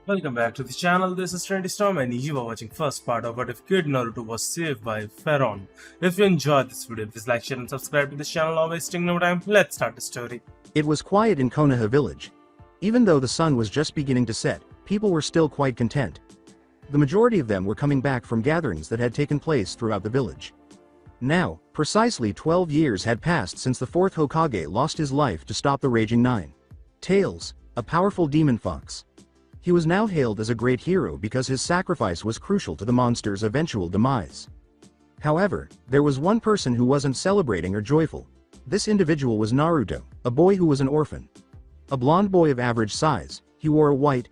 Welcome back to the channel. This is Trendy Storm and you are watching first part of What If Kid Naruto Was Saved by Farron. If you enjoyed this video, please like, share and subscribe to this channel. Not wasting no time, let's start the story. It was quiet in Konoha village. Even though the sun was just beginning to set, people were still quite content. The majority of them were coming back from gatherings that had taken place throughout the village. Now, precisely 12 years had passed since the fourth Hokage lost his life to stop the Raging Nine. Tails, a powerful demon fox. He was now hailed as a great hero because his sacrifice was crucial to the monster's eventual demise. However, there was one person who wasn't celebrating or joyful. This individual was Naruto, a boy who was an orphan. A blonde boy of average size, he wore a white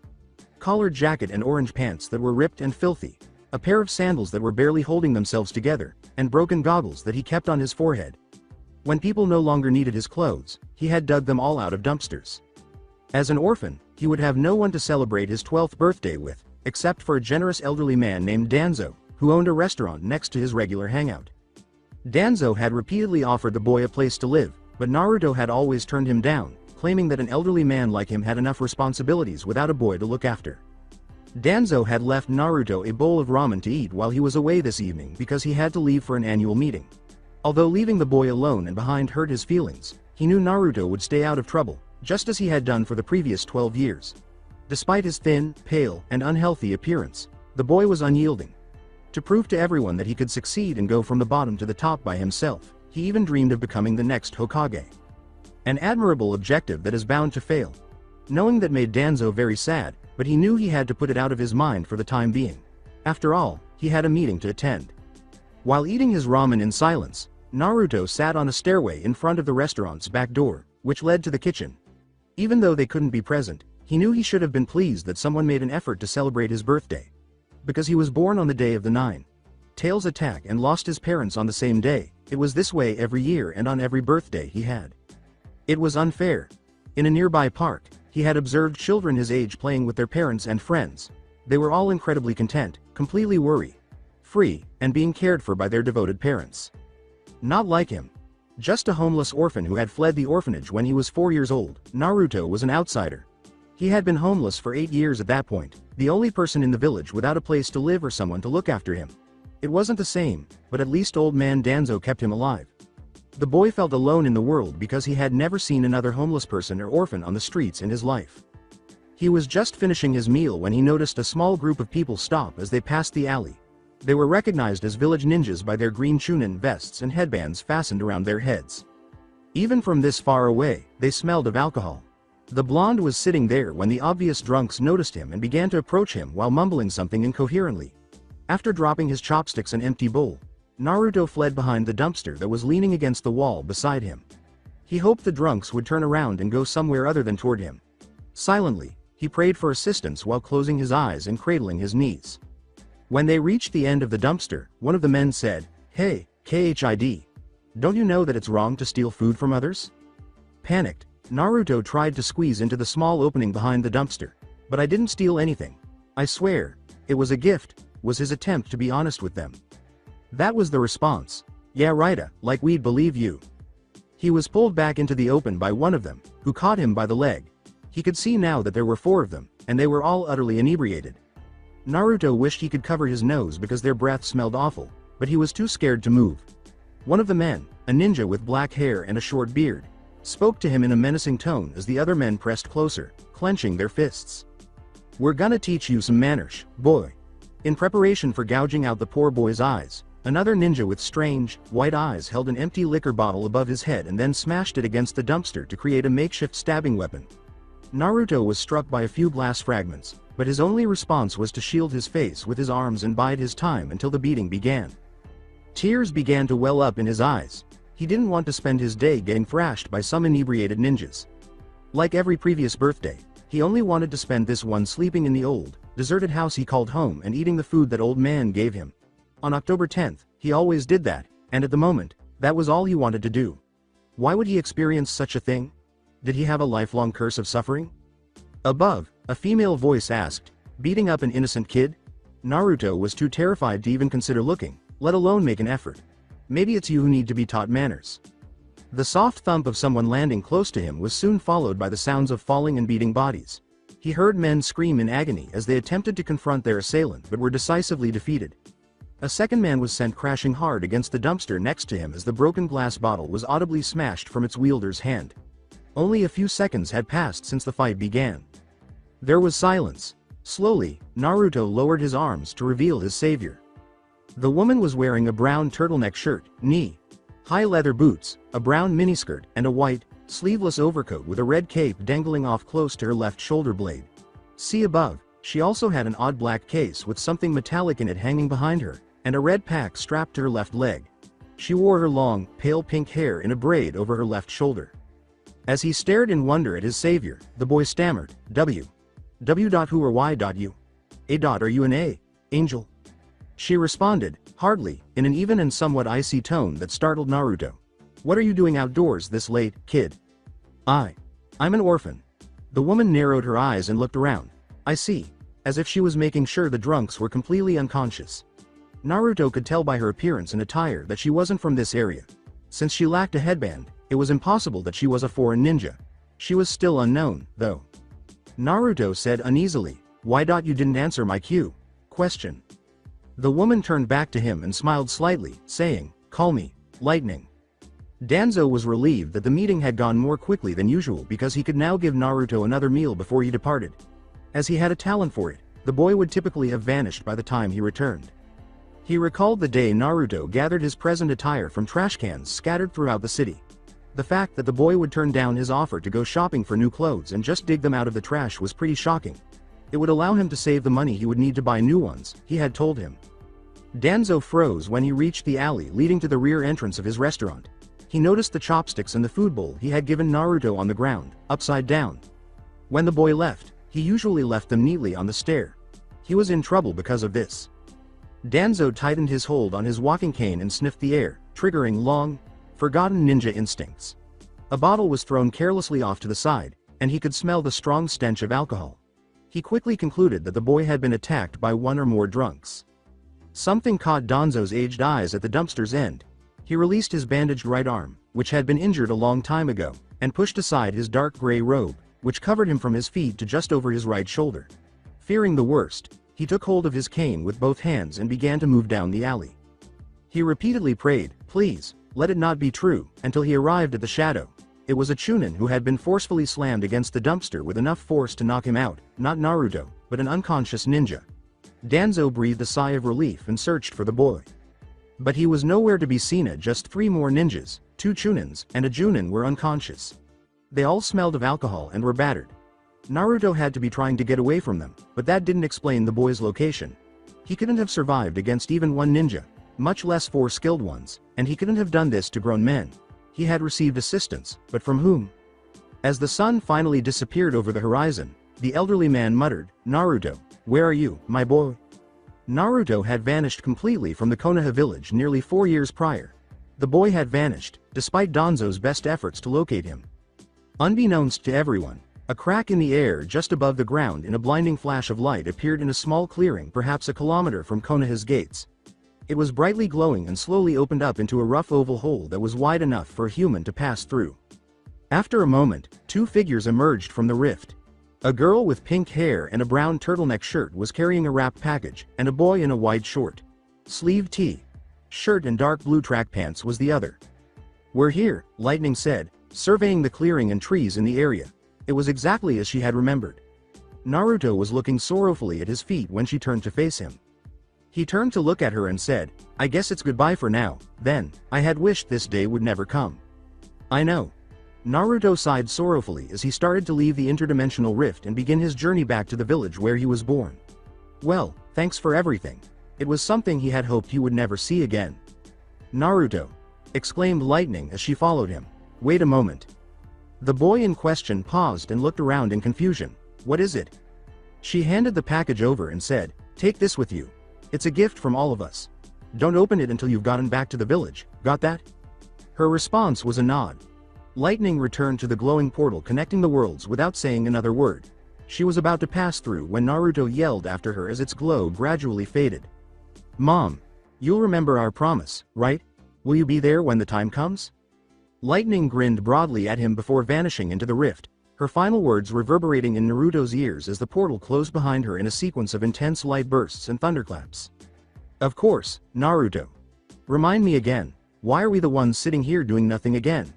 collared jacket and orange pants that were ripped and filthy, a pair of sandals that were barely holding themselves together, and broken goggles that he kept on his forehead. When people no longer needed his clothes, he had dug them all out of dumpsters. As an orphan, he would have no one to celebrate his 12th birthday with, except for a generous elderly man named Danzo, who owned a restaurant next to his regular hangout. Danzo had repeatedly offered the boy a place to live, but Naruto had always turned him down, claiming that an elderly man like him had enough responsibilities without a boy to look after. Danzo had left Naruto a bowl of ramen to eat while he was away this evening because he had to leave for an annual meeting. Although leaving the boy alone and behind hurt his feelings, he knew Naruto would stay out of trouble, just as he had done for the previous 12 years. Despite his thin, pale, and unhealthy appearance, the boy was unyielding. To prove to everyone that he could succeed and go from the bottom to the top by himself, he even dreamed of becoming the next Hokage. An admirable objective that is bound to fail. Knowing that made Danzo very sad, but he knew he had to put it out of his mind for the time being. After all, he had a meeting to attend. While eating his ramen in silence, Naruto sat on a stairway in front of the restaurant's back door, which led to the kitchen. Even though they couldn't be present, he knew he should have been pleased that someone made an effort to celebrate his birthday. Because he was born on the day of the Nine Tails attack and lost his parents on the same day, it was this way every year and on every birthday he had. It was unfair. In a nearby park, he had observed children his age playing with their parents and friends. They were all incredibly content, completely worry-free, and being cared for by their devoted parents. Not like him. Just a homeless orphan who had fled the orphanage when he was 4 years old, Naruto was an outsider. He had been homeless for 8 years at that point, the only person in the village without a place to live or someone to look after him. It wasn't the same, but at least old man Danzo kept him alive. The boy felt alone in the world because he had never seen another homeless person or orphan on the streets in his life. He was just finishing his meal when he noticed a small group of people stop as they passed the alley. They were recognized as village ninjas by their green chunin vests and headbands fastened around their heads. Even from this far away, they smelled of alcohol. The blonde was sitting there when the obvious drunks noticed him and began to approach him while mumbling something incoherently. After dropping his chopsticks and empty bowl, Naruto fled behind the dumpster that was leaning against the wall beside him. He hoped the drunks would turn around and go somewhere other than toward him. Silently, he prayed for assistance while closing his eyes and cradling his knees. When they reached the end of the dumpster, one of the men said, "Hey, Kid, don't you know that it's wrong to steal food from others?" Panicked, Naruto tried to squeeze into the small opening behind the dumpster. "But I didn't steal anything. I swear, it was a gift," was his attempt to be honest with them. That was the response. "Yeah righta, like we'd believe you." He was pulled back into the open by one of them, who caught him by the leg. He could see now that there were 4 of them, and they were all utterly inebriated. Naruto wished he could cover his nose because their breath smelled awful, but he was too scared to move. One of the men, a ninja with black hair and a short beard, spoke to him in a menacing tone as the other men pressed closer, clenching their fists. "We're gonna teach you some manners, boy." In preparation for gouging out the poor boy's eyes, another ninja with strange, white eyes held an empty liquor bottle above his head and then smashed it against the dumpster to create a makeshift stabbing weapon. Naruto was struck by a few glass fragments, but his only response was to shield his face with his arms and bide his time until the beating began. Tears began to well up in his eyes. He didn't want to spend his day getting thrashed by some inebriated ninjas. Like every previous birthday, he only wanted to spend this one sleeping in the old, deserted house he called home and eating the food that old man gave him. On October 10th, he always did that, and at the moment, that was all he wanted to do. Why would he experience such a thing? Did he have a lifelong curse of suffering? Above, a female voice asked, "Beating up an innocent kid?" Naruto was too terrified to even consider looking, let alone make an effort. "Maybe it's you who need to be taught manners." The soft thump of someone landing close to him was soon followed by the sounds of falling and beating bodies. He heard men scream in agony as they attempted to confront their assailant but were decisively defeated. A second man was sent crashing hard against the dumpster next to him as the broken glass bottle was audibly smashed from its wielder's hand. Only a few seconds had passed since the fight began. There was silence. Slowly, Naruto lowered his arms to reveal his savior. The woman was wearing a brown turtleneck shirt, knee-high leather boots, a brown miniskirt, and a white, sleeveless overcoat with a red cape dangling off close to her left shoulder blade. See above, she also had an odd black case with something metallic in it hanging behind her, and a red pack strapped to her left leg. She wore her long, pale pink hair in a braid over her left shoulder. As he stared in wonder at his savior, the boy stammered, W. Who or Y.U? Are you an angel? She responded, hardly, in an even and somewhat icy tone that startled Naruto. What are you doing outdoors this late, kid? I'm an orphan. The woman narrowed her eyes and looked around. I see. As if she was making sure the drunks were completely unconscious. Naruto could tell by her appearance and attire that she wasn't from this area. Since she lacked a headband, it was impossible that she was a foreign ninja. She was still unknown, though. Naruto said uneasily, why you didn't answer my question? The woman turned back to him and smiled slightly, saying, call me Lightning. Danzo was relieved that the meeting had gone more quickly than usual because he could now give Naruto another meal before he departed. As he had a talent for it, the boy would typically have vanished by the time he returned. He recalled the day Naruto gathered his present attire from trash cans scattered throughout the city. The fact that the boy would turn down his offer to go shopping for new clothes and just dig them out of the trash was pretty shocking. It would allow him to save the money he would need to buy new ones, he had told him. Danzo froze when he reached the alley leading to the rear entrance of his restaurant. He noticed the chopsticks and the food bowl he had given Naruto on the ground, upside down. When the boy left, he usually left them neatly on the stair. He was in trouble because of this. Danzo tightened his hold on his walking cane and sniffed the air, triggering long, forgotten ninja instincts. A bottle was thrown carelessly off to the side, and he could smell the strong stench of alcohol. He quickly concluded that the boy had been attacked by one or more drunks. Something caught Danzo's aged eyes at the dumpster's end. He released his bandaged right arm, which had been injured a long time ago, and pushed aside his dark gray robe, which covered him from his feet to just over his right shoulder. Fearing the worst, he took hold of his cane with both hands and began to move down the alley. He repeatedly prayed, please, let it not be true, until he arrived at the shadow. It was a Chunin who had been forcefully slammed against the dumpster with enough force to knock him out, not Naruto, but an unconscious ninja. Danzo breathed a sigh of relief and searched for the boy. But he was nowhere to be seen. Just 3 more ninjas, 2 Chunins, and a Junin were unconscious. They all smelled of alcohol and were battered. Naruto had to be trying to get away from them, but that didn't explain the boy's location. He couldn't have survived against even one ninja, much less 4 skilled ones, and he couldn't have done this to grown men. He had received assistance, but from whom? As the sun finally disappeared over the horizon, the elderly man muttered, Naruto, where are you, my boy? Naruto had vanished completely from the Konoha village nearly 4 years prior. The boy had vanished, despite Danzo's best efforts to locate him. Unbeknownst to everyone, a crack in the air just above the ground in a blinding flash of light appeared in a small clearing perhaps a kilometer from Konoha's gates. It was brightly glowing and slowly opened up into a rough oval hole that was wide enough for a human to pass through. After a moment, 2 figures emerged from the rift. A girl with pink hair and a brown turtleneck shirt was carrying a wrapped package, and a boy in a white short-sleeved t-shirt and dark blue track pants was the other. We're here, Lightning said, surveying the clearing and trees in the area. It was exactly as she had remembered. Naruto was looking sorrowfully at his feet when she turned to face him. He turned to look at her and said, I guess it's goodbye for now, then. I had wished this day would never come. I know. Naruto sighed sorrowfully as he started to leave the interdimensional rift and begin his journey back to the village where he was born. Well, thanks for everything. It was something he had hoped he would never see again. Naruto! Exclaimed Lightning as she followed him. Wait a moment. The boy in question paused and looked around in confusion. What is it? She handed the package over and said, take this with you. It's a gift from all of us. Don't open it until you've gotten back to the village, got that? Her response was a nod. Lightning returned to the glowing portal connecting the worlds without saying another word. She was about to pass through when Naruto yelled after her as its glow gradually faded. Mom! You'll remember our promise, right? Will you be there when the time comes? Lightning grinned broadly at him before vanishing into the rift. her final words reverberating in Naruto's ears as the portal closed behind her in a sequence of intense light bursts and thunderclaps. Of course, Naruto. Remind me again, why are we the ones sitting here doing nothing again?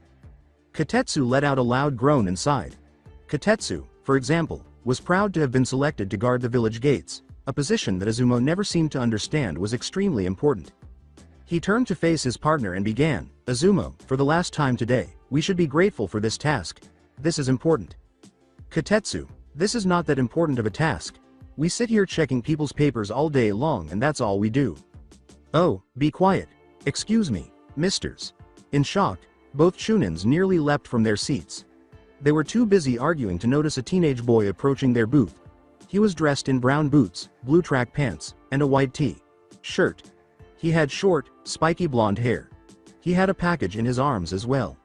Kotetsu let out a loud groan and sighed. Kotetsu, for example, was proud to have been selected to guard the village gates, a position that Izumo never seemed to understand was extremely important. He turned to face his partner and began, Izumo, for the last time today, we should be grateful for this task. This is important. Kotetsu, this is not that important of a task. We sit here checking people's papers all day long and that's all we do. Oh, be quiet. Excuse me, misters. In shock, both Chunins nearly leapt from their seats. They were too busy arguing to notice a teenage boy approaching their booth. He was dressed in brown boots, blue track pants, and a white shirt. He had short, spiky blonde hair. He had a package in his arms as well.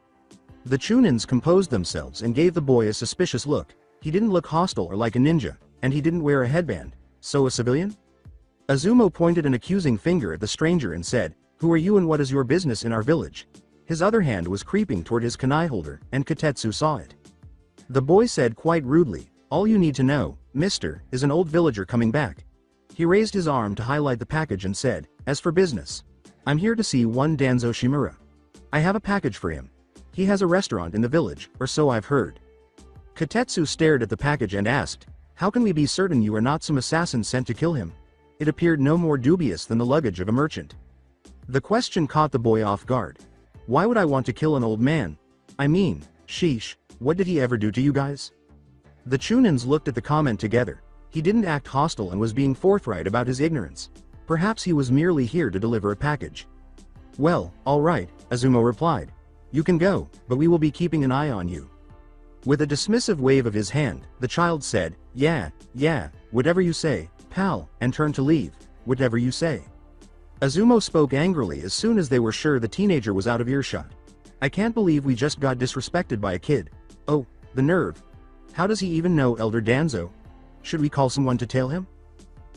The Chunins composed themselves and gave the boy a suspicious look. He didn't look hostile or like a ninja, and he didn't wear a headband. So a civilian? Izumo pointed an accusing finger at the stranger and said, "Who are you and what is your business in our village?" His other hand was creeping toward his kunai holder, and Kotetsu saw it. The boy said quite rudely, "All you need to know, mister, is an old villager coming back." He raised his arm to highlight the package and said, "As for business, I'm here to see one Danzo Shimura. I have a package for him. He has a restaurant in the village, or so I've heard." Kotetsu stared at the package and asked, "How can we be certain you are not some assassin sent to kill him?" It appeared no more dubious than the luggage of a merchant. The question caught the boy off guard. Why would I want to kill an old man? I mean, sheesh, what did he ever do to you guys? The Chunins looked at the comment together. He didn't act hostile and was being forthright about his ignorance. Perhaps he was merely here to deliver a package. "Well, all right," Izumo replied. "You can go, but we will be keeping an eye on you." With a dismissive wave of his hand, the child said, yeah, whatever you say, pal," and turned to leave. "Whatever you say." Izumo spoke angrily as soon as they were sure the teenager was out of earshot. "I can't believe we just got disrespected by a kid. Oh, the nerve. How does he even know Elder Danzo? Should we call someone to tail him?"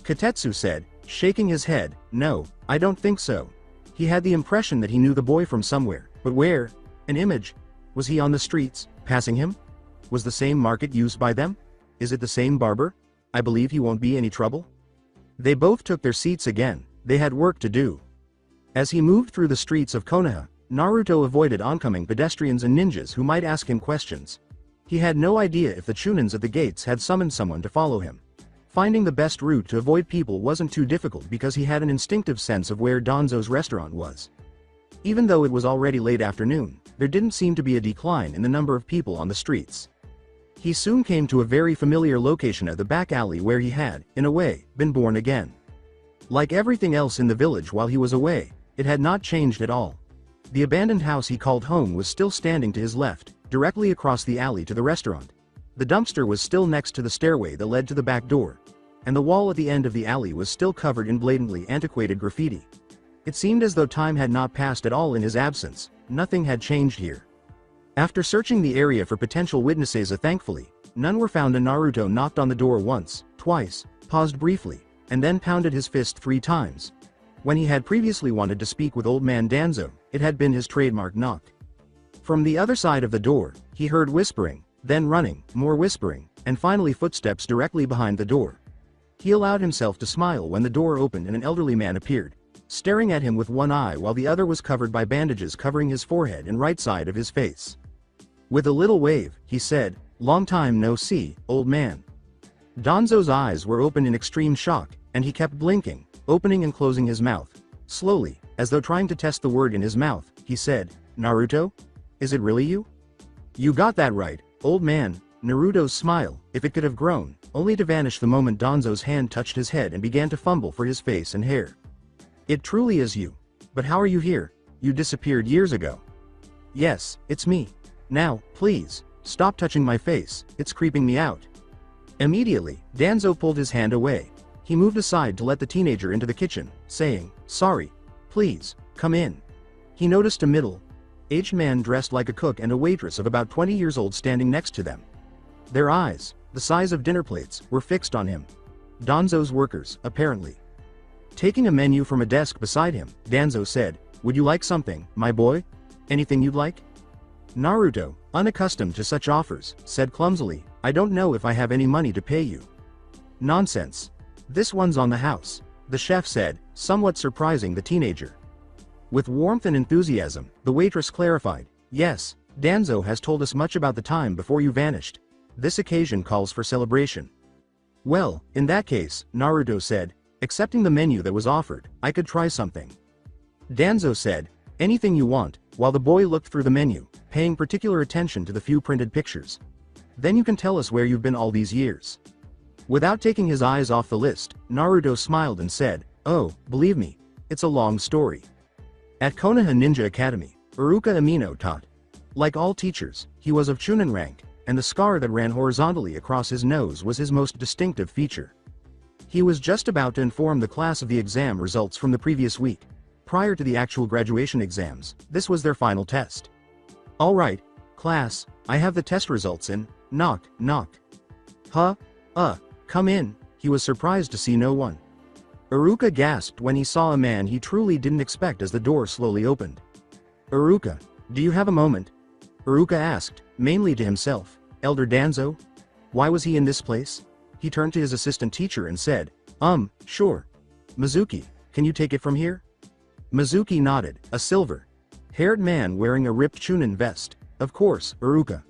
Kotetsu said, shaking his head, "No, I don't think so." He had the impression that he knew the boy from somewhere, but where? An image? Was he on the streets, passing him? Was the same market used by them? Is it the same barber? I believe he won't be any trouble. They both took their seats again. They had work to do. As he moved through the streets of Konoha, Naruto avoided oncoming pedestrians and ninjas who might ask him questions. He had no idea if the Chunins at the gates had summoned someone to follow him. Finding the best route to avoid people wasn't too difficult because he had an instinctive sense of where Danzo's restaurant was. Even though it was already late afternoon, there didn't seem to be a decline in the number of people on the streets. He soon came to a very familiar location at the back alley where he had, in a way, been born again. Like everything else in the village while he was away, it had not changed at all. The abandoned house he called home was still standing to his left, directly across the alley to the restaurant. The dumpster was still next to the stairway that led to the back door, and the wall at the end of the alley was still covered in blatantly antiquated graffiti. It seemed as though time had not passed at all in his absence. Nothing had changed here. After searching the area for potential witnesses, thankfully, none were found, and Naruto knocked on the door once, twice, paused briefly, and then pounded his fist 3 times. When he had previously wanted to speak with Old Man Danzo, it had been his trademark knock. From the other side of the door, he heard whispering, then running, more whispering, and finally footsteps directly behind the door. He allowed himself to smile when the door opened and an elderly man appeared, staring at him with one eye while the other was covered by bandages covering his forehead and right side of his face. With a little wave, he said, "Long time no see, old man." Danzo's eyes were open in extreme shock, and he kept blinking, opening and closing his mouth. Slowly, as though trying to test the word in his mouth, he said, "Naruto? Is it really you?" "You got that right, old man." Naruto's smile, if it could have grown, only to vanish the moment Danzo's hand touched his head and began to fumble for his face and hair. "It truly is you. But how are you here? You disappeared years ago." "Yes, it's me. Now, please, stop touching my face, it's creeping me out." Immediately, Danzo pulled his hand away. He moved aside to let the teenager into the kitchen, saying, "Sorry. Please, come in." He noticed a middle-aged man dressed like a cook and a waitress of about 20 years old standing next to them. Their eyes, the size of dinner plates, were fixed on him. Danzo's workers, apparently. Taking a menu from a desk beside him, Danzo said, "Would you like something, my boy? Anything you'd like?" Naruto, unaccustomed to such offers, said clumsily, I don't know if I have any money to pay you. Nonsense. This one's on the house, the chef said, somewhat surprising the teenager. With warmth and enthusiasm, the waitress clarified, yes, Danzo has told us much about the time before you vanished. This occasion calls for celebration. Well, in that case, Naruto said, accepting the menu that was offered, I could try something. Danzo said, anything you want, while the boy looked through the menu, paying particular attention to the few printed pictures. Then you can tell us where you've been all these years. Without taking his eyes off the list, Naruto smiled and said, oh, believe me, it's a long story. At Konoha Ninja Academy, Iruka Amino taught. Like all teachers, he was of Chunin rank, and the scar that ran horizontally across his nose was his most distinctive feature. He was just about to inform the class of the exam results from the previous week. Prior to the actual graduation exams, this was their final test. Alright, class, I have the test results in. Knock, knock. Huh? Come in. He was surprised to see no one. Iruka gasped when he saw a man he truly didn't expect as the door slowly opened. Iruka, do you have a moment? Iruka asked, mainly to himself. Elder Danzo? Why was he in this place? He turned to his assistant teacher and said, sure. Mizuki, can you take it from here? Mizuki nodded, a silver-haired man wearing a ripped Chunin vest. Of course, Iruka.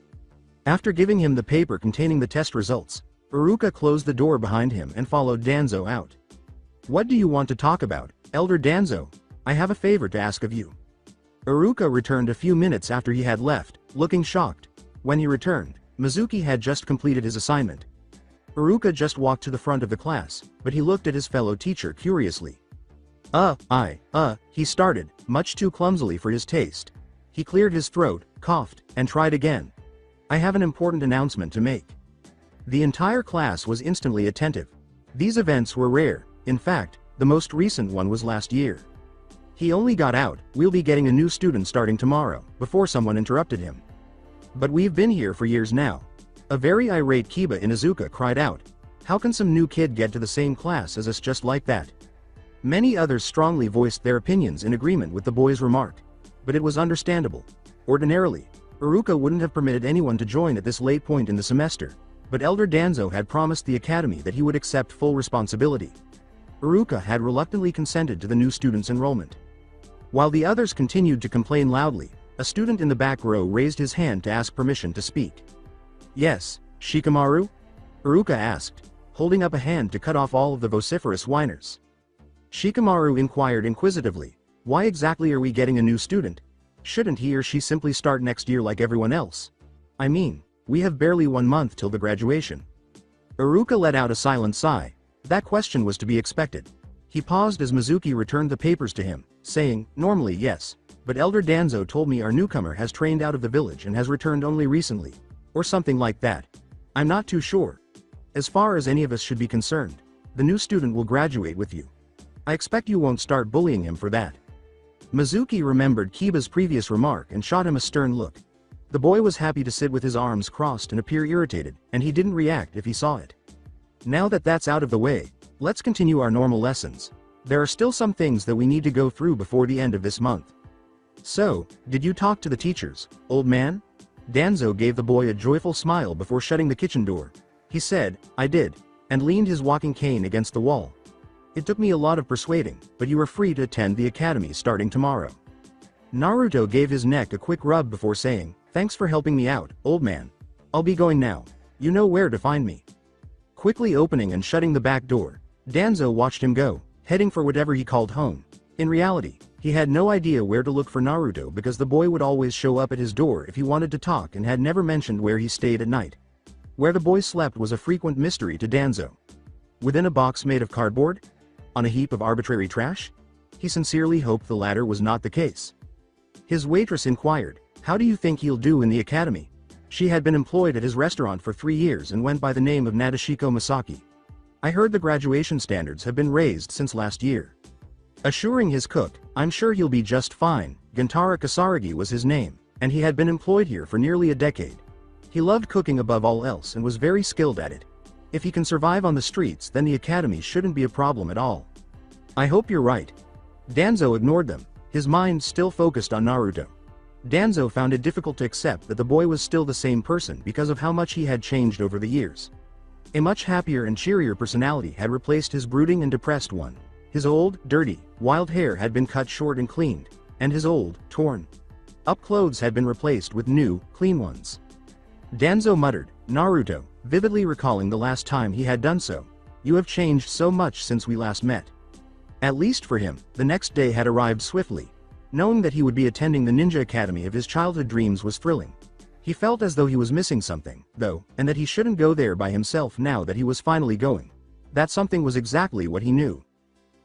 After giving him the paper containing the test results, Iruka closed the door behind him and followed Danzo out. What do you want to talk about, Elder Danzo? I have a favor to ask of you. Iruka returned a few minutes after he had left, looking shocked. When he returned, Mizuki had just completed his assignment. Iruka just walked to the front of the class, but he looked at his fellow teacher curiously. He started, much too clumsily for his taste. He cleared his throat, coughed, and tried again. I have an important announcement to make. The entire class was instantly attentive. These events were rare. In fact, the most recent one was last year. He only got out, we'll be getting a new student starting tomorrow, before someone interrupted him. But we've been here for years now. A very irate Kiba Inuzuka cried out. How can some new kid get to the same class as us just like that? Many others strongly voiced their opinions in agreement with the boy's remark. But it was understandable. Ordinarily, Iruka wouldn't have permitted anyone to join at this late point in the semester, but Elder Danzo had promised the academy that he would accept full responsibility. Iruka had reluctantly consented to the new student's enrollment. While the others continued to complain loudly, a student in the back row raised his hand to ask permission to speak. Yes, Shikamaru? Iruka asked, holding up a hand to cut off all of the vociferous whiners. Shikamaru inquired inquisitively, why exactly are we getting a new student? Shouldn't he or she simply start next year like everyone else? I mean, we have barely 1 month till the graduation. Iruka let out a silent sigh. That question was to be expected. He paused as Mizuki returned the papers to him, saying, normally yes, but Elder Danzo told me our newcomer has trained out of the village and has returned only recently. Or something like that. I'm not too sure. As far as any of us should be concerned, the new student will graduate with you. I expect you won't start bullying him for that. Mizuki remembered Kiba's previous remark and shot him a stern look. The boy was happy to sit with his arms crossed and appear irritated, and he didn't react if he saw it. Now that that's out of the way, let's continue our normal lessons. There are still some things that we need to go through before the end of this month. So, did you talk to the teachers, old man? Danzo gave the boy a joyful smile before shutting the kitchen door. He said, I did, and leaned his walking cane against the wall. It took me a lot of persuading, but you are free to attend the academy starting tomorrow. Naruto gave his neck a quick rub before saying, thanks for helping me out, old man. I'll be going now. You know where to find me. Quickly opening and shutting the back door, Danzo watched him go, heading for whatever he called home. In reality, he had no idea where to look for Naruto because the boy would always show up at his door if he wanted to talk and had never mentioned where he stayed at night. Where the boy slept was a frequent mystery to Danzo. Within a box made of cardboard? On a heap of arbitrary trash? He sincerely hoped the latter was not the case. His waitress inquired, how do you think he'll do in the academy? She had been employed at his restaurant for 3 years and went by the name of Nadeshiko Masaki. I heard the graduation standards have been raised since last year. Assuring his cook, I'm sure he'll be just fine, Gentara Kasaragi was his name, and he had been employed here for nearly a decade. He loved cooking above all else and was very skilled at it. If he can survive on the streets, then the academy shouldn't be a problem at all. I hope you're right. Danzo ignored them, his mind still focused on Naruto. Danzo found it difficult to accept that the boy was still the same person because of how much he had changed over the years. A much happier and cheerier personality had replaced his brooding and depressed one. His old, dirty, wild hair had been cut short and cleaned, and his old, torn up clothes had been replaced with new, clean ones. Danzo muttered, "Naruto," vividly recalling the last time he had done so. "You have changed so much since we last met." At least for him, the next day had arrived swiftly. Knowing that he would be attending the ninja academy of his childhood dreams was thrilling. He felt as though he was missing something, though, and that he shouldn't go there by himself now that he was finally going. That something was exactly what he knew.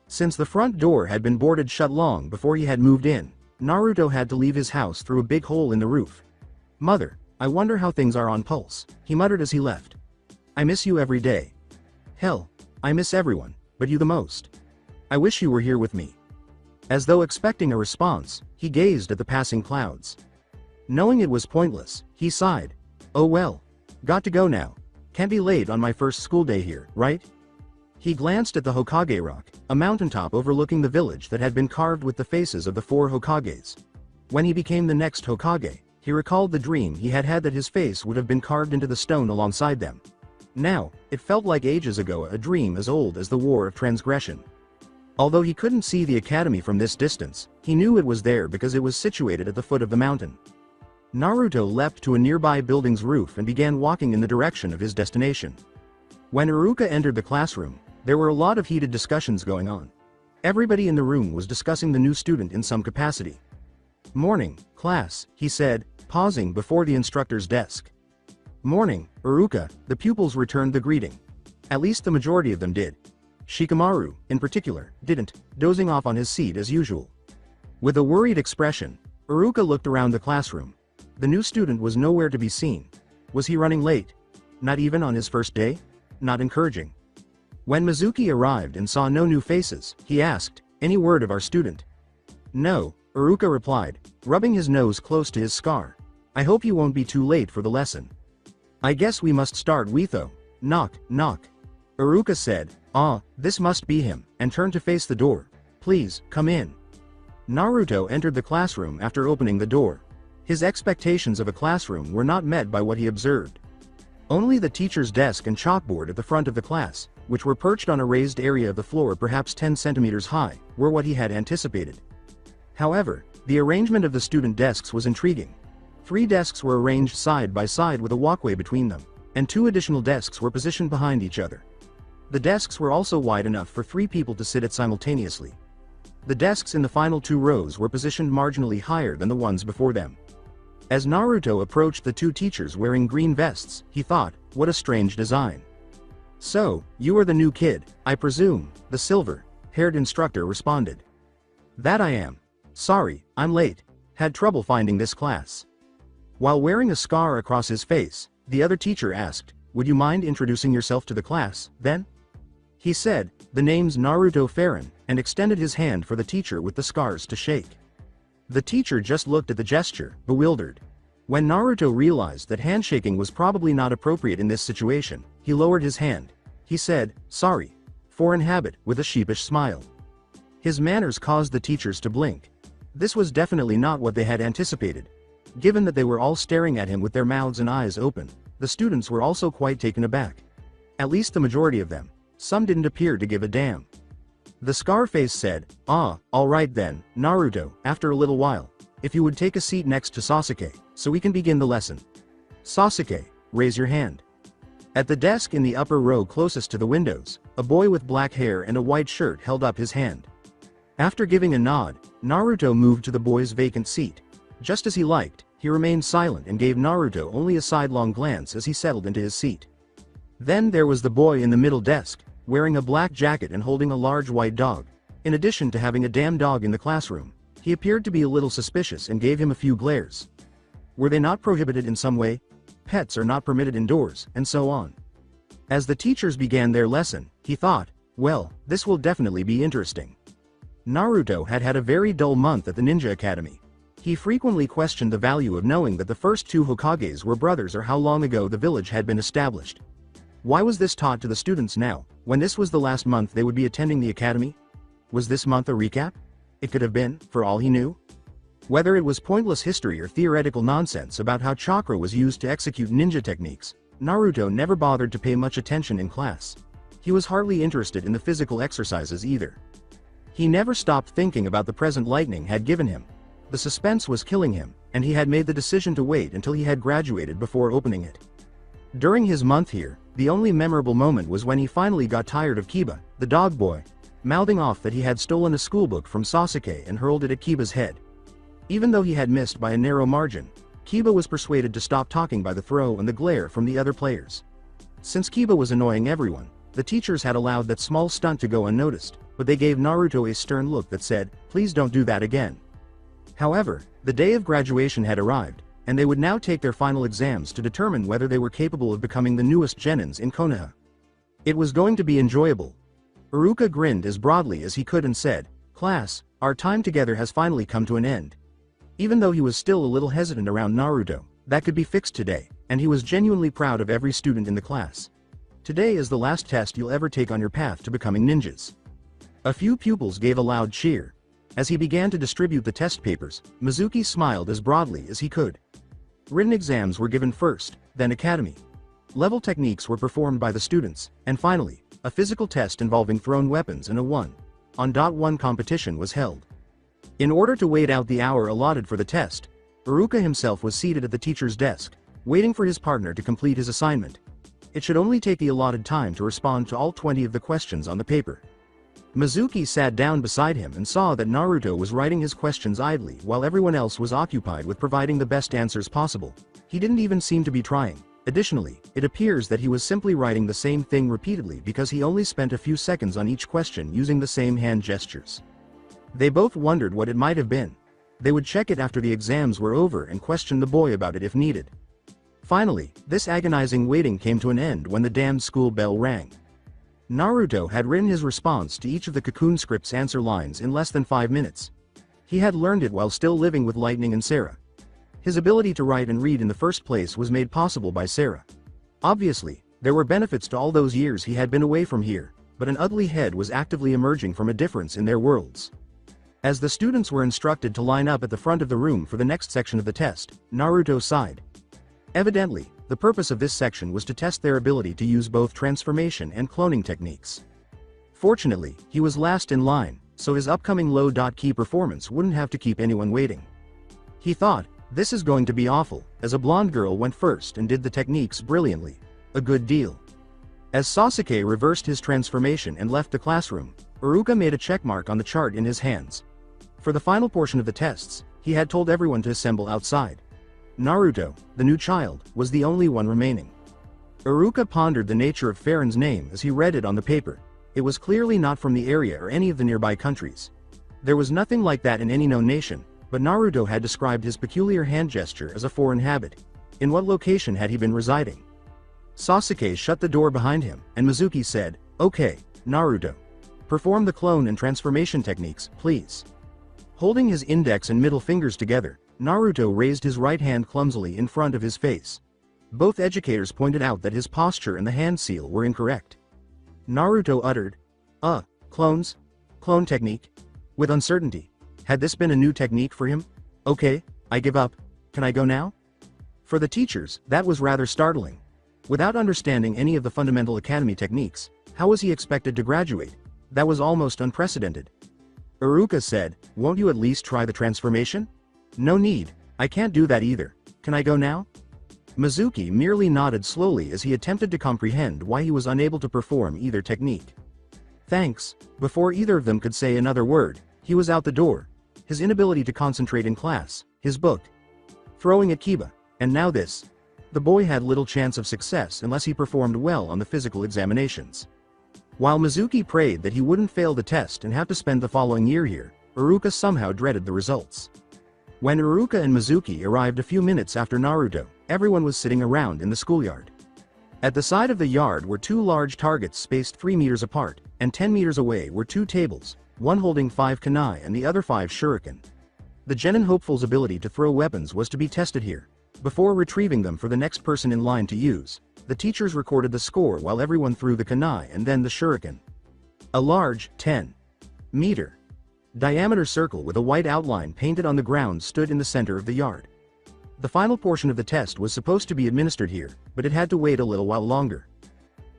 Since the front door had been boarded shut long before he had moved in, Naruto had to leave his house through a big hole in the roof. "Mother, I wonder how things are on Pulse," he muttered as he left. "I miss you every day. Hell, I miss everyone, but you the most. I wish you were here with me." As though expecting a response, he gazed at the passing clouds. Knowing it was pointless, he sighed. "Oh well. Got to go now. Can't be late on my first school day here, right?" He glanced at the Hokage Rock, a mountaintop overlooking the village that had been carved with the faces of the 4 Hokages. When he became the next Hokage, he recalled the dream he had had that his face would have been carved into the stone alongside them. Now, it felt like ages ago, a dream as old as the War of Transgression. Although he couldn't see the academy from this distance, he knew it was there because it was situated at the foot of the mountain. Naruto leapt to a nearby building's roof and began walking in the direction of his destination. When Iruka entered the classroom, there were a lot of heated discussions going on. Everybody in the room was discussing the new student in some capacity. "Morning, class," he said, pausing before the instructor's desk. "Morning, Iruka," the pupils returned the greeting. At least the majority of them did. Shikamaru, in particular, didn't, dozing off on his seat as usual. With a worried expression, Iruka looked around the classroom. The new student was nowhere to be seen. Was he running late? Not even on his first day? Not encouraging. When Mizuki arrived and saw no new faces, he asked, "Any word of our student?" "No," Iruka replied, rubbing his nose close to his scar. "I hope you won't be too late for the lesson." "I guess we must start, Weetho." "Knock, knock." Iruka said, "Ah, this must be him," and turned to face the door. "Please, come in." Naruto entered the classroom after opening the door. His expectations of a classroom were not met by what he observed. Only the teacher's desk and chalkboard at the front of the class, which were perched on a raised area of the floor perhaps 10 centimeters high, were what he had anticipated. However, the arrangement of the student desks was intriguing. 3 desks were arranged side by side with a walkway between them, and 2 additional desks were positioned behind each other. The desks were also wide enough for 3 people to sit at simultaneously. The desks in the final 2 rows were positioned marginally higher than the ones before them. As Naruto approached the 2 teachers wearing green vests, he thought, what a strange design. "So, you are the new kid, I presume," the silver-haired instructor responded. "That I am. Sorry, I'm late. Had trouble finding this class." While wearing a scar across his face, the other teacher asked, "Would you mind introducing yourself to the class, then?" He said, "The name's Naruto Farron," and extended his hand for the teacher with the scars to shake. The teacher just looked at the gesture, bewildered. When Naruto realized that handshaking was probably not appropriate in this situation, he lowered his hand. He said, "Sorry." Foreign habit, with a sheepish smile. His manners caused the teachers to blink. This was definitely not what they had anticipated. Given that they were all staring at him with their mouths and eyes open, the students were also quite taken aback. At least the majority of them. Some didn't appear to give a damn. The Scarface said, "Ah, alright then, Naruto, after a little while. If you would take a seat next to Sasuke, so we can begin the lesson." "Sasuke, raise your hand." At the desk in the upper row closest to the windows, a boy with black hair and a white shirt held up his hand. After giving a nod, Naruto moved to the boy's vacant seat. Just as he liked, he remained silent and gave Naruto only a sidelong glance as he settled into his seat. Then there was the boy in the middle desk, wearing a black jacket and holding a large white dog. In addition to having a damn dog in the classroom, he appeared to be a little suspicious and gave him a few glares. Were they not prohibited in some way? Pets are not permitted indoors, and so on. As the teachers began their lesson, he thought, well, this will definitely be interesting. Naruto had had a very dull month at the Ninja Academy. He frequently questioned the value of knowing that the first 2 Hokages were brothers or how long ago the village had been established. Why was this taught to the students now, when this was the last month they would be attending the academy? Was this month a recap? It could have been, for all he knew. Whether it was pointless history or theoretical nonsense about how chakra was used to execute ninja techniques, Naruto never bothered to pay much attention in class. He was hardly interested in the physical exercises either. He never stopped thinking about the present lightning had given him. The suspense was killing him, and he had made the decision to wait until he had graduated before opening it. During his month here, the only memorable moment was when he finally got tired of Kiba, the dog boy, mouthing off that he had stolen a schoolbook from Sasuke and hurled it at Kiba's head. Even though he had missed by a narrow margin, Kiba was persuaded to stop talking by the throw and the glare from the other players. Since Kiba was annoying everyone, the teachers had allowed that small stunt to go unnoticed, but they gave Naruto a stern look that said, "Please don't do that again." However, the day of graduation had arrived, and they would now take their final exams to determine whether they were capable of becoming the newest Genins in Konoha. It was going to be enjoyable. Iruka grinned as broadly as he could and said, "Class, our time together has finally come to an end." Even though he was still a little hesitant around Naruto, that could be fixed today, and he was genuinely proud of every student in the class. Today is the last test you'll ever take on your path to becoming ninjas. A few pupils gave a loud cheer. As he began to distribute the test papers, Mizuki smiled as broadly as he could. Written exams were given first, then academy. Level techniques were performed by the students, and finally, a physical test involving thrown weapons and a 1-on-1 competition was held. In order to wait out the hour allotted for the test, Iruka himself was seated at the teacher's desk, waiting for his partner to complete his assignment. It should only take the allotted time to respond to all 20 of the questions on the paper. Mizuki sat down beside him and saw that Naruto was writing his questions idly while everyone else was occupied with providing the best answers possible. He didn't even seem to be trying. Additionally, it appears that he was simply writing the same thing repeatedly because he only spent a few seconds on each question using the same hand gestures. They both wondered what it might have been. They would check it after the exams were over and question the boy about it if needed. Finally, this agonizing waiting came to an end when the damned school bell rang. Naruto had written his response to each of the Cocoon Script's answer lines in less than 5 minutes. He had learned it while still living with Lightning and Sarah. His ability to write and read in the first place was made possible by Sarah. Obviously, there were benefits to all those years he had been away from here, but an ugly head was actively emerging from a difference in their worlds. As the students were instructed to line up at the front of the room for the next section of the test, Naruto sighed. Evidently, the purpose of this section was to test their ability to use both transformation and cloning techniques. Fortunately, he was last in line, so his upcoming low-key performance wouldn't have to keep anyone waiting. He thought, "This is going to be awful," as a blonde girl went first and did the techniques brilliantly. A good deal. As Sasuke reversed his transformation and left the classroom, Iruka made a checkmark on the chart in his hands. For the final portion of the tests, he had told everyone to assemble outside. Naruto, the new child, was the only one remaining. Iruka pondered the nature of Farron's name as he read it on the paper. It was clearly not from the area or any of the nearby countries. There was nothing like that in any known nation, but Naruto had described his peculiar hand gesture as a foreign habit. In what location had he been residing? Sasuke shut the door behind him, and Mizuki said, "Okay, Naruto. Perform the clone and transformation techniques, please." Holding his index and middle fingers together, Naruto raised his right hand clumsily in front of his face. Both educators pointed out that his posture and the hand seal were incorrect. Naruto uttered, clones? Clone technique?" with uncertainty. Had this been a new technique for him? "Okay, I give up. Can I go now?" For the teachers, that was rather startling. Without understanding any of the fundamental academy techniques, how was he expected to graduate? That was almost unprecedented. Iruka said, "Won't you at least try the transformation?" "No need, I can't do that either. Can I go now?" Mizuki merely nodded slowly as he attempted to comprehend why he was unable to perform either technique. "Thanks." Before either of them could say another word, he was out the door. His inability to concentrate in class, his book, throwing at Kiba, and now this. The boy had little chance of success unless he performed well on the physical examinations. While Mizuki prayed that he wouldn't fail the test and have to spend the following year here, Iruka somehow dreaded the results. When Iruka and Mizuki arrived a few minutes after Naruto, everyone was sitting around in the schoolyard. At the side of the yard were 2 large targets spaced 3 meters apart, and 10 meters away were 2 tables, one holding 5 kunai and the other 5 shuriken. The genin hopeful's ability to throw weapons was to be tested here. Before retrieving them for the next person in line to use, the teachers recorded the score while everyone threw the kunai and then the shuriken. A large, 10-meter diameter circle with a white outline painted on the ground stood in the center of the yard. The final portion of the test was supposed to be administered here, but it had to wait a little while longer.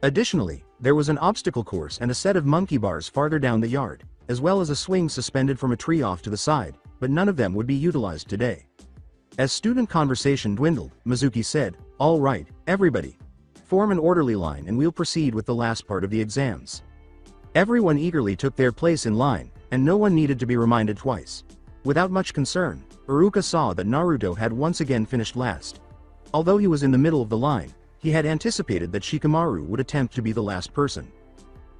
Additionally, there was an obstacle course and a set of monkey bars farther down the yard, as well as a swing suspended from a tree off to the side, but none of them would be utilized today. As student conversation dwindled, Mizuki said, "All right, everybody. Form an orderly line and we'll proceed with the last part of the exams." Everyone eagerly took their place in line, and no one needed to be reminded twice. Without much concern, Iruka saw that Naruto had once again finished last. Although he was in the middle of the line, he had anticipated that Shikamaru would attempt to be the last person.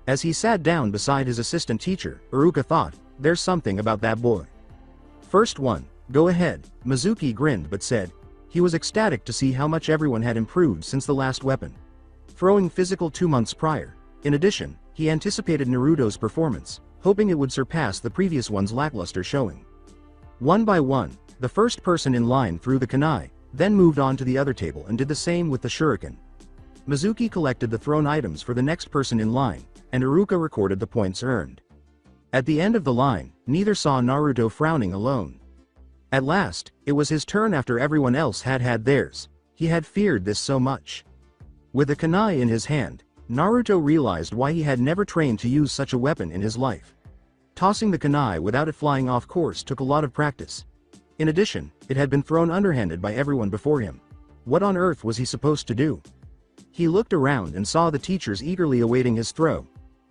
As he sat down beside his assistant teacher, Iruka thought, "There's something about that boy." "First one, go ahead," Mizuki grinned but said. He was ecstatic to see how much everyone had improved since the last weapon. Throwing physical 2 months prior. In addition, he anticipated Naruto's performance, hoping it would surpass the previous one's lackluster showing. One by one, the first person in line threw the kunai, then moved on to the other table and did the same with the shuriken. Mizuki collected the thrown items for the next person in line, and Iruka recorded the points earned. At the end of the line, neither saw Naruto frowning alone. At last, it was his turn after everyone else had had theirs. He had feared this so much. With the kunai in his hand, Naruto realized why he had never trained to use such a weapon in his life. Tossing the kunai without it flying off course took a lot of practice. In addition, it had been thrown underhanded by everyone before him. What on earth was he supposed to do? He looked around and saw the teachers eagerly awaiting his throw.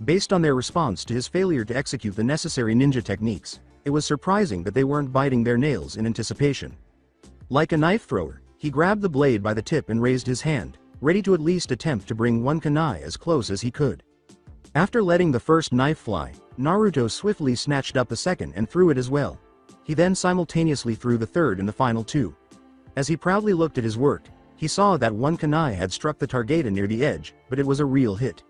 Based on their response to his failure to execute the necessary ninja techniques, it was surprising that they weren't biting their nails in anticipation. Like a knife thrower, he grabbed the blade by the tip and raised his hand, ready to at least attempt to bring one kunai as close as he could. After letting the first knife fly, Naruto swiftly snatched up the second and threw it as well. He then simultaneously threw the third and the final two. As he proudly looked at his work, he saw that one kunai had struck the targeta near the edge, but it was a real hit.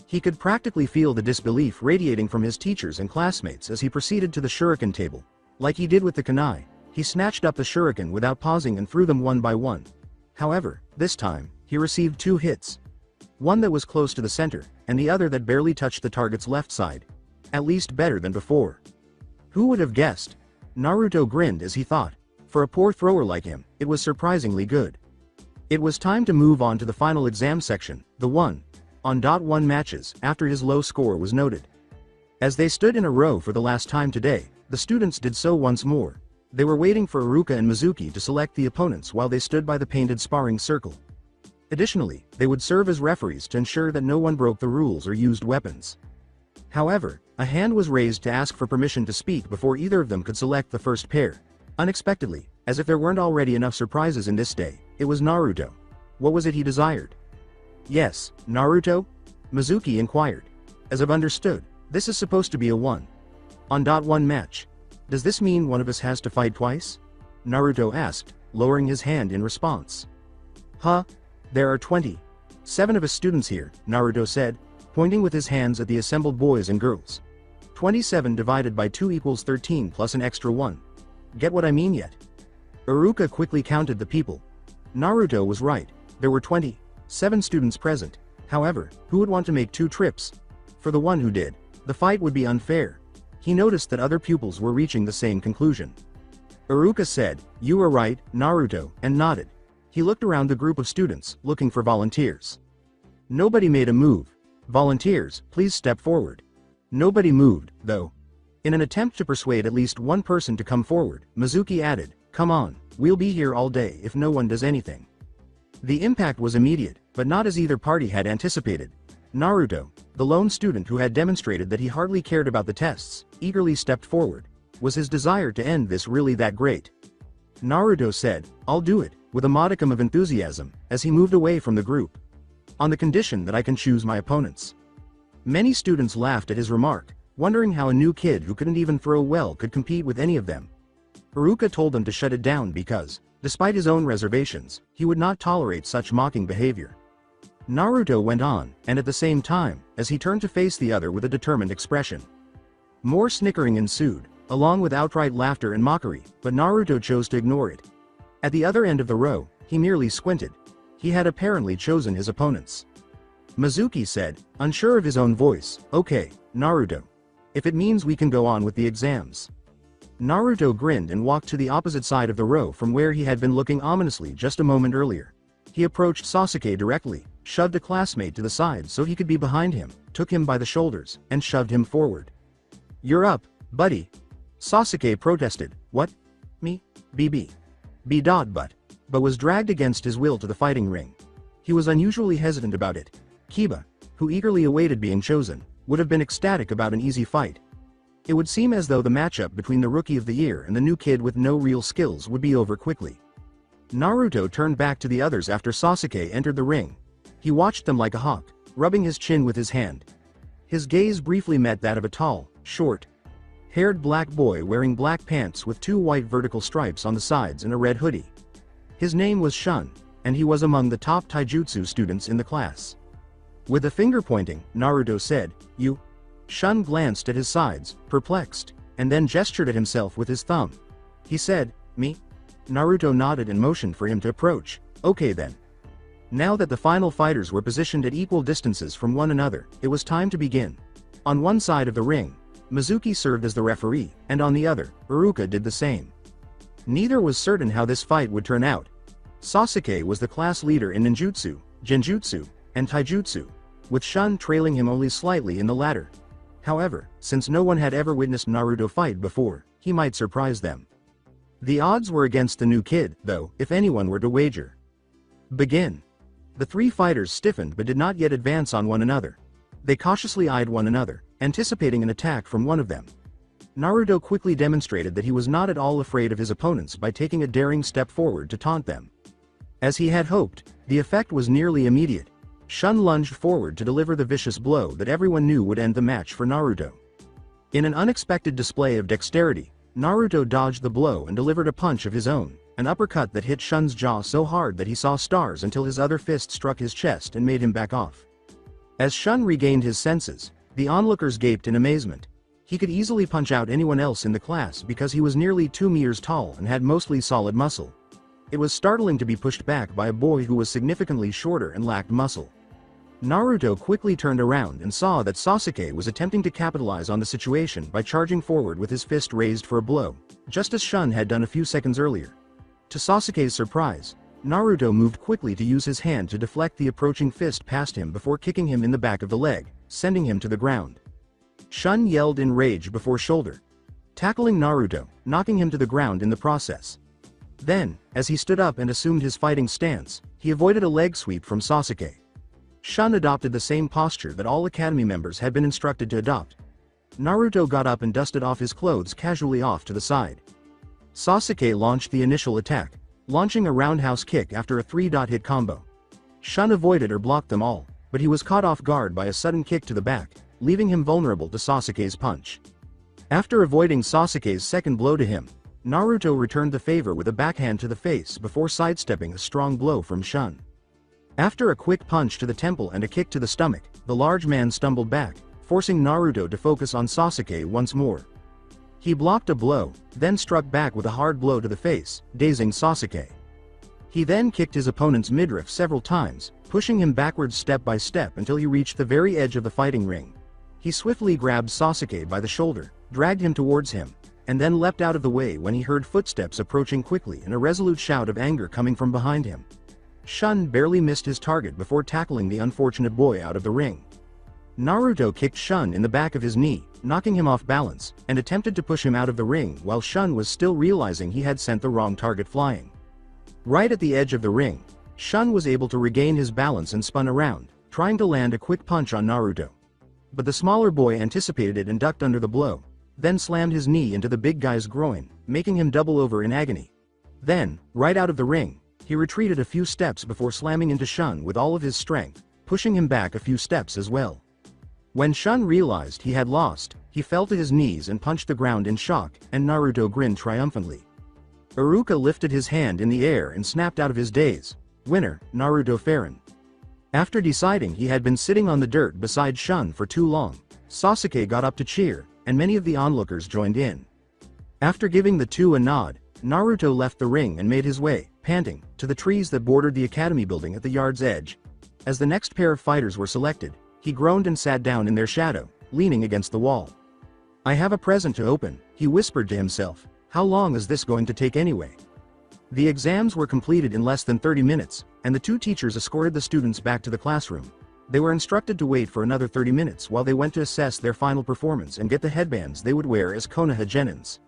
He could practically feel the disbelief radiating from his teachers and classmates as he proceeded to the shuriken table. Like he did with the kunai, he snatched up the shuriken without pausing and threw them one by one. However, this time, he received 2 hits. One that was close to the center, and the other that barely touched the target's left side. At least better than before. Who would have guessed? Naruto grinned as he thought. For a poor thrower like him, it was surprisingly good. It was time to move on to the final exam section, the 1-on-1 matches, after his low score was noted. As they stood in a row for the last time today, the students did so once more. They were waiting for Iruka and Mizuki to select the opponents while they stood by the painted sparring circle. Additionally, they would serve as referees to ensure that no one broke the rules or used weapons. However, a hand was raised to ask for permission to speak before either of them could select the first pair. Unexpectedly, as if there weren't already enough surprises in this day, it was Naruto. What was it he desired? "Yes, Naruto?" Mizuki inquired. "As I've understood, this is supposed to be a 1-on-1 match. Does this mean one of us has to fight twice?" Naruto asked, lowering his hand in response. "Huh? There are 27 of us students here," Naruto said, pointing with his hands at the assembled boys and girls. 27 divided by 2 equals 13 plus an extra 1. Get what I mean yet? Iruka quickly counted the people. Naruto was right, there were 27 students present. However, who would want to make 2 trips? For the one who did, the fight would be unfair. He noticed that other pupils were reaching the same conclusion. Iruka said, "You are right, Naruto," and nodded. He looked around the group of students, looking for volunteers. Nobody made a move. "Volunteers, please step forward." Nobody moved, though. In an attempt to persuade at least one person to come forward, Mizuki added, "Come on, we'll be here all day if no one does anything." The impact was immediate, but not as either party had anticipated. Naruto, the lone student who had demonstrated that he hardly cared about the tests, eagerly stepped forward. Was his desire to end this really that great? Naruto said, "I'll do it," with a modicum of enthusiasm, as he moved away from the group. "On the condition that I can choose my opponents." Many students laughed at his remark, wondering how a new kid who couldn't even throw well could compete with any of them. Iruka told them to shut it down because, despite his own reservations, he would not tolerate such mocking behavior. Naruto went on, and at the same time, as he turned to face the other with a determined expression. More snickering ensued, along with outright laughter and mockery, but Naruto chose to ignore it. At the other end of the row, he merely squinted. He had apparently chosen his opponents. Mizuki said, unsure of his own voice, "Okay, Naruto. if it means we can go on with the exams. Naruto grinned and walked to the opposite side of the row from where he had been looking ominously just a moment earlier. He approached Sasuke directly, shoved a classmate to the side so he could be behind him, took him by the shoulders, and shoved him forward. "You're up, buddy." Sasuke protested. "What? Me? BB. But was dragged against his will to the fighting ring. He was unusually hesitant about it. Kiba, who eagerly awaited being chosen, would have been ecstatic about an easy fight. It would seem as though the matchup between the Rookie of the Year and the new kid with no real skills would be over quickly. Naruto turned back to the others after Sasuke entered the ring. He watched them like a hawk, rubbing his chin with his hand. His gaze briefly met that of a tall, short-haired black boy wearing black pants with 2 white vertical stripes on the sides and a red hoodie. His name was Shun, and he was among the top taijutsu students in the class. With a finger pointing, Naruto said, "You?" Shun glanced at his sides, perplexed, and then gestured at himself with his thumb. He said, "Me?" Naruto nodded and motioned for him to approach. "Okay then." Now that the final fighters were positioned at equal distances from one another, it was time to begin. On one side of the ring, Mizuki served as the referee, and on the other, Iruka did the same. Neither was certain how this fight would turn out. Sasuke was the class leader in ninjutsu, genjutsu, and taijutsu, with Shun trailing him only slightly in the latter. However, since no one had ever witnessed Naruto fight before, he might surprise them. The odds were against the new kid, though, if anyone were to wager. Begin. The 3 fighters stiffened but did not yet advance on one another. They cautiously eyed one another, anticipating an attack from one of them. Naruto quickly demonstrated that he was not at all afraid of his opponents by taking a daring step forward to taunt them. As he had hoped, the effect was nearly immediate. Shun lunged forward to deliver the vicious blow that everyone knew would end the match for Naruto. In an unexpected display of dexterity, Naruto dodged the blow and delivered a punch of his own, an uppercut that hit Shun's jaw so hard that he saw stars until his other fist struck his chest and made him back off. As Shun regained his senses, the onlookers gaped in amazement. He could easily punch out anyone else in the class because he was nearly 2 meters tall and had mostly solid muscle. It was startling to be pushed back by a boy who was significantly shorter and lacked muscle. Naruto quickly turned around and saw that Sasuke was attempting to capitalize on the situation by charging forward with his fist raised for a blow, just as Shun had done a few seconds earlier. To Sasuke's surprise, Naruto moved quickly to use his hand to deflect the approaching fist past him before kicking him in the back of the leg, sending him to the ground. Shun yelled in rage before shoulder, tackling Naruto, knocking him to the ground in the process. Then, as he stood up and assumed his fighting stance, he avoided a leg sweep from Sasuke. Shun adopted the same posture that all academy members had been instructed to adopt. Naruto got up and dusted off his clothes casually off to the side. Sasuke launched the initial attack, launching a roundhouse kick after a 3-dot hit combo. Shun avoided or blocked them all, but he was caught off guard by a sudden kick to the back, leaving him vulnerable to Sasuke's punch. After avoiding Sasuke's second blow to him, Naruto returned the favor with a backhand to the face before sidestepping a strong blow from Shun. After a quick punch to the temple and a kick to the stomach, the large man stumbled back, forcing Naruto to focus on Sasuke once more. He blocked a blow, then struck back with a hard blow to the face, dazing Sasuke. He then kicked his opponent's midriff several times, pushing him backwards step by step until he reached the very edge of the fighting ring. He swiftly grabbed Sasuke by the shoulder, dragged him towards him, and then leapt out of the way when he heard footsteps approaching quickly and a resolute shout of anger coming from behind him. Shun barely missed his target before tackling the unfortunate boy out of the ring. Naruto kicked Shun in the back of his knee, knocking him off balance, and attempted to push him out of the ring while Shun was still realizing he had sent the wrong target flying. Right at the edge of the ring, Shun was able to regain his balance and spun around, trying to land a quick punch on Naruto. But the smaller boy anticipated it and ducked under the blow, then slammed his knee into the big guy's groin, making him double over in agony. Then, right out of the ring, he retreated a few steps before slamming into Shun with all of his strength, pushing him back a few steps as well. When Shun realized he had lost, he fell to his knees and punched the ground in shock, and Naruto grinned triumphantly. Iruka lifted his hand in the air and snapped out of his daze. Winner, Naruto Farron. After deciding he had been sitting on the dirt beside Shun for too long, Sasuke got up to cheer, and many of the onlookers joined in. After giving the two a nod, Naruto left the ring and made his way, panting, to the trees that bordered the academy building at the yard's edge. As the next pair of fighters were selected, he groaned and sat down in their shadow, leaning against the wall. I have a present to open, he whispered to himself. How long is this going to take anyway? The exams were completed in less than 30 minutes, and the two teachers escorted the students back to the classroom. They were instructed to wait for another 30 minutes while they went to assess their final performance and get the headbands they would wear as Konoha genins.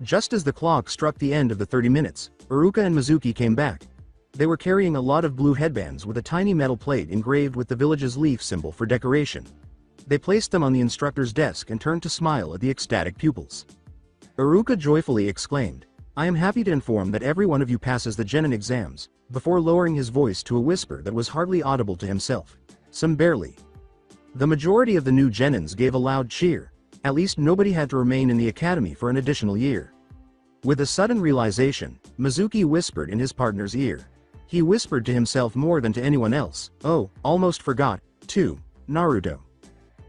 Just as the clock struck the end of the 30 minutes, Iruka and Mizuki came back. They were carrying a lot of blue headbands with a tiny metal plate engraved with the village's leaf symbol for decoration. They placed them on the instructor's desk and turned to smile at the ecstatic pupils. Iruka joyfully exclaimed, I am happy to inform that every one of you passes the genin exams, before lowering his voice to a whisper that was hardly audible to himself. Some barely. The majority of the new genins gave a loud cheer. At least nobody had to remain in the academy for an additional year. With a sudden realization, Mizuki whispered in his partner's ear. He whispered to himself more than to anyone else, oh, almost forgot, too, Naruto.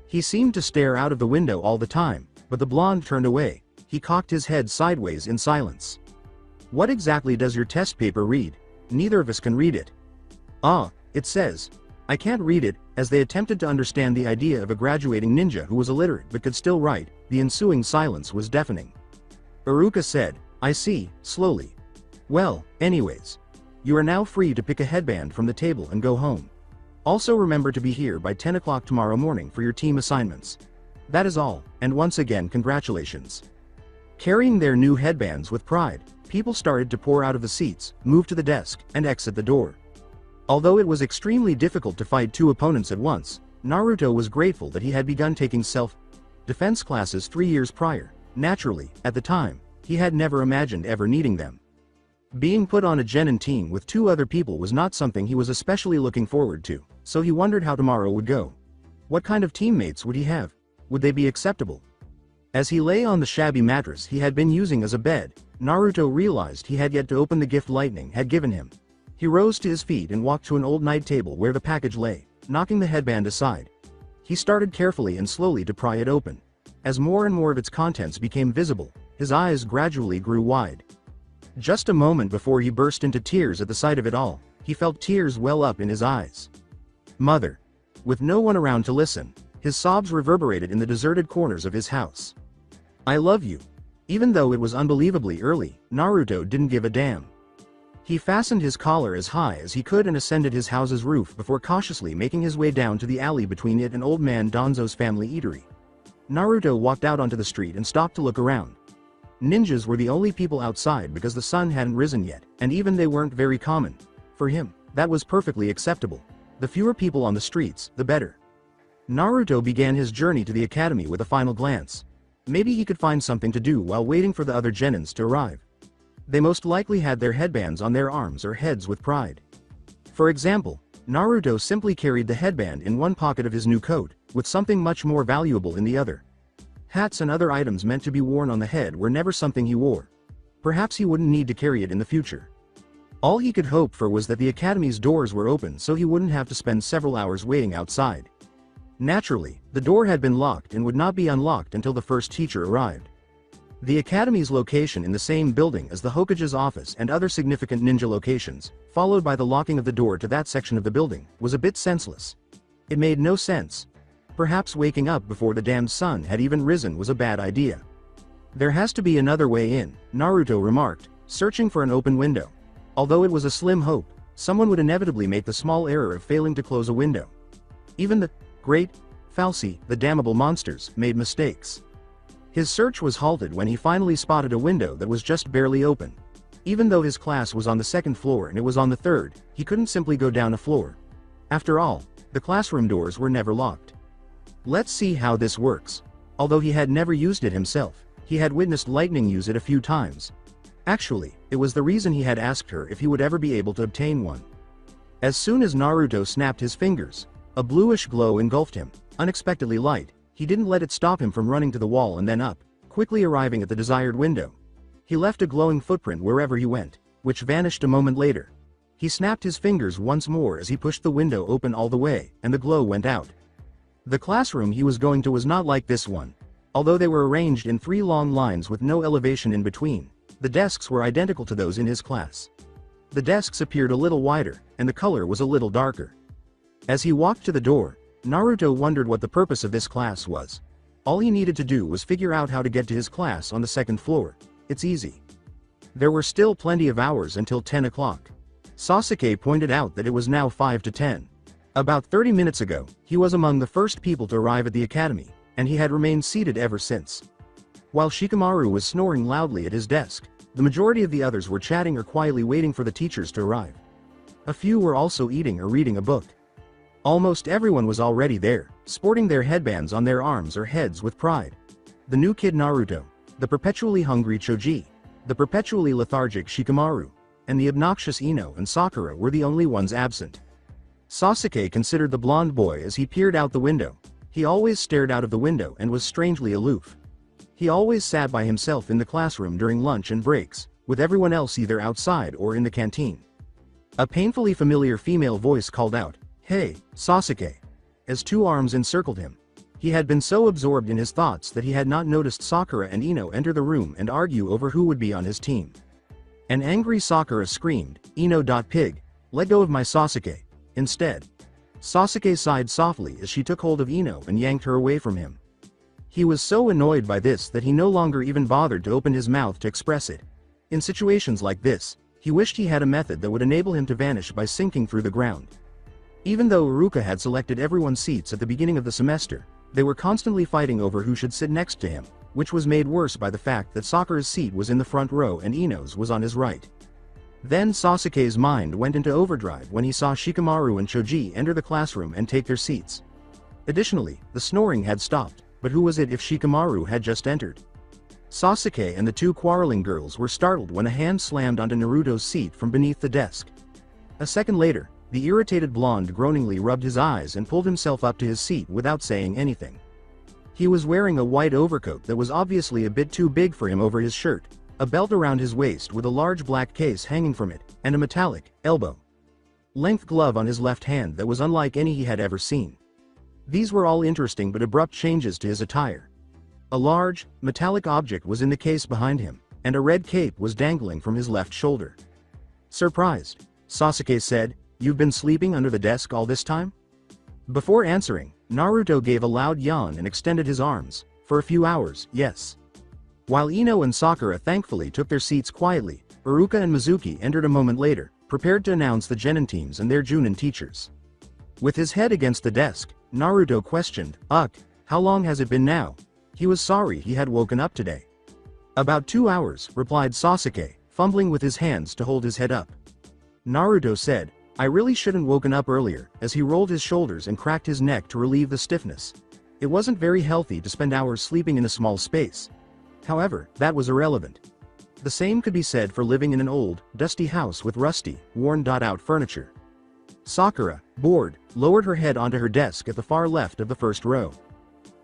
He seemed to stare out of the window all the time, but the blonde turned away. He cocked his head sideways in silence. What exactly does your test paper read? Neither of us can read it. Ah, it says. I can't read it, as they attempted to understand the idea of a graduating ninja who was illiterate but could still write. The ensuing silence was deafening. Iruka said, I see, slowly. Well, anyways. You are now free to pick a headband from the table and go home. Also remember to be here by 10 o'clock tomorrow morning for your team assignments. That is all, and once again congratulations. Carrying their new headbands with pride, people started to pour out of the seats, move to the desk, and exit the door. Although it was extremely difficult to fight two opponents at once, Naruto was grateful that he had begun taking self-defense classes 3 years prior. Naturally, at the time, he had never imagined ever needing them. Being put on a genin team with 2 other people was not something he was especially looking forward to, so he wondered how tomorrow would go. What kind of teammates would he have? Would they be acceptable? As he lay on the shabby mattress he had been using as a bed, Naruto realized he had yet to open the gift Lightning had given him. He rose to his feet and walked to an old night table where the package lay, knocking the headband aside. He started carefully and slowly to pry it open. As more and more of its contents became visible, his eyes gradually grew wide. Just a moment before he burst into tears at the sight of it all, he felt tears well up in his eyes. Mother. With no one around to listen, his sobs reverberated in the deserted corners of his house. I love you. Even though it was unbelievably early, Naruto didn't give a damn. He fastened his collar as high as he could and ascended his house's roof before cautiously making his way down to the alley between it and Old Man Danzo's family eatery. Naruto walked out onto the street and stopped to look around. Ninjas were the only people outside because the sun hadn't risen yet, and even they weren't very common. For him, that was perfectly acceptable. The fewer people on the streets, the better. Naruto began his journey to the academy with a final glance. Maybe he could find something to do while waiting for the other genins to arrive. They most likely had their headbands on their arms or heads with pride. For example, Naruto simply carried the headband in one pocket of his new coat, with something much more valuable in the other. Hats and other items meant to be worn on the head were never something he wore. Perhaps he wouldn't need to carry it in the future. All he could hope for was that the academy's doors were open so he wouldn't have to spend several hours waiting outside. Naturally, the door had been locked and would not be unlocked until the first teacher arrived. The academy's location in the same building as the Hokage's office and other significant ninja locations, followed by the locking of the door to that section of the building, was a bit senseless. It made no sense. Perhaps waking up before the damned sun had even risen was a bad idea. There has to be another way in, Naruto remarked, searching for an open window. Although it was a slim hope, someone would inevitably make the small error of failing to close a window. Even the great falsi, the damnable monsters, made mistakes. His search was halted when he finally spotted a window that was just barely open. Even though his class was on the 2nd floor and it was on the 3rd, he couldn't simply go down a floor. After all, the classroom doors were never locked. Let's see how this works. Although he had never used it himself, he had witnessed Lightning use it a few times. Actually, it was the reason he had asked her if he would ever be able to obtain one. As soon as Naruto snapped his fingers, a bluish glow engulfed him, unexpectedly light. He didn't let it stop him from running to the wall and then up, quickly arriving at the desired window. He left a glowing footprint wherever he went, which vanished a moment later. He snapped his fingers once more as he pushed the window open all the way, and the glow went out. The classroom he was going to was not like this one. Although they were arranged in 3 long lines with no elevation in between, the desks were identical to those in his class. The desks appeared a little wider, and the color was a little darker. As he walked to the door, Naruto wondered what the purpose of this class was. All he needed to do was figure out how to get to his class on the second floor. It's easy. There were still plenty of hours until 10 o'clock. Sasuke pointed out that it was now 5 to 10. About 30 minutes ago, he was among the first people to arrive at the academy, and he had remained seated ever since. While Shikamaru was snoring loudly at his desk, the majority of the others were chatting or quietly waiting for the teachers to arrive. A few were also eating or reading a book. Almost everyone was already there, sporting their headbands on their arms or heads with pride. The new kid Naruto, the perpetually hungry Choji, the perpetually lethargic Shikamaru, and the obnoxious Ino and Sakura were the only ones absent. Sasuke considered the blonde boy as he peered out the window. He always stared out of the window and was strangely aloof. He always sat by himself in the classroom during lunch and breaks, with everyone else either outside or in the canteen. A painfully familiar female voice called out, "Hey, Sasuke," as two arms encircled him. He had been so absorbed in his thoughts that he had not noticed Sakura and Ino enter the room and argue over who would be on his team. An angry Sakura screamed, "Ino.pig, let go of my Sasuke." Instead, Sasuke sighed softly as she took hold of Ino and yanked her away from him. He was so annoyed by this that he no longer even bothered to open his mouth to express it. In situations like this, he wished he had a method that would enable him to vanish by sinking through the ground. Even though Iruka had selected everyone's seats at the beginning of the semester, they were constantly fighting over who should sit next to him, which was made worse by the fact that Sakura's seat was in the front row and Ino's was on his right. Then Sasuke's mind went into overdrive when he saw Shikamaru and Choji enter the classroom and take their seats. Additionally, the snoring had stopped, but who was it if Shikamaru had just entered? Sasuke and the two quarreling girls were startled when a hand slammed onto Naruto's seat from beneath the desk. A second later, the irritated blonde groaningly rubbed his eyes and pulled himself up to his seat without saying anything. He was wearing a white overcoat that was obviously a bit too big for him over his shirt, a belt around his waist with a large black case hanging from it, and a metallic, elbow-length glove on his left hand that was unlike any he had ever seen. These were all interesting but abrupt changes to his attire. A large, metallic object was in the case behind him, and a red cape was dangling from his left shoulder. Surprised, Sasuke said, "You've been sleeping under the desk all this time?" Before answering, Naruto gave a loud yawn and extended his arms. "For a few hours, yes." While Ino and Sakura thankfully took their seats quietly, Iruka and Mizuki entered a moment later, prepared to announce the Genin teams and their Junin teachers. With his head against the desk, Naruto questioned, how long has it been now?" He was sorry he had woken up today. "About 2 hours," replied Sasuke, fumbling with his hands to hold his head up. Naruto said, "I really shouldn't woken up earlier," as he rolled his shoulders and cracked his neck to relieve the stiffness. It wasn't very healthy to spend hours sleeping in a small space. However, that was irrelevant. The same could be said for living in an old, dusty house with rusty, worn-out furniture. Sakura, bored, lowered her head onto her desk at the far left of the first row.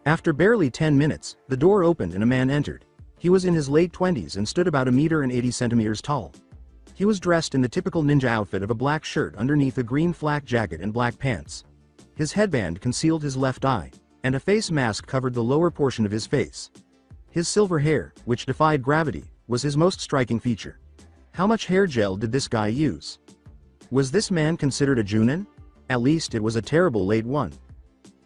After barely 10 minutes, the door opened and a man entered. He was in his late 20s and stood about 1.80 meters tall. He was dressed in the typical ninja outfit of a black shirt underneath a green flak jacket and black pants. His headband concealed his left eye, and a face mask covered the lower portion of his face. His silver hair, which defied gravity, was his most striking feature. How much hair gel did this guy use? Was this man considered a Junin? At least it was a terrible late one.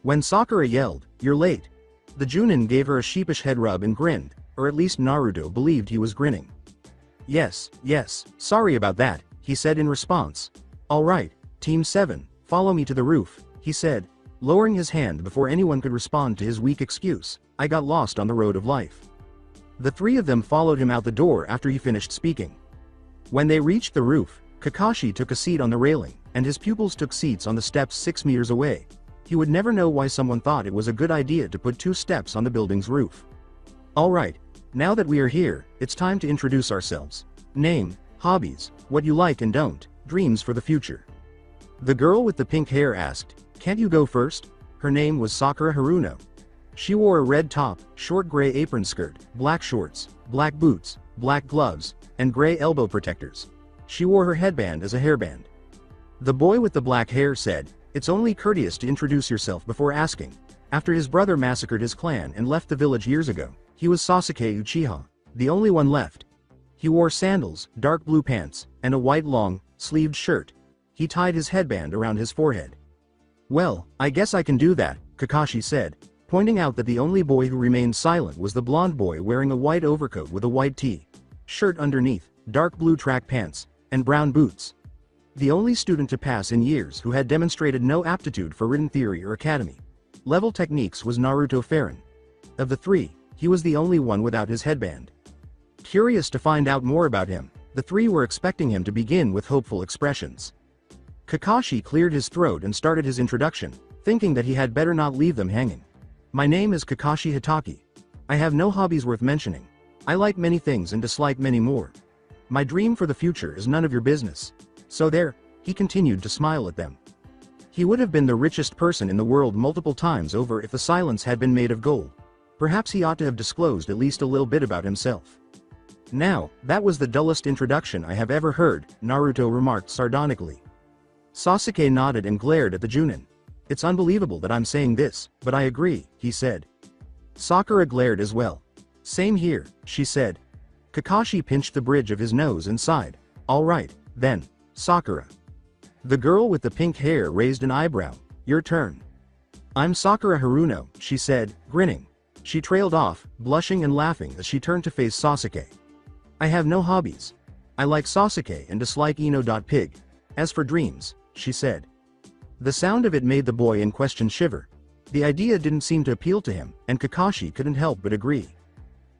When Sakura yelled, "You're late," the Junin gave her a sheepish head rub and grinned, or at least Naruto believed he was grinning. Yes, sorry about that," he said in response. "All right, Team 7, follow me to the roof," he said, lowering his hand before anyone could respond to his weak excuse, "I got lost on the road of life." The three of them followed him out the door after he finished speaking. When they reached the roof, Kakashi took a seat on the railing, and his pupils took seats on the steps 6 meters away. He would never know why someone thought it was a good idea to put 2 steps on the building's roof. "All right, now that we are here, it's time to introduce ourselves. Name, hobbies, what you like and don't, dreams for the future." The girl with the pink hair asked, "Can't you go first?" Her name was Sakura Haruno. She wore a red top, short gray apron skirt, black shorts, black boots, black gloves, and gray elbow protectors. She wore her headband as a hairband. The boy with the black hair said, "It's only courteous to introduce yourself before asking. After his brother massacred his clan and left the village years ago, he was Sasuke Uchiha, the only one left." He wore sandals, dark blue pants, and a white long, sleeved shirt. He tied his headband around his forehead. "Well, I guess I can do that," Kakashi said, pointing out that the only boy who remained silent was the blonde boy wearing a white overcoat with a white shirt underneath, dark blue track pants, and brown boots. The only student to pass in years who had demonstrated no aptitude for written theory or academy level techniques was Naruto Farron. Of the three, he was the only one without his headband. Curious to find out more about him, the three were expecting him to begin with hopeful expressions. Kakashi cleared his throat and started his introduction, thinking that he had better not leave them hanging. My name is Kakashi Hitaki. I have no hobbies worth mentioning. I like many things and dislike many more. My dream for the future is none of your business. So there, he continued to smile at them. He would have been the richest person in the world multiple times over if the silence had been made of gold. Perhaps he ought to have disclosed at least a little bit about himself. Now, that was the dullest introduction I have ever heard, Naruto remarked sardonically. Sasuke nodded and glared at the Junin. It's unbelievable that I'm saying this, but I agree, he said. Sakura glared as well. Same here, she said. Kakashi pinched the bridge of his nose and sighed. All right, then, Sakura. The girl with the pink hair raised an eyebrow. Your turn. I'm Sakura Haruno, she said, grinning. She trailed off, blushing and laughing as she turned to face Sasuke. I have no hobbies. I like Sasuke and dislike Ino.Pig. As for dreams, she said. The sound of it made the boy in question shiver. The idea didn't seem to appeal to him, and Kakashi couldn't help but agree.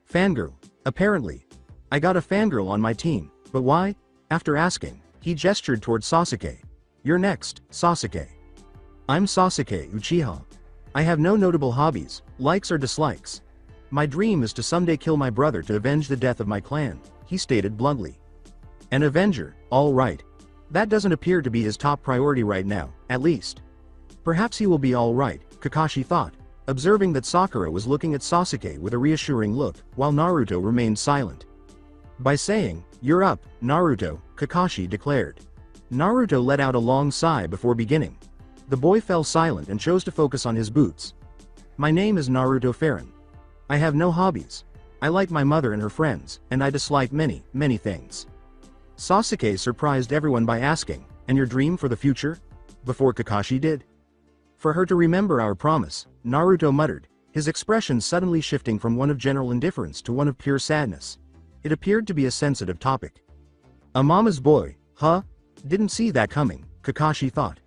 Fangirl. Apparently. I got a fangirl on my team, but why? After asking, he gestured toward Sasuke. You're next, Sasuke. I'm Sasuke Uchiha. I have no notable hobbies, likes or dislikes. My dream is to someday kill my brother to avenge the death of my clan, he stated bluntly. An avenger, all right. That doesn't appear to be his top priority right now, at least. Perhaps he will be all right, Kakashi thought, observing that Sakura was looking at Sasuke with a reassuring look, while Naruto remained silent. By saying, "You're up, Naruto," Kakashi declared. Naruto let out a long sigh before beginning. The boy fell silent and chose to focus on his boots. My name is Naruto Farron. I have no hobbies. I like my mother and her friends, and I dislike many, many things. Sasuke surprised everyone by asking, and your dream for the future? Before Kakashi did. For her to remember our promise, Naruto muttered, his expression suddenly shifting from one of general indifference to one of pure sadness. It appeared to be a sensitive topic. A mama's boy, huh? Didn't see that coming, Kakashi thought.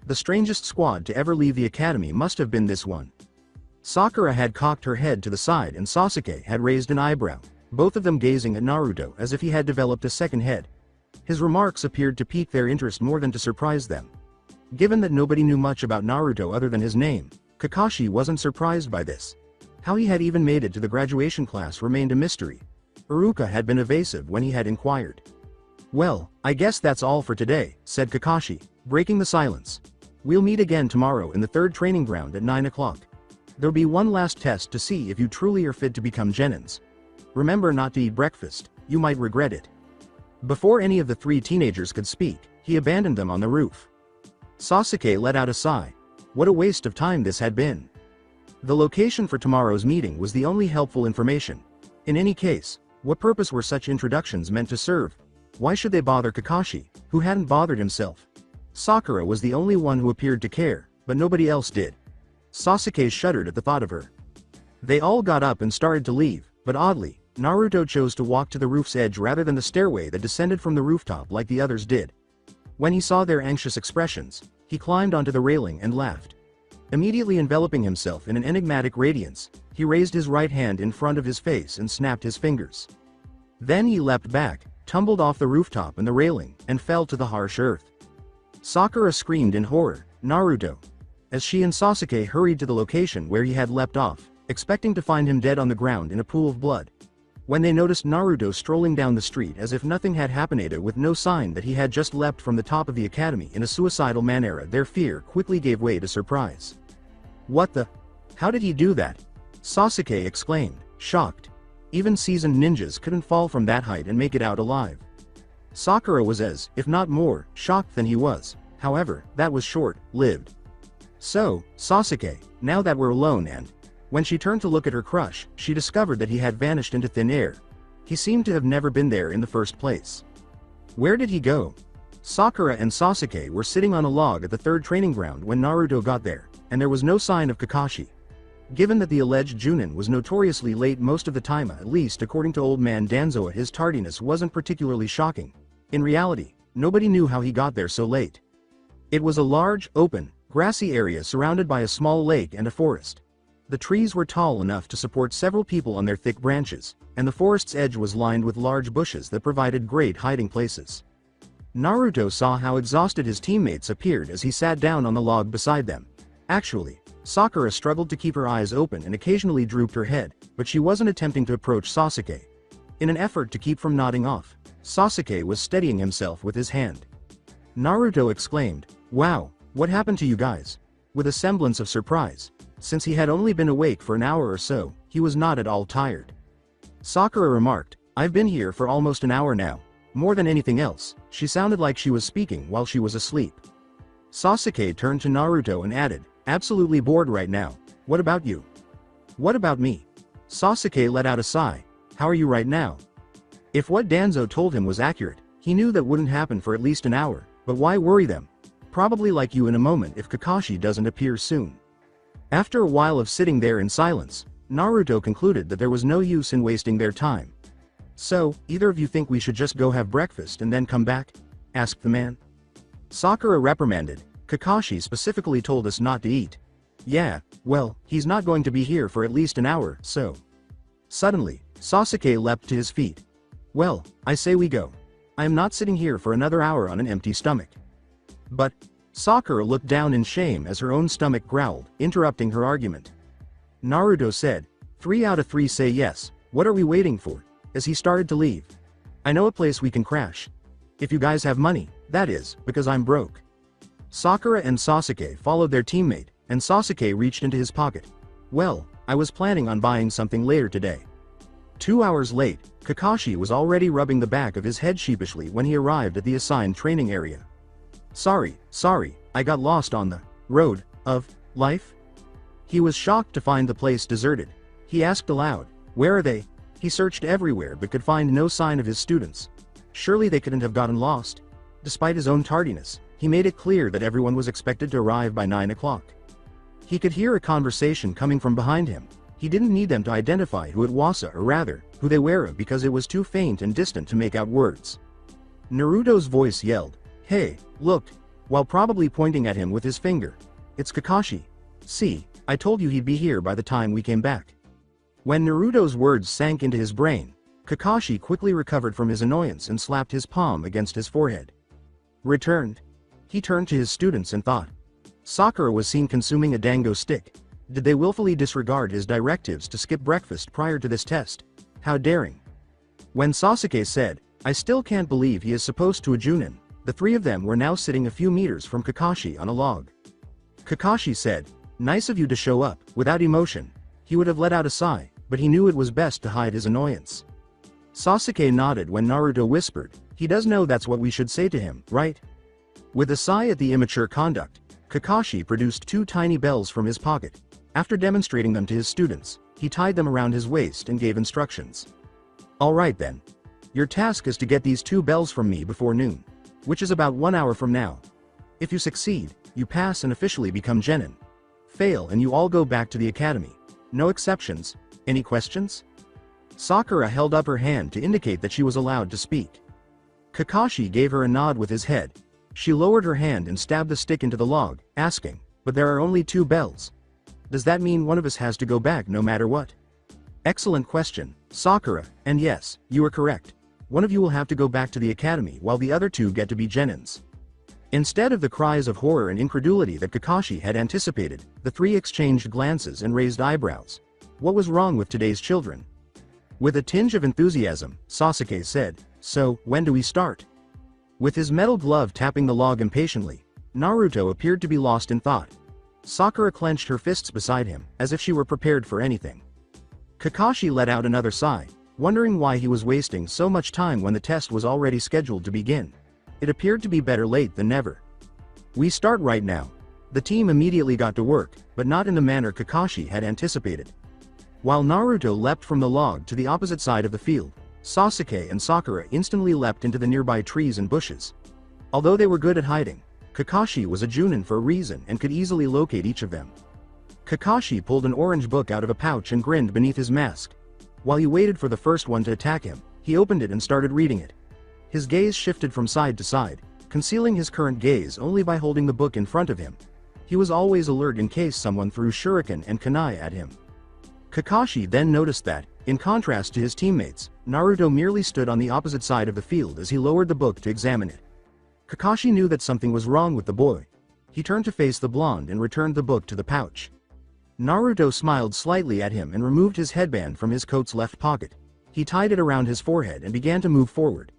The strangest squad to ever leave the academy must have been this one. Sakura had cocked her head to the side and Sasuke had raised an eyebrow, both of them gazing at Naruto as if he had developed a second head. His remarks appeared to pique their interest more than to surprise them. Given that nobody knew much about Naruto other than his name, Kakashi wasn't surprised by this. How he had even made it to the graduation class remained a mystery. Iruka had been evasive when he had inquired. Well, I guess that's all for today, said Kakashi, breaking the silence. We'll meet again tomorrow in the third training ground at 9 o'clock. There'll be one last test to see if you truly are fit to become genins. Remember not to eat breakfast, you might regret it. Before any of the three teenagers could speak, he abandoned them on the roof. Sasuke let out a sigh. What a waste of time this had been. The location for tomorrow's meeting was the only helpful information. In any case, what purpose were such introductions meant to serve? Why should they bother Kakashi, who hadn't bothered himself? Sakura was the only one who appeared to care, but nobody else did. Sasuke shuddered at the thought of her. They all got up and started to leave, but oddly, Naruto chose to walk to the roof's edge rather than the stairway that descended from the rooftop like the others did. When he saw their anxious expressions, he climbed onto the railing and laughed. Immediately enveloping himself in an enigmatic radiance, he raised his right hand in front of his face and snapped his fingers. Then he leapt back, tumbled off the rooftop and the railing, and fell to the harsh earth. Sakura screamed in horror, Naruto, as she and Sasuke hurried to the location where he had leapt off, expecting to find him dead on the ground in a pool of blood. When they noticed Naruto strolling down the street as if nothing had happened with no sign that he had just leapt from the top of the academy in a suicidal manner, their fear quickly gave way to surprise. What the? How did he do that? Sasuke exclaimed, shocked. Even seasoned ninjas couldn't fall from that height and make it out alive. Sakura was as, if not more, shocked than he was. However, that was short-lived. So, Sasuke, now that we're alone and... When she turned to look at her crush, she discovered that he had vanished into thin air. He seemed to have never been there in the first place. Where did he go? Sakura and Sasuke were sitting on a log at the third training ground when Naruto got there, and there was no sign of Kakashi. Given that the alleged Junin was notoriously late most of the time, at least according to old man Danzoa, his tardiness wasn't particularly shocking. In reality, nobody knew how he got there so late. It was a large, open, grassy area surrounded by a small lake and a forest. The trees were tall enough to support several people on their thick branches, and the forest's edge was lined with large bushes that provided great hiding places. Naruto saw how exhausted his teammates appeared as he sat down on the log beside them. Actually, Sakura struggled to keep her eyes open and occasionally drooped her head, but she wasn't attempting to approach Sasuke. In an effort to keep from nodding off, Sasuke was steadying himself with his hand. Naruto exclaimed, "Wow, what happened to you guys?" with a semblance of surprise. Since he had only been awake for an hour or so, he was not at all tired. Sakura remarked, "I've been here for almost an hour now. More than anything else, she sounded like she was speaking while she was asleep." Sasuke turned to Naruto and added, "Absolutely bored right now. What about you?" "What about me?" Sasuke let out a sigh. "How are you right now?" If what Danzo told him was accurate, he knew that wouldn't happen for at least an hour, but why worry them? Probably like you in a moment if Kakashi doesn't appear soon. After a while of sitting there in silence, Naruto concluded that there was no use in wasting their time. "So, either of you think we should just go have breakfast and then come back?" asked the man. Sakura reprimanded, "Kakashi specifically told us not to eat." "Yeah, well, he's not going to be here for at least an hour, so." Suddenly, Sasuke leapt to his feet. "Well, I say we go. I am not sitting here for another hour on an empty stomach." "But," Sakura looked down in shame as her own stomach growled, interrupting her argument. Naruto said, "3 out of 3 say yes, what are we waiting for?" as he started to leave. "I know a place we can crash. If you guys have money, that is, because I'm broke." Sakura and Sasuke followed their teammate, and Sasuke reached into his pocket. "Well, I was planning on buying something later today." 2 hours late, Kakashi was already rubbing the back of his head sheepishly when he arrived at the assigned training area. Sorry, I got lost on the road of life?" He was shocked to find the place deserted. He asked aloud, "Where are they?" He searched everywhere but could find no sign of his students. Surely they couldn't have gotten lost. Despite his own tardiness, he made it clear that everyone was expected to arrive by 9 o'clock. He could hear a conversation coming from behind him. He didn't need them to identify who it was, or rather, who they were, because it was too faint and distant to make out words. Naruto's voice yelled, "Hey, look," while probably pointing at him with his finger. "It's Kakashi. See, I told you he'd be here by the time we came back." When Naruto's words sank into his brain, Kakashi quickly recovered from his annoyance and slapped his palm against his forehead. "Returned?" He turned to his students and thought. Sakura was seen consuming a dango stick. Did they willfully disregard his directives to skip breakfast prior to this test? How daring. When Sasuke said, "I still can't believe he is supposed to a Junin," the three of them were now sitting a few meters from Kakashi on a log. Kakashi said, "Nice of you to show up," without emotion. He would have let out a sigh, but he knew it was best to hide his annoyance. Sasuke nodded when Naruto whispered, "He does know that's what we should say to him, right?" With a sigh at the immature conduct, Kakashi produced 2 tiny bells from his pocket. After demonstrating them to his students, he tied them around his waist and gave instructions. "Alright then. Your task is to get these 2 bells from me before noon, which is about 1 hour from now. If you succeed, you pass and officially become Genin. Fail and you all go back to the academy. No exceptions. Any questions?" Sakura held up her hand to indicate that she was allowed to speak. Kakashi gave her a nod with his head. She lowered her hand and stabbed the stick into the log, asking, "But there are only 2 bells. Does that mean one of us has to go back no matter what?" "Excellent question, Sakura, and yes, you are correct. One of you will have to go back to the academy while the other 2 get to be Genins." Instead of the cries of horror and incredulity that Kakashi had anticipated, the 3 exchanged glances and raised eyebrows. What was wrong with today's children? With a tinge of enthusiasm, Sasuke said, "So, when do we start?" With his metal glove tapping the log impatiently, Naruto appeared to be lost in thought. Sakura clenched her fists beside him, as if she were prepared for anything. Kakashi let out another sigh, wondering why he was wasting so much time when the test was already scheduled to begin. It appeared to be better late than never. "We start right now." The team immediately got to work, but not in the manner Kakashi had anticipated. While Naruto leapt from the log to the opposite side of the field, Sasuke and Sakura instantly leapt into the nearby trees and bushes. Although they were good at hiding, Kakashi was a Junin for a reason and could easily locate each of them. Kakashi pulled an orange book out of a pouch and grinned beneath his mask. While he waited for the first one to attack him, he opened it and started reading it. His gaze shifted from side to side, concealing his current gaze only by holding the book in front of him. He was always alert in case someone threw shuriken and kunai at him. Kakashi then noticed that, in contrast to his teammates, Naruto merely stood on the opposite side of the field as he lowered the book to examine it. Kakashi knew that something was wrong with the boy. He turned to face the blonde and returned the book to the pouch. Naruto smiled slightly at him and removed his headband from his coat's left pocket. He tied it around his forehead and began to move forward.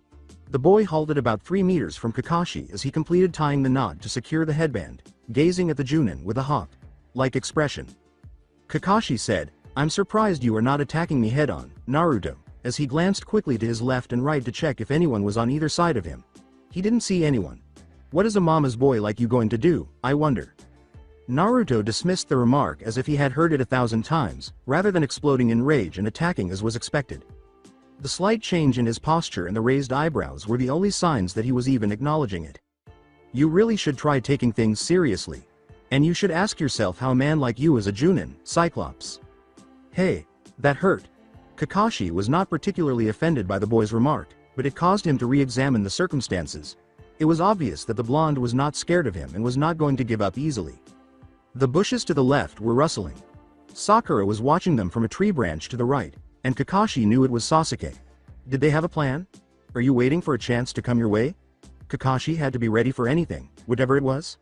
The boy halted about 3 meters from Kakashi as he completed tying the knot to secure the headband, gazing at the Junin with a hawk-like expression. Kakashi said, "I'm surprised you are not attacking me head-on, Naruto," as he glanced quickly to his left and right to check if anyone was on either side of him. He didn't see anyone. "What is a mama's boy like you going to do, I wonder?" Naruto dismissed the remark as if he had heard it 1,000 times, rather than exploding in rage and attacking as was expected. The slight change in his posture and the raised eyebrows were the only signs that he was even acknowledging it. "You really should try taking things seriously. And you should ask yourself how a man like you is a Junin, Cyclops." "Hey, that hurt." Kakashi was not particularly offended by the boy's remark, but it caused him to re-examine the circumstances. It was obvious that the blonde was not scared of him and was not going to give up easily. The bushes to the left were rustling. Sakura was watching them from a tree branch to the right, and Kakashi knew it was Sasuke. Did they have a plan? Are you waiting for a chance to come your way? Kakashi had to be ready for anything, whatever it was.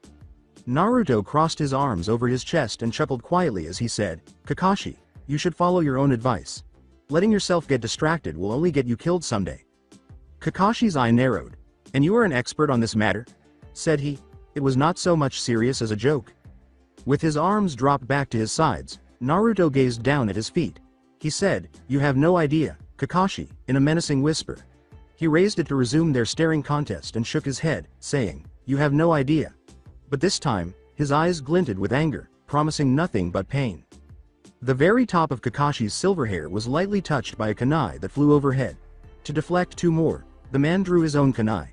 Naruto crossed his arms over his chest and chuckled quietly as he said, "Kakashi, you should follow your own advice. Letting yourself get distracted will only get you killed someday." Kakashi's eye narrowed. "And you are an expert on this matter?" said he. It was not so much serious as a joke. With his arms dropped back to his sides, Naruto gazed down at his feet. He said, "You have no idea, Kakashi," in a menacing whisper. He raised it to resume their staring contest and shook his head, saying, "You have no idea." But this time, his eyes glinted with anger, promising nothing but pain. The very top of Kakashi's silver hair was lightly touched by a kunai that flew overhead. To deflect 2 more, the man drew his own kunai.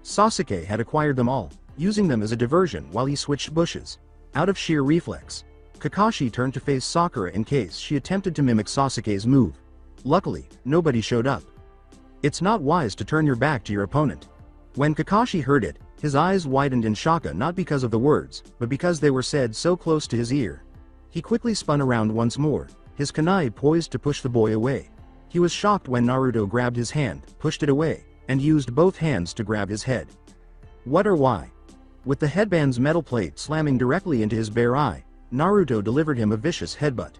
Sasuke had acquired them all, using them as a diversion while he switched bushes. Out of sheer reflex, Kakashi turned to face Sakura in case she attempted to mimic Sasuke's move. Luckily, nobody showed up. It's not wise to turn your back to your opponent. When Kakashi heard it, his eyes widened in shock, not because of the words, but because they were said so close to his ear. He quickly spun around once more, his kunai poised to push the boy away. He was shocked when Naruto grabbed his hand, pushed it away, and used both hands to grab his head. What or why? With the headband's metal plate slamming directly into his bare eye, Naruto delivered him a vicious headbutt.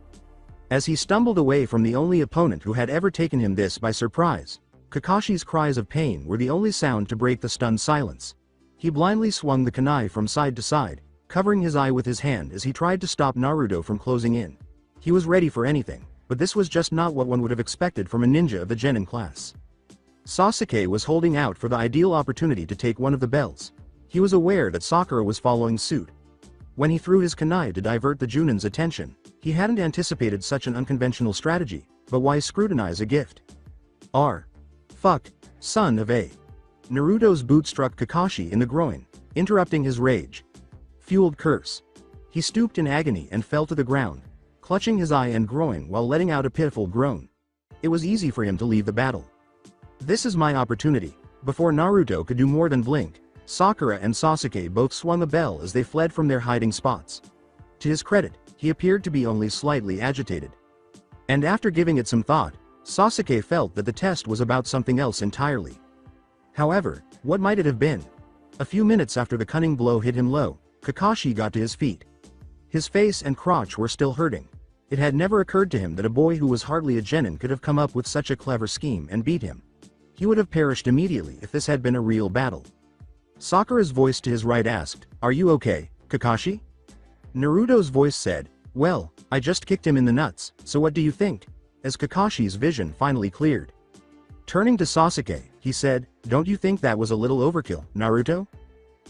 As he stumbled away from the only opponent who had ever taken him this by surprise, Kakashi's cries of pain were the only sound to break the stunned silence. He blindly swung the kunai from side to side, covering his eye with his hand as he tried to stop Naruto from closing in. He was ready for anything, but this was just not what one would have expected from a ninja of the genin class. Sasuke was holding out for the ideal opportunity to take one of the bells. He was aware that Sakura was following suit. When he threw his kunai to divert the Junin's attention, he hadn't anticipated such an unconventional strategy, but why scrutinize a gift? Fuck, son of a. Naruto's boot struck Kakashi in the groin, interrupting his rage-fueled curse. He stooped in agony and fell to the ground, clutching his eye and groin while letting out a pitiful groan. It was easy for him to leave the battle. This is my opportunity. Before Naruto could do more than blink, Sakura and Sasuke both swung a bell as they fled from their hiding spots. To his credit, he appeared to be only slightly agitated. And after giving it some thought, Sasuke felt that the test was about something else entirely. However, what might it have been? A few minutes after the cunning blow hit him low, Kakashi got to his feet. His face and crotch were still hurting. It had never occurred to him that a boy who was hardly a genin could have come up with such a clever scheme and beat him. He would have perished immediately if this had been a real battle. Sakura's voice to his right asked, "Are you okay, Kakashi?" Naruto's voice said, "Well, I just kicked him in the nuts, so what do you think?" As Kakashi's vision finally cleared. Turning to Sasuke, he said, "Don't you think that was a little overkill, Naruto?"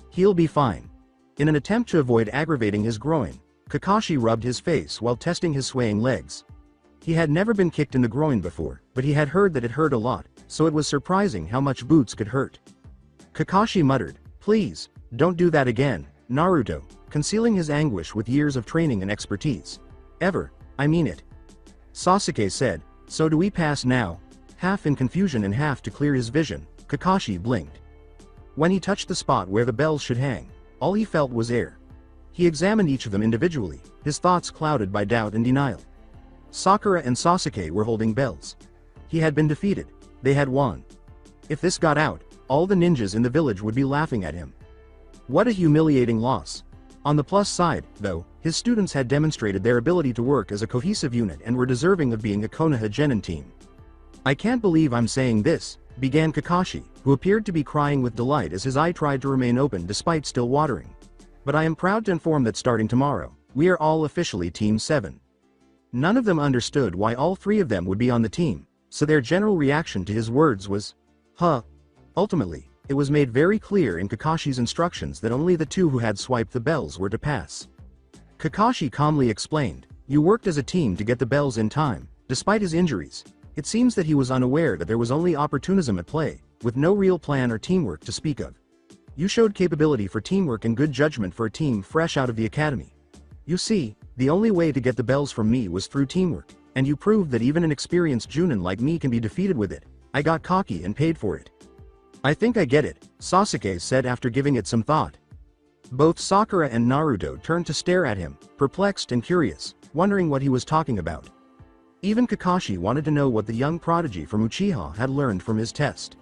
"He'll be fine." In an attempt to avoid aggravating his groin, Kakashi rubbed his face while testing his swaying legs. He had never been kicked in the groin before, but he had heard that it hurt a lot, so it was surprising how much boots could hurt. Kakashi muttered, "Please, don't do that again, Naruto. concealing his anguish with years of training and expertise. Ever, I mean it. Sasuke said, so do we pass now? Half in confusion and half to clear his vision, Kakashi blinked. When he touched the spot where the bells should hang, all he felt was air. He examined each of them individually, his thoughts clouded by doubt and denial. Sakura and Sasuke were holding bells. He had been defeated. They had won. If this got out, all the ninjas in the village would be laughing at him. What a humiliating loss. On the plus side, though, his students had demonstrated their ability to work as a cohesive unit and were deserving of being a Konoha Genin team. I can't believe I'm saying this, began Kakashi, who appeared to be crying with delight as his eye tried to remain open despite still watering. But I am proud to inform that starting tomorrow, we are all officially Team 7. None of them understood why all three of them would be on the team, so their general reaction to his words was, huh. Ultimately, it was made very clear in Kakashi's instructions that only the two who had swiped the bells were to pass. Kakashi calmly explained, you worked as a team to get the bells in time, despite his injuries. It seems that he was unaware that there was only opportunism at play, with no real plan or teamwork to speak of. You showed capability for teamwork and good judgment for a team fresh out of the academy. You see, the only way to get the bells from me was through teamwork, and you proved that even an experienced Junin like me can be defeated with it. I got cocky and paid for it. I think I get it, Sasuke said after giving it some thought. Both Sakura and Naruto turned to stare at him, perplexed and curious, wondering what he was talking about. Even Kakashi wanted to know what the young prodigy from Uchiha had learned from his test.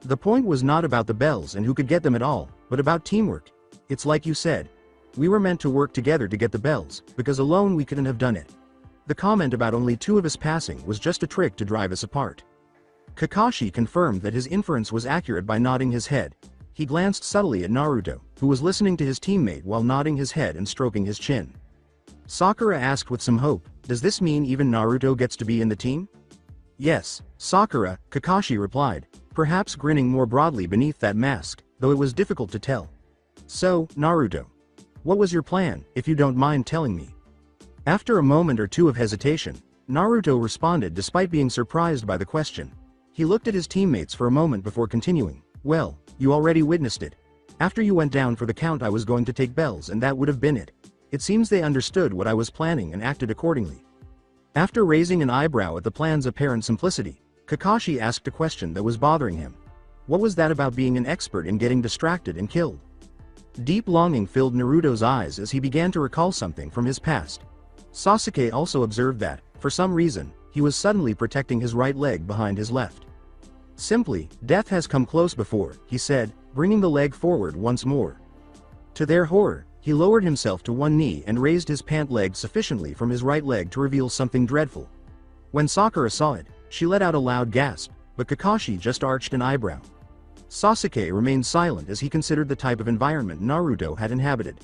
The point was not about the bells and who could get them at all, but about teamwork. It's like you said. We were meant to work together to get the bells, because alone we couldn't have done it. The comment about only two of us passing was just a trick to drive us apart. Kakashi confirmed that his inference was accurate by nodding his head. He glanced subtly at Naruto, who was listening to his teammate while nodding his head and stroking his chin. Sakura asked with some hope, does this mean even Naruto gets to be in the team? Yes, Sakura, Kakashi replied, perhaps grinning more broadly beneath that mask, though it was difficult to tell. So, Naruto. What was your plan, if you don't mind telling me? After a moment or two of hesitation, Naruto responded despite being surprised by the question. He looked at his teammates for a moment before continuing, well, you already witnessed it. After you went down for the count I was going to take bells and that would have been it. It seems they understood what I was planning and acted accordingly. After raising an eyebrow at the plan's apparent simplicity, Kakashi asked a question that was bothering him. What was that about being an expert in getting distracted and killed? Deep longing filled Naruto's eyes as he began to recall something from his past. Sasuke also observed that, for some reason, he was suddenly protecting his right leg behind his left. Simply, death has come close before, he said, bringing the leg forward once more. To their horror, he lowered himself to one knee and raised his pant leg sufficiently from his right leg to reveal something dreadful. When Sakura saw it, she let out a loud gasp, but Kakashi just arched an eyebrow. Sasuke remained silent as he considered the type of environment Naruto had inhabited.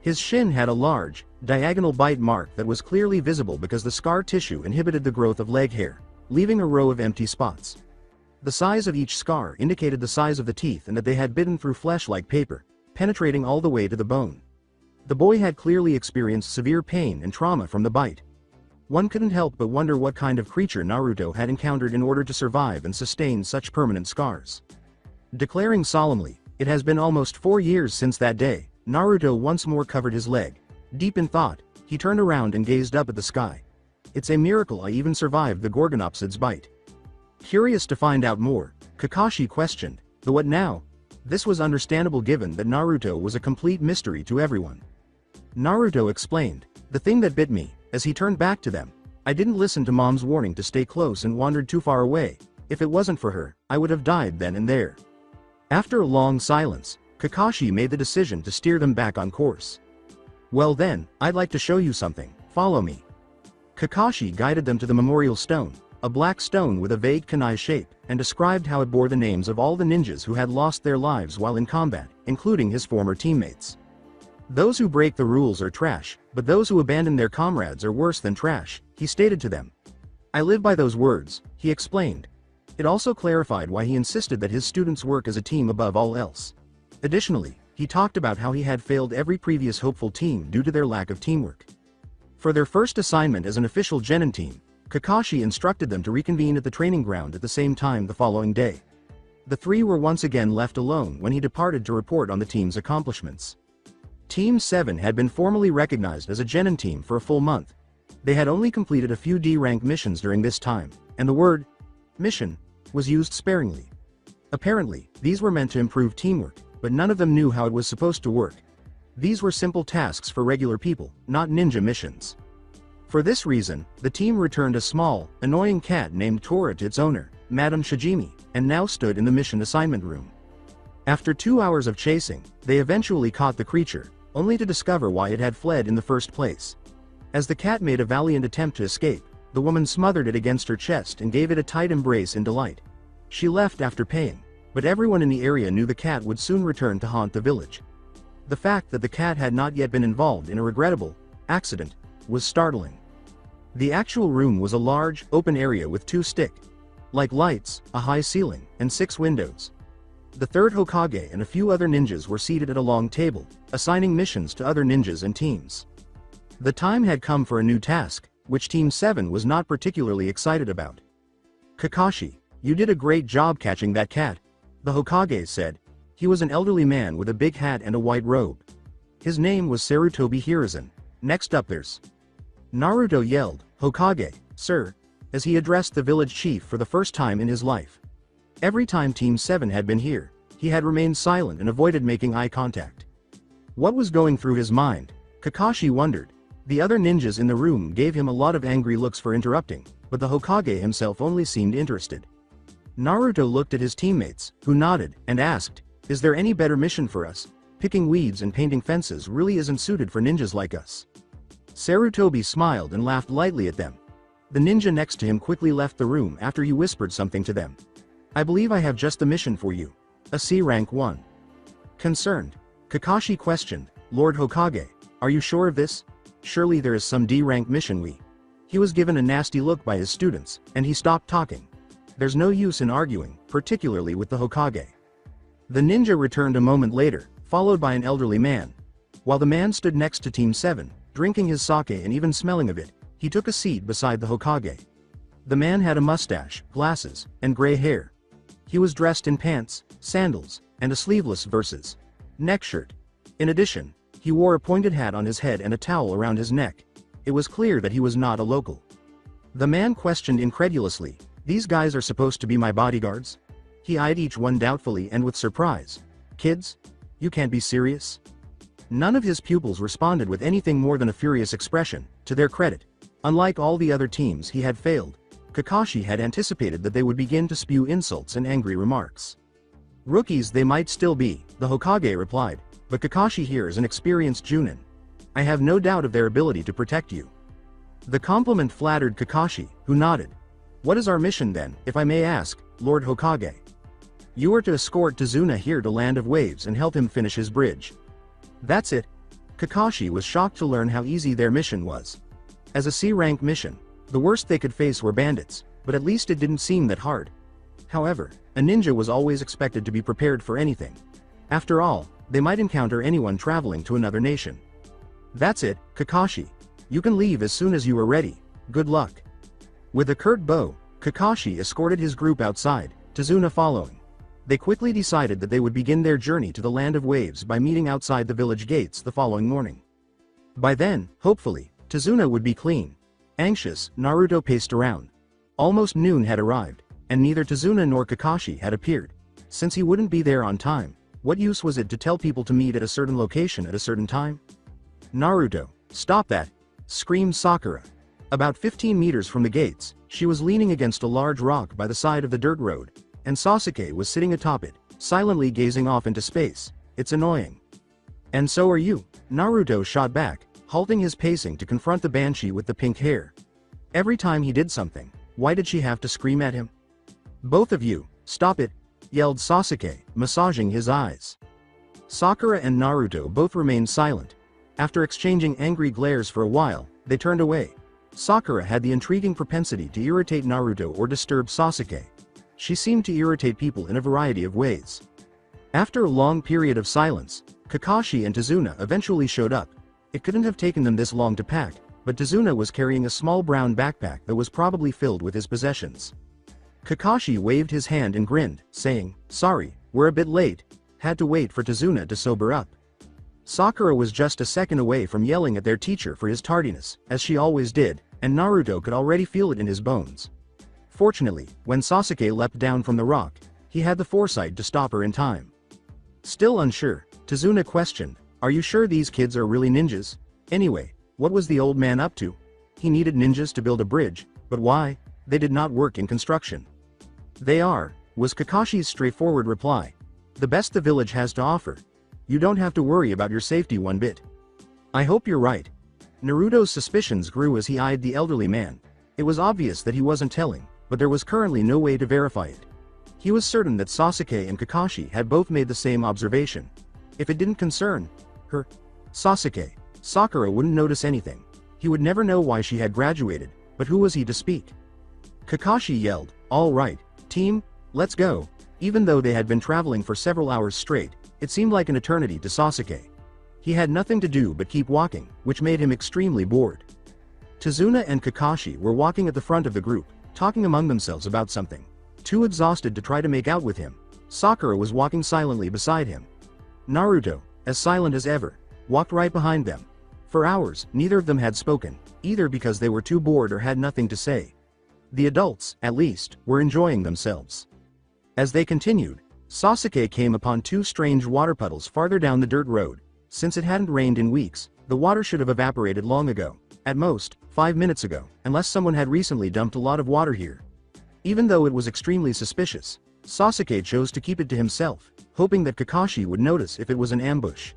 His shin had a large, diagonal bite mark that was clearly visible because the scar tissue inhibited the growth of leg hair, leaving a row of empty spots. The size of each scar indicated the size of the teeth and that they had bitten through flesh like paper, penetrating all the way to the bone. The boy had clearly experienced severe pain and trauma from the bite. One couldn't help but wonder what kind of creature Naruto had encountered in order to survive and sustain such permanent scars. Declaring solemnly, it has been almost 4 years since that day, Naruto once more covered his leg. Deep in thought, he turned around and gazed up at the sky. It's a miracle I even survived the Gorgonopsid's bite. Curious to find out more, Kakashi questioned, the what now? This was understandable given that Naruto was a complete mystery to everyone. Naruto explained, the thing that bit me, as he turned back to them. I didn't listen to Mom's warning to stay close and wandered too far away. If it wasn't for her, I would have died then and there. After a long silence, Kakashi made the decision to steer them back on course. Well then, I'd like to show you something, follow me. Kakashi guided them to the memorial stone, a black stone with a vague kunai shape, and described how it bore the names of all the ninjas who had lost their lives while in combat, including his former teammates. Those who break the rules are trash, but those who abandon their comrades are worse than trash, he stated to them. I live by those words, he explained. It also clarified why he insisted that his students work as a team above all else. Additionally, he talked about how he had failed every previous hopeful team due to their lack of teamwork. For their first assignment as an official Genin team, Kakashi instructed them to reconvene at the training ground at the same time the following day. The three were once again left alone when he departed to report on the team's accomplishments. Team 7 had been formally recognized as a genin team for a full month. They had only completed a few D-rank missions during this time, and the word mission was used sparingly. Apparently, these were meant to improve teamwork, but none of them knew how it was supposed to work. These were simple tasks for regular people, not ninja missions. For this reason, the team returned a small, annoying cat named Tora to its owner, Madame Shijimi, and now stood in the mission assignment room. After 2 hours of chasing, they eventually caught the creature, only to discover why it had fled in the first place. As the cat made a valiant attempt to escape, the woman smothered it against her chest and gave it a tight embrace in delight. She left after paying, but everyone in the area knew the cat would soon return to haunt the village. The fact that the cat had not yet been involved in a regrettable accident was startling. The actual room was a large, open area with 2 stick-like lights, a high ceiling, and 6 windows. The third Hokage and a few other ninjas were seated at a long table, assigning missions to other ninjas and teams. The time had come for a new task, which Team 7 was not particularly excited about. "Kakashi, you did a great job catching that cat," the Hokage said. He was an elderly man with a big hat and a white robe. His name was Sarutobi Hiruzen. "Next up there's..." Naruto yelled, "Hokage, sir," as he addressed the village chief for the first time in his life. Every time Team 7 had been here, he had remained silent and avoided making eye contact. What was going through his mind? Kakashi wondered. The other ninjas in the room gave him a lot of angry looks for interrupting, but the Hokage himself only seemed interested. Naruto looked at his teammates, who nodded, and asked, "Is there any better mission for us? Picking weeds and painting fences really isn't suited for ninjas like us." Sarutobi smiled and laughed lightly at them. The ninja next to him quickly left the room after he whispered something to them. "I believe I have just the mission for you. A C rank 1. Concerned, Kakashi questioned, "Lord Hokage, are you sure of this? Surely there is some D-rank mission we..." He was given a nasty look by his students, and he stopped talking. There's no use in arguing, particularly with the Hokage. The ninja returned a moment later, followed by an elderly man. While the man stood next to Team 7, drinking his sake and even smelling of it, he took a seat beside the Hokage. The man had a mustache, glasses, and gray hair. He was dressed in pants, sandals, and a sleeveless versus neck shirt. In addition, he wore a pointed hat on his head and a towel around his neck. It was clear that he was not a local. The man questioned incredulously, "These guys are supposed to be my bodyguards?" He eyed each one doubtfully and with surprise. "Kids? You can't be serious?" None of his pupils responded with anything more than a furious expression. To their credit, unlike all the other teams he had failed, Kakashi had anticipated that they would begin to spew insults and angry remarks. "Rookies they might still be," the Hokage replied, "but Kakashi here is an experienced Junin. I have no doubt of their ability to protect you." The compliment flattered Kakashi, who nodded. "What is our mission then, if I may ask, Lord Hokage?" "You are to escort Tazuna here to Land of Waves and help him finish his bridge." That's it. Kakashi was shocked to learn how easy their mission was. As a C-rank mission, the worst they could face were bandits, but at least it didn't seem that hard. However, a ninja was always expected to be prepared for anything. After all, they might encounter anyone traveling to another nation. "That's it, Kakashi. You can leave as soon as you are ready. Good luck." With a curt bow, Kakashi escorted his group outside, Tazuna following. They quickly decided that they would begin their journey to the Land of Waves by meeting outside the village gates the following morning. By then, hopefully, Tazuna would be clean. Anxious, Naruto paced around. Almost noon had arrived, and neither Tazuna nor Kakashi had appeared. Since he wouldn't be there on time, what use was it to tell people to meet at a certain location at a certain time? "Naruto, stop that!" screamed Sakura. About 15 meters from the gates, she was leaning against a large rock by the side of the dirt road, and Sasuke was sitting atop it, silently gazing off into space. "It's annoying." "And so are you," Naruto shot back, halting his pacing to confront the banshee with the pink hair. Every time he did something, why did she have to scream at him? "Both of you, stop it," yelled Sasuke, massaging his eyes. Sakura and Naruto both remained silent. After exchanging angry glares for a while, they turned away. Sakura had the intriguing propensity to irritate Naruto or disturb Sasuke. She seemed to irritate people in a variety of ways. After a long period of silence, Kakashi and Tazuna eventually showed up. It couldn't have taken them this long to pack, but Tazuna was carrying a small brown backpack that was probably filled with his possessions. Kakashi waved his hand and grinned, saying, "Sorry, we're a bit late." Had to wait for Tazuna to sober up. Sakura was just a second away from yelling at their teacher for his tardiness, as she always did, and Naruto could already feel it in his bones. Fortunately, when Sasuke leapt down from the rock, he had the foresight to stop her in time. Still unsure, Tazuna questioned, "Are you sure these kids are really ninjas? Anyway, what was the old man up to? He needed ninjas to build a bridge, but why? They did not work in construction." "They are," was Kakashi's straightforward reply. "The best the village has to offer. You don't have to worry about your safety one bit." "I hope you're right." Naruto's suspicions grew as he eyed the elderly man. It was obvious that he wasn't telling, but there was currently no way to verify it. He was certain that Sasuke and Kakashi had both made the same observation. If it didn't concern her, Sakura wouldn't notice anything. He would never know why she had graduated, but who was he to speak? Kakashi yelled, "All right, team, let's go." Even though they had been traveling for several hours straight, it seemed like an eternity to Sasuke. He had nothing to do but keep walking, which made him extremely bored. Tazuna and Kakashi were walking at the front of the group, talking among themselves about something. Too exhausted to try to make out with him, Sakura was walking silently beside him. Naruto, as silent as ever, walked right behind them. For hours, neither of them had spoken, either because they were too bored or had nothing to say. The adults, at least, were enjoying themselves. As they continued, Sasuke came upon two strange water puddles farther down the dirt road. Since it hadn't rained in weeks, the water should have evaporated long ago, at most, 5 minutes ago, unless someone had recently dumped a lot of water here. Even though it was extremely suspicious, Sasuke chose to keep it to himself, hoping that Kakashi would notice if it was an ambush.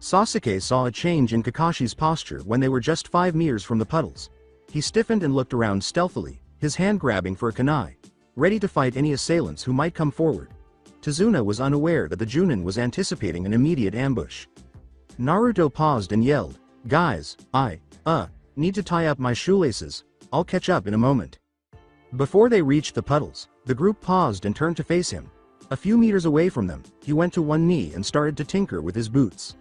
Sasuke saw a change in Kakashi's posture when they were just 5 meters from the puddles. He stiffened and looked around stealthily, his hand grabbing for a kunai, ready to fight any assailants who might come forward. Tazuna was unaware that the Junin was anticipating an immediate ambush. Naruto paused and yelled, "Guys, I need to tie up my shoelaces, I'll catch up in a moment." Before they reached the puddles, the group paused and turned to face him. A few meters away from them, he went to one knee and started to tinker with his boots.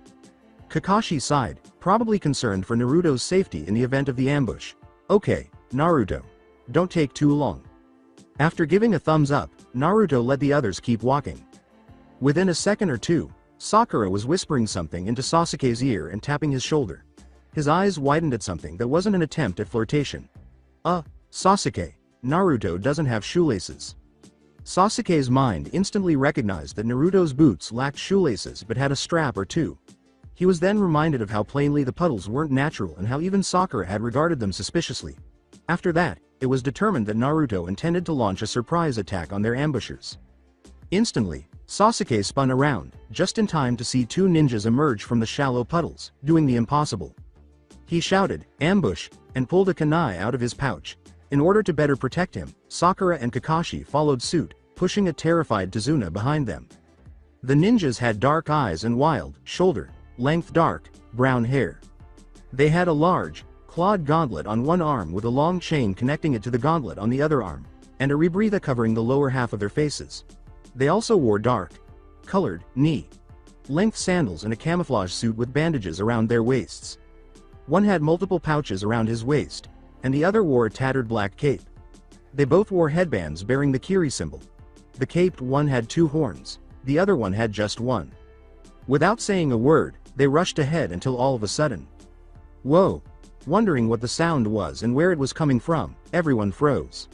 Kakashi sighed, probably concerned for Naruto's safety in the event of the ambush. "Okay, Naruto. Don't take too long." After giving a thumbs up, Naruto let the others keep walking. Within a second or two, Sakura was whispering something into Sasuke's ear and tapping his shoulder. His eyes widened at something that wasn't an attempt at flirtation. Sasuke, Naruto doesn't have shoelaces." Sasuke's mind instantly recognized that Naruto's boots lacked shoelaces but had a strap or two. He was then reminded of how plainly the puddles weren't natural and how even Sakura had regarded them suspiciously. After that, it was determined that Naruto intended to launch a surprise attack on their ambushers. Instantly, Sasuke spun around, just in time to see two ninjas emerge from the shallow puddles, doing the impossible. He shouted, "Ambush," and pulled a kunai out of his pouch. In order to better protect him, Sakura and Kakashi followed suit, pushing a terrified Tazuna behind them. The ninjas had dark eyes and wild, shoulder-length dark, brown hair. They had a large, clawed gauntlet on one arm with a long chain connecting it to the gauntlet on the other arm, and a rebreather covering the lower half of their faces. They also wore dark-colored, knee-length sandals and a camouflage suit with bandages around their waists. One had multiple pouches around his waist, and the other wore a tattered black cape. They both wore headbands bearing the Kiri symbol. The caped one had 2 horns, the other one had just one. Without saying a word, they rushed ahead until all of a sudden. Whoa! Wondering what the sound was and where it was coming from, everyone froze.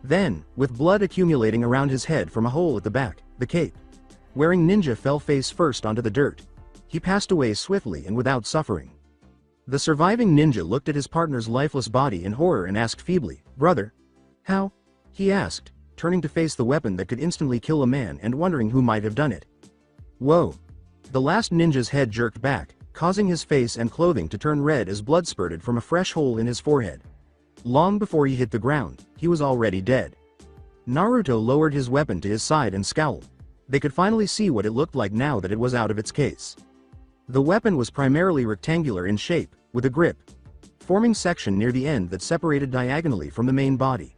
Then, with blood accumulating around his head from a hole at the back, the cape-wearing ninja fell face first onto the dirt. He passed away swiftly and without suffering. The surviving ninja looked at his partner's lifeless body in horror and asked feebly, "Brother? How?" he asked, turning to face the weapon that could instantly kill a man and wondering who might have done it. Whoa! The last ninja's head jerked back, causing his face and clothing to turn red as blood spurted from a fresh hole in his forehead. Long before he hit the ground, he was already dead. Naruto lowered his weapon to his side and scowled. They could finally see what it looked like now that it was out of its case. The weapon was primarily rectangular in shape, with a grip-forming section near the end that separated diagonally from the main body.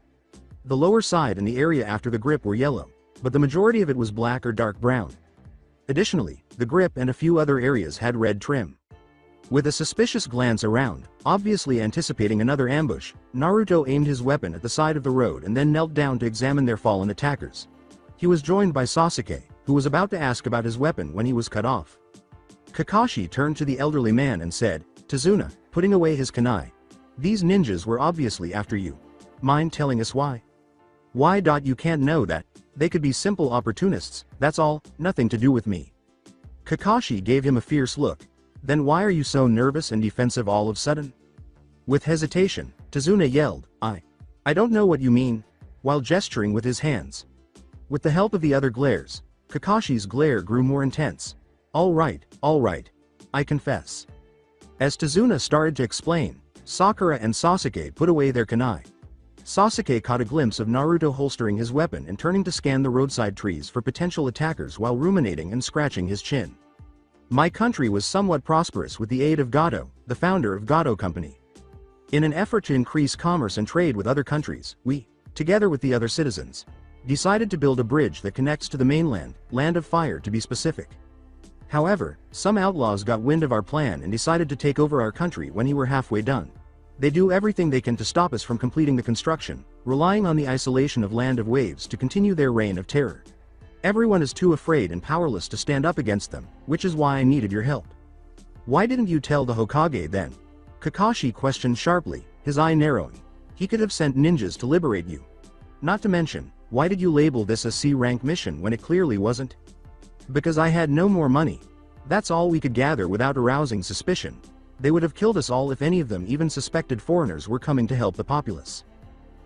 The lower side and the area after the grip were yellow, but the majority of it was black or dark brown. Additionally, the grip and a few other areas had red trim. With a suspicious glance around, obviously anticipating another ambush, Naruto aimed his weapon at the side of the road and then knelt down to examine their fallen attackers. He was joined by Sasuke, who was about to ask about his weapon when he was cut off. Kakashi turned to the elderly man and said, "Tazuna," putting away his kunai. "These ninjas were obviously after you. Mind telling us why?" "Why? You can't know that. They could be simple opportunists, that's all, nothing to do with me." Kakashi gave him a fierce look. "Then why are you so nervous and defensive all of a sudden?" With hesitation, Tazuna yelled, I don't know what you mean," while gesturing with his hands. With the help of the other glares, Kakashi's glare grew more intense. All right, I confess." As Tazuna started to explain, Sakura and Sasuke put away their kunai. Sasuke caught a glimpse of Naruto holstering his weapon and turning to scan the roadside trees for potential attackers while ruminating and scratching his chin. "My country was somewhat prosperous with the aid of Gato, the founder of Gato Company. In an effort to increase commerce and trade with other countries, we, together with the other citizens, decided to build a bridge that connects to the mainland, Land of Fire to be specific. However, some outlaws got wind of our plan and decided to take over our country when we were halfway done. They do everything they can to stop us from completing the construction, relying on the isolation of Land of Waves to continue their reign of terror. Everyone is too afraid and powerless to stand up against them, which is why I needed your help." "Why didn't you tell the Hokage then?" Kakashi questioned sharply, his eye narrowing. "He could have sent ninjas to liberate you. Not to mention, why did you label this a C-rank mission when it clearly wasn't?" "Because I had no more money. That's all we could gather without arousing suspicion. They would have killed us all if any of them even suspected foreigners were coming to help the populace."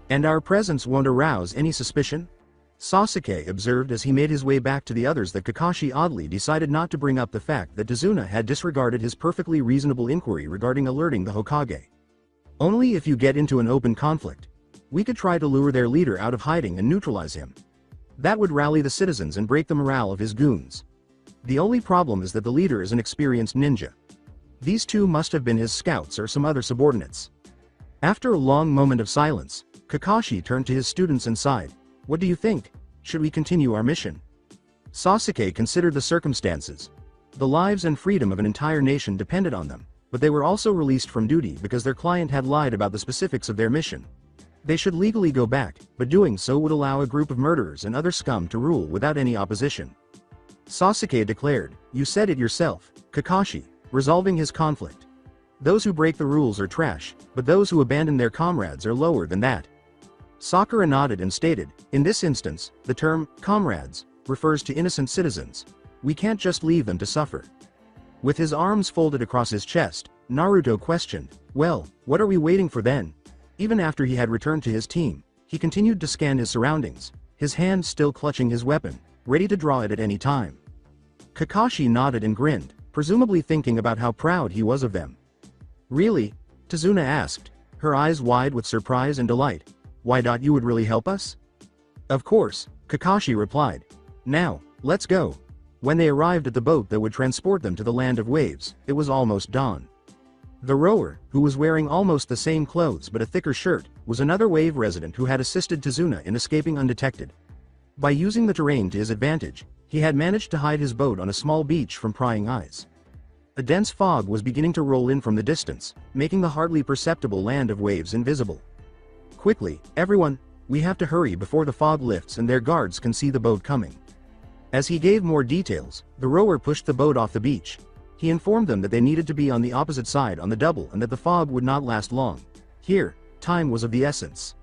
"And our presence won't arouse any suspicion?" Sasuke observed as he made his way back to the others that Kakashi oddly decided not to bring up the fact that Tazuna had disregarded his perfectly reasonable inquiry regarding alerting the Hokage. "Only if you get into an open conflict. We could try to lure their leader out of hiding and neutralize him. That would rally the citizens and break the morale of his goons. The only problem is that the leader is an experienced ninja. These two must have been his scouts or some other subordinates." After a long moment of silence, Kakashi turned to his students and sighed. "What do you think? Should we continue our mission?" Sasuke considered the circumstances. The lives and freedom of an entire nation depended on them, but they were also released from duty because their client had lied about the specifics of their mission. They should legally go back, but doing so would allow a group of murderers and other scum to rule without any opposition. Sasuke declared, "You said it yourself, Kakashi," resolving his conflict. "Those who break the rules are trash, but those who abandon their comrades are lower than that." Sakura nodded and stated, "In this instance, the term, comrades, refers to innocent citizens. We can't just leave them to suffer." With his arms folded across his chest, Naruto questioned, "Well, what are we waiting for then?" Even after he had returned to his team, he continued to scan his surroundings, his hand still clutching his weapon, ready to draw it at any time. Kakashi nodded and grinned, presumably thinking about how proud he was of them. "Really?" Tazuna asked, her eyes wide with surprise and delight. "Why? You would really help us?" "Of course," Kakashi replied. "Now, let's go." When they arrived at the boat that would transport them to the Land of Waves, it was almost dawn. The rower, who was wearing almost the same clothes but a thicker shirt, was another wave resident who had assisted Tazuna in escaping undetected. By using the terrain to his advantage, he had managed to hide his boat on a small beach from prying eyes. A dense fog was beginning to roll in from the distance, making the hardly perceptible Land of Waves invisible. "Quickly, everyone, we have to hurry before the fog lifts and their guards can see the boat coming." As he gave more details, the rower pushed the boat off the beach. He informed them that they needed to be on the opposite side on the double and that the fog would not last long. Here, time was of the essence.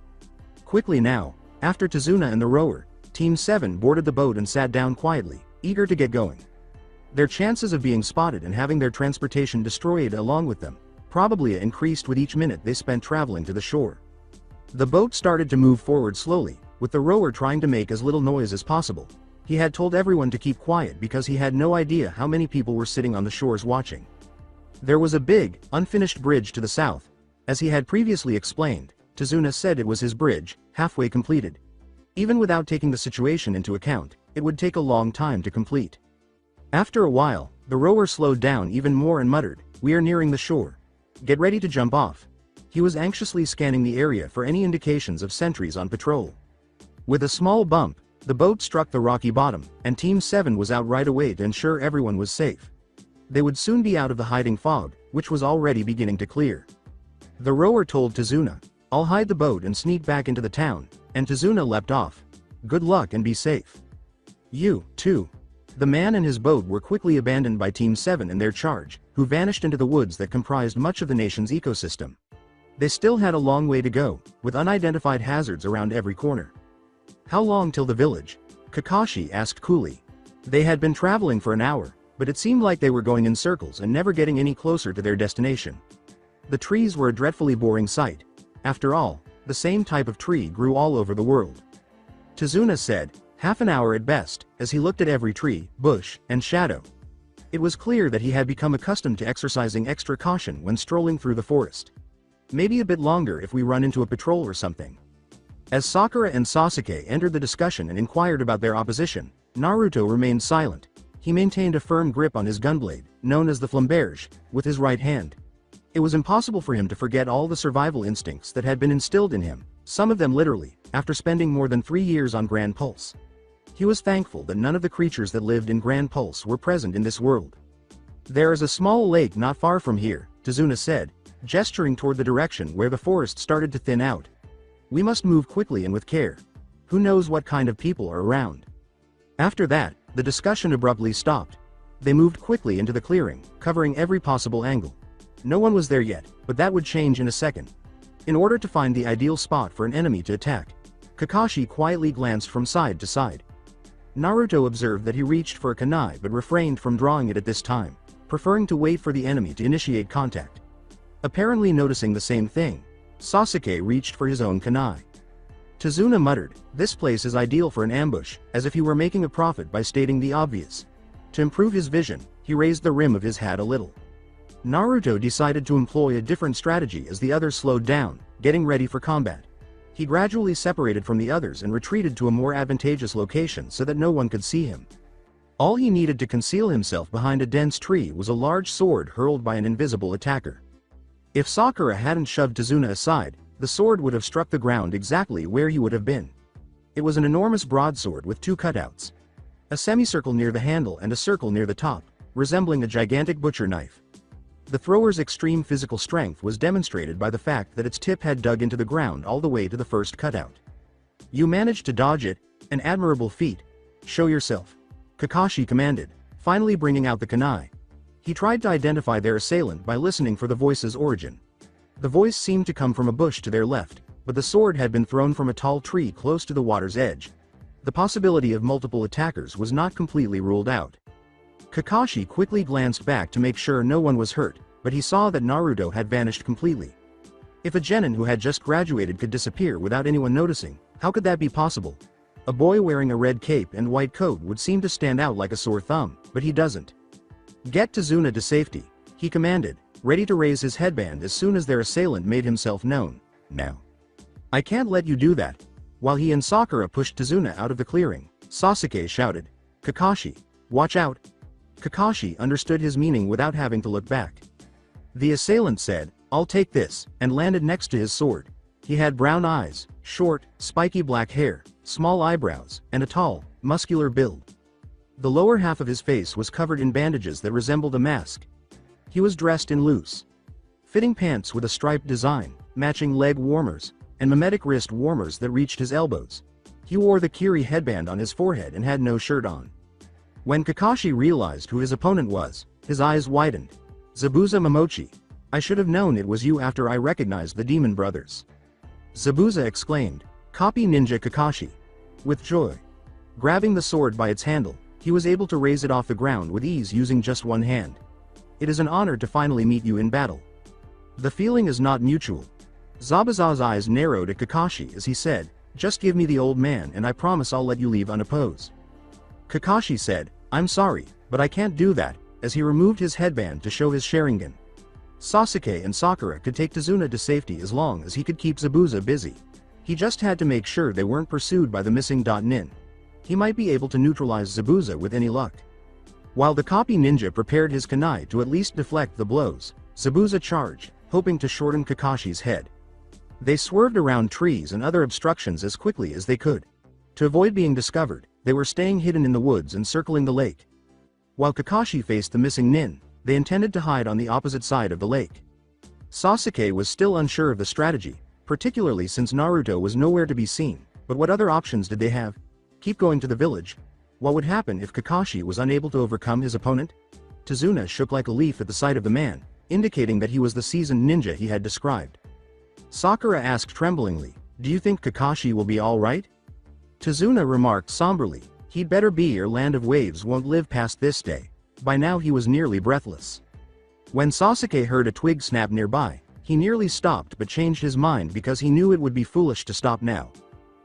Quickly now, after Tazuna and the rower, Team 7 boarded the boat and sat down quietly, eager to get going. Their chances of being spotted and having their transportation destroyed along with them probably increased with each minute they spent traveling to the shore. The boat started to move forward slowly, with the rower trying to make as little noise as possible. He had told everyone to keep quiet because he had no idea how many people were sitting on the shores watching. There was a big, unfinished bridge to the south. As he had previously explained, Tazuna said it was his bridge, halfway completed. Even without taking the situation into account, it would take a long time to complete. After a while, the rower slowed down even more and muttered, "We are nearing the shore. Get ready to jump off." He was anxiously scanning the area for any indications of sentries on patrol. With a small bump, the boat struck the rocky bottom, and Team 7 was out right away to ensure everyone was safe. They would soon be out of the hiding fog, which was already beginning to clear. The rower told Tazuna, "I'll hide the boat and sneak back into the town," and Tazuna leapt off. "Good luck and be safe." "You, too." The man and his boat were quickly abandoned by Team 7 and their charge, who vanished into the woods that comprised much of the nation's ecosystem. They still had a long way to go, with unidentified hazards around every corner. How long till the village? Kakashi asked coolly. They had been traveling for an hour, but it seemed like they were going in circles and never getting any closer to their destination. The trees were a dreadfully boring sight. After all, the same type of tree grew all over the world. Tazuna said, half an hour at best, as he looked at every tree, bush, and shadow. It was clear that he had become accustomed to exercising extra caution when strolling through the forest. Maybe a bit longer if we run into a patrol or something. As Sakura and Sasuke entered the discussion and inquired about their opposition, Naruto remained silent. He maintained a firm grip on his gunblade, known as the flamberge, with his right hand. It was impossible for him to forget all the survival instincts that had been instilled in him, some of them literally, after spending more than 3 years on Grand Pulse. He was thankful that none of the creatures that lived in Grand Pulse were present in this world. There is a small lake not far from here, Tazuna said, gesturing toward the direction where the forest started to thin out. We must move quickly and with care. Who knows what kind of people are around? After that, the discussion abruptly stopped. They moved quickly into the clearing, covering every possible angle. No one was there yet, but that would change in a second. In order to find the ideal spot for an enemy to attack, Kakashi quietly glanced from side to side. Naruto observed that he reached for a kunai but refrained from drawing it at this time, preferring to wait for the enemy to initiate contact. Apparently noticing the same thing, Sasuke reached for his own kunai. Tazuna muttered, "This place is ideal for an ambush," as if he were making a profit by stating the obvious. To improve his vision, he raised the rim of his hat a little. Naruto decided to employ a different strategy as the others slowed down, getting ready for combat. He gradually separated from the others and retreated to a more advantageous location so that no one could see him. All he needed to conceal himself behind a dense tree was a large sword hurled by an invisible attacker. If Sakura hadn't shoved Tazuna aside, the sword would have struck the ground exactly where he would have been. It was an enormous broadsword with 2 cutouts. A semicircle near the handle and a circle near the top, resembling a gigantic butcher knife. The thrower's extreme physical strength was demonstrated by the fact that its tip had dug into the ground all the way to the first cutout. "You managed to dodge it, an admirable feat. Show yourself," Kakashi commanded, finally bringing out the kunai. He tried to identify their assailant by listening for the voice's origin. The voice seemed to come from a bush to their left, but the sword had been thrown from a tall tree close to the water's edge. The possibility of multiple attackers was not completely ruled out. Kakashi quickly glanced back to make sure no one was hurt, but he saw that Naruto had vanished completely. If a genin who had just graduated could disappear without anyone noticing, how could that be possible? A boy wearing a red cape and white coat would seem to stand out like a sore thumb, but he doesn't. "Get Tazuna to safety," he commanded, ready to raise his headband as soon as their assailant made himself known. "Now. I can't let you do that." While he and Sakura pushed Tazuna out of the clearing, Sasuke shouted, "Kakashi, watch out." Kakashi understood his meaning without having to look back. The assailant said, "I'll take this," and landed next to his sword. He had brown eyes, short, spiky black hair, small eyebrows, and a tall, muscular build. The lower half of his face was covered in bandages that resembled a mask. He was dressed in loose, fitting pants with a striped design, matching leg warmers, and mimetic wrist warmers that reached his elbows. He wore the Kiri headband on his forehead and had no shirt on. When Kakashi realized who his opponent was, his eyes widened. "Zabuza Momochi. I should have known it was you after I recognized the Demon Brothers." Zabuza exclaimed, "Copy Ninja Kakashi." With joy. Grabbing the sword by its handle, he was able to raise it off the ground with ease using just one hand. "It is an honor to finally meet you in battle." "The feeling is not mutual." Zabuza's eyes narrowed at Kakashi as he said, "Just give me the old man and I promise I'll let you leave unopposed." Kakashi said, "I'm sorry, but I can't do that," as he removed his headband to show his Sharingan. Sasuke and Sakura could take Tazuna to safety as long as he could keep Zabuza busy. He just had to make sure they weren't pursued by the missing nin. He might be able to neutralize Zabuza with any luck. While the copy ninja prepared his kunai to at least deflect the blows, Zabuza charged, hoping to shorten Kakashi's head. They swerved around trees and other obstructions as quickly as they could. To avoid being discovered, they were staying hidden in the woods and circling the lake. While Kakashi faced the missing nin, they intended to hide on the opposite side of the lake. Sasuke was still unsure of the strategy, particularly since Naruto was nowhere to be seen, but what other options did they have? Keep going to the village? What would happen if Kakashi was unable to overcome his opponent? Tazuna shook like a leaf at the sight of the man, indicating that he was the seasoned ninja he had described. Sakura asked tremblingly, "Do you think Kakashi will be alright?" Tazuna remarked somberly, "He'd better be or Land of Waves won't live past this day." By now he was nearly breathless. When Sasuke heard a twig snap nearby, he nearly stopped but changed his mind because he knew it would be foolish to stop now.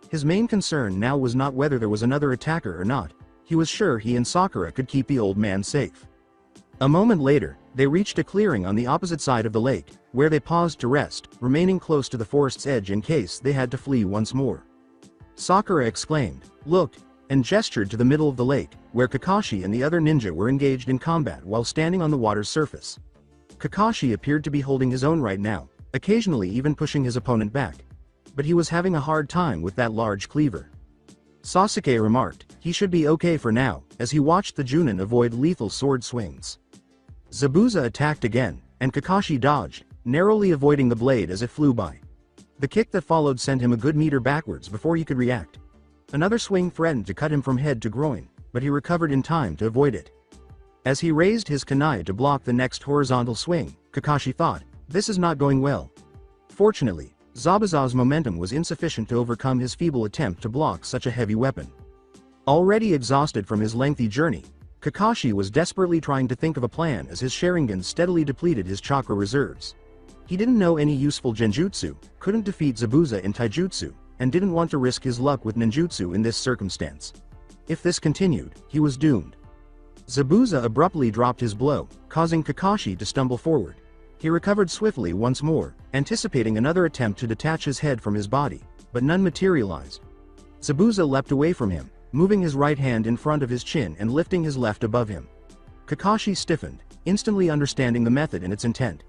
His main concern now was not whether there was another attacker or not, he was sure he and Sakura could keep the old man safe. A moment later, they reached a clearing on the opposite side of the lake, where they paused to rest, remaining close to the forest's edge in case they had to flee once more. Sakura exclaimed, "Look," and gestured to the middle of the lake, where Kakashi and the other ninja were engaged in combat while standing on the water's surface. Kakashi appeared to be holding his own right now, occasionally even pushing his opponent back. But he was having a hard time with that large cleaver. Sasuke remarked, he should be okay for now, as he watched the Junin avoid lethal sword swings. Zabuza attacked again, and Kakashi dodged, narrowly avoiding the blade as it flew by. The kick that followed sent him a good meter backwards before he could react. Another swing threatened to cut him from head to groin, but he recovered in time to avoid it. As he raised his kunai to block the next horizontal swing, Kakashi thought, "This is not going well." Fortunately, Zabuza's momentum was insufficient to overcome his feeble attempt to block such a heavy weapon. Already exhausted from his lengthy journey, Kakashi was desperately trying to think of a plan as his Sharingan steadily depleted his chakra reserves. He didn't know any useful genjutsu, couldn't defeat Zabuza in taijutsu, and didn't want to risk his luck with ninjutsu in this circumstance. If this continued, he was doomed. Zabuza abruptly dropped his blow, causing Kakashi to stumble forward. He recovered swiftly once more, anticipating another attempt to detach his head from his body, but none materialized. Zabuza leapt away from him, moving his right hand in front of his chin and lifting his left above him. Kakashi stiffened, instantly understanding the method and its intent.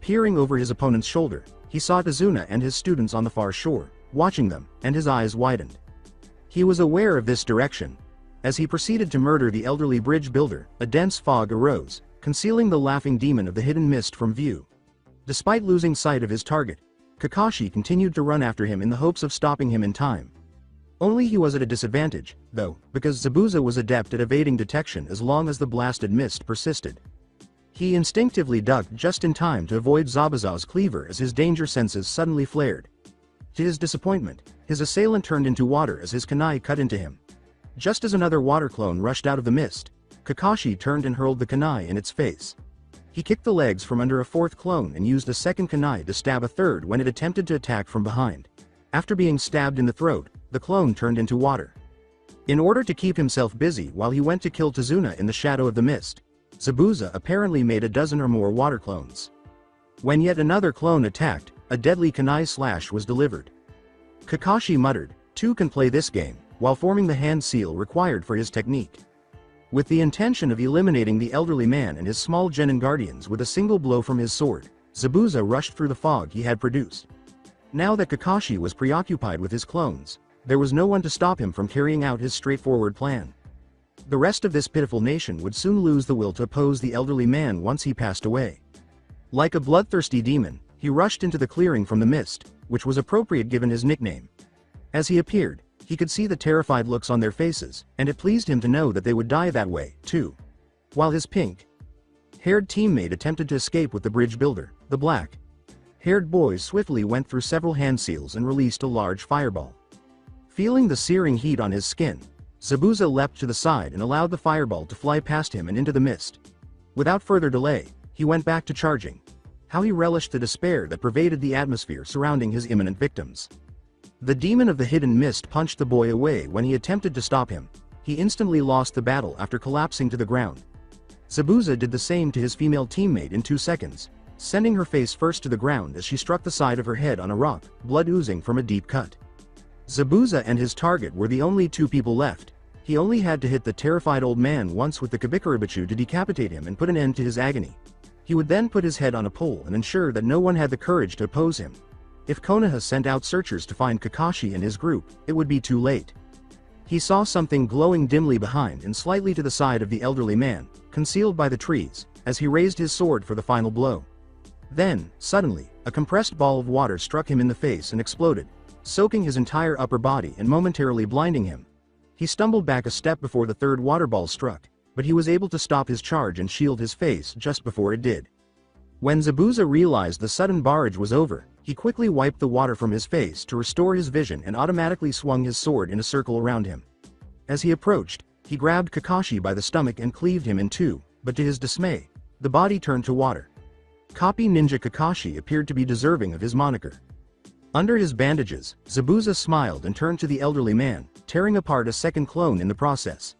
Peering over his opponent's shoulder, he saw Tazuna and his students on the far shore, watching them, and his eyes widened. He was aware of this direction. As he proceeded to murder the elderly bridge builder, a dense fog arose, concealing the laughing demon of the hidden mist from view. Despite losing sight of his target, Kakashi continued to run after him in the hopes of stopping him in time. Only he was at a disadvantage, though, because Zabuza was adept at evading detection as long as the blasted mist persisted. He instinctively ducked just in time to avoid Zabuza's cleaver as his danger senses suddenly flared. To his disappointment, his assailant turned into water as his kunai cut into him. Just as another water clone rushed out of the mist, Kakashi turned and hurled the kunai in its face. He kicked the legs from under a fourth clone and used a second kunai to stab a third when it attempted to attack from behind. After being stabbed in the throat, the clone turned into water. In order to keep himself busy while he went to kill Tazuna in the shadow of the mist, Zabuza apparently made a dozen or more water clones. When yet another clone attacked, a deadly kunai slash was delivered. Kakashi muttered, "Two can play this game," while forming the hand seal required for his technique. With the intention of eliminating the elderly man and his small genin guardians with a single blow from his sword, Zabuza rushed through the fog he had produced. Now that Kakashi was preoccupied with his clones, there was no one to stop him from carrying out his straightforward plan. The rest of this pitiful nation would soon lose the will to oppose the elderly man once he passed away. Like a bloodthirsty demon, he rushed into the clearing from the mist, which was appropriate given his nickname. As he appeared, he could see the terrified looks on their faces, and it pleased him to know that they would die that way, too. While his pink-haired teammate attempted to escape with the bridge builder, the black-haired boy swiftly went through several hand seals and released a large fireball. Feeling the searing heat on his skin, Zabuza leapt to the side and allowed the fireball to fly past him and into the mist. Without further delay, he went back to charging. How he relished the despair that pervaded the atmosphere surrounding his imminent victims. The demon of the hidden mist punched the boy away when he attempted to stop him. He instantly lost the battle after collapsing to the ground. Zabuza did the same to his female teammate in 2 seconds, sending her face first to the ground as she struck the side of her head on a rock, blood oozing from a deep cut. Zabuza and his target were the only 2 people left. He only had to hit the terrified old man once with the Kabikuribachu to decapitate him and put an end to his agony. He would then put his head on a pole and ensure that no one had the courage to oppose him. If Konoha sent out searchers to find Kakashi and his group, it would be too late. He saw something glowing dimly behind and slightly to the side of the elderly man, concealed by the trees, as he raised his sword for the final blow. Then, suddenly, a compressed ball of water struck him in the face and exploded, soaking his entire upper body and momentarily blinding him. He stumbled back a step before the third water ball struck, but he was able to stop his charge and shield his face just before it did. When Zabuza realized the sudden barrage was over, he quickly wiped the water from his face to restore his vision and automatically swung his sword in a circle around him. As he approached, he grabbed Kakashi by the stomach and cleaved him in two, but to his dismay, the body turned to water. Copy Ninja Kakashi appeared to be deserving of his moniker. Under his bandages, Zabuza smiled and turned to the elderly man, tearing apart a second clone in the process.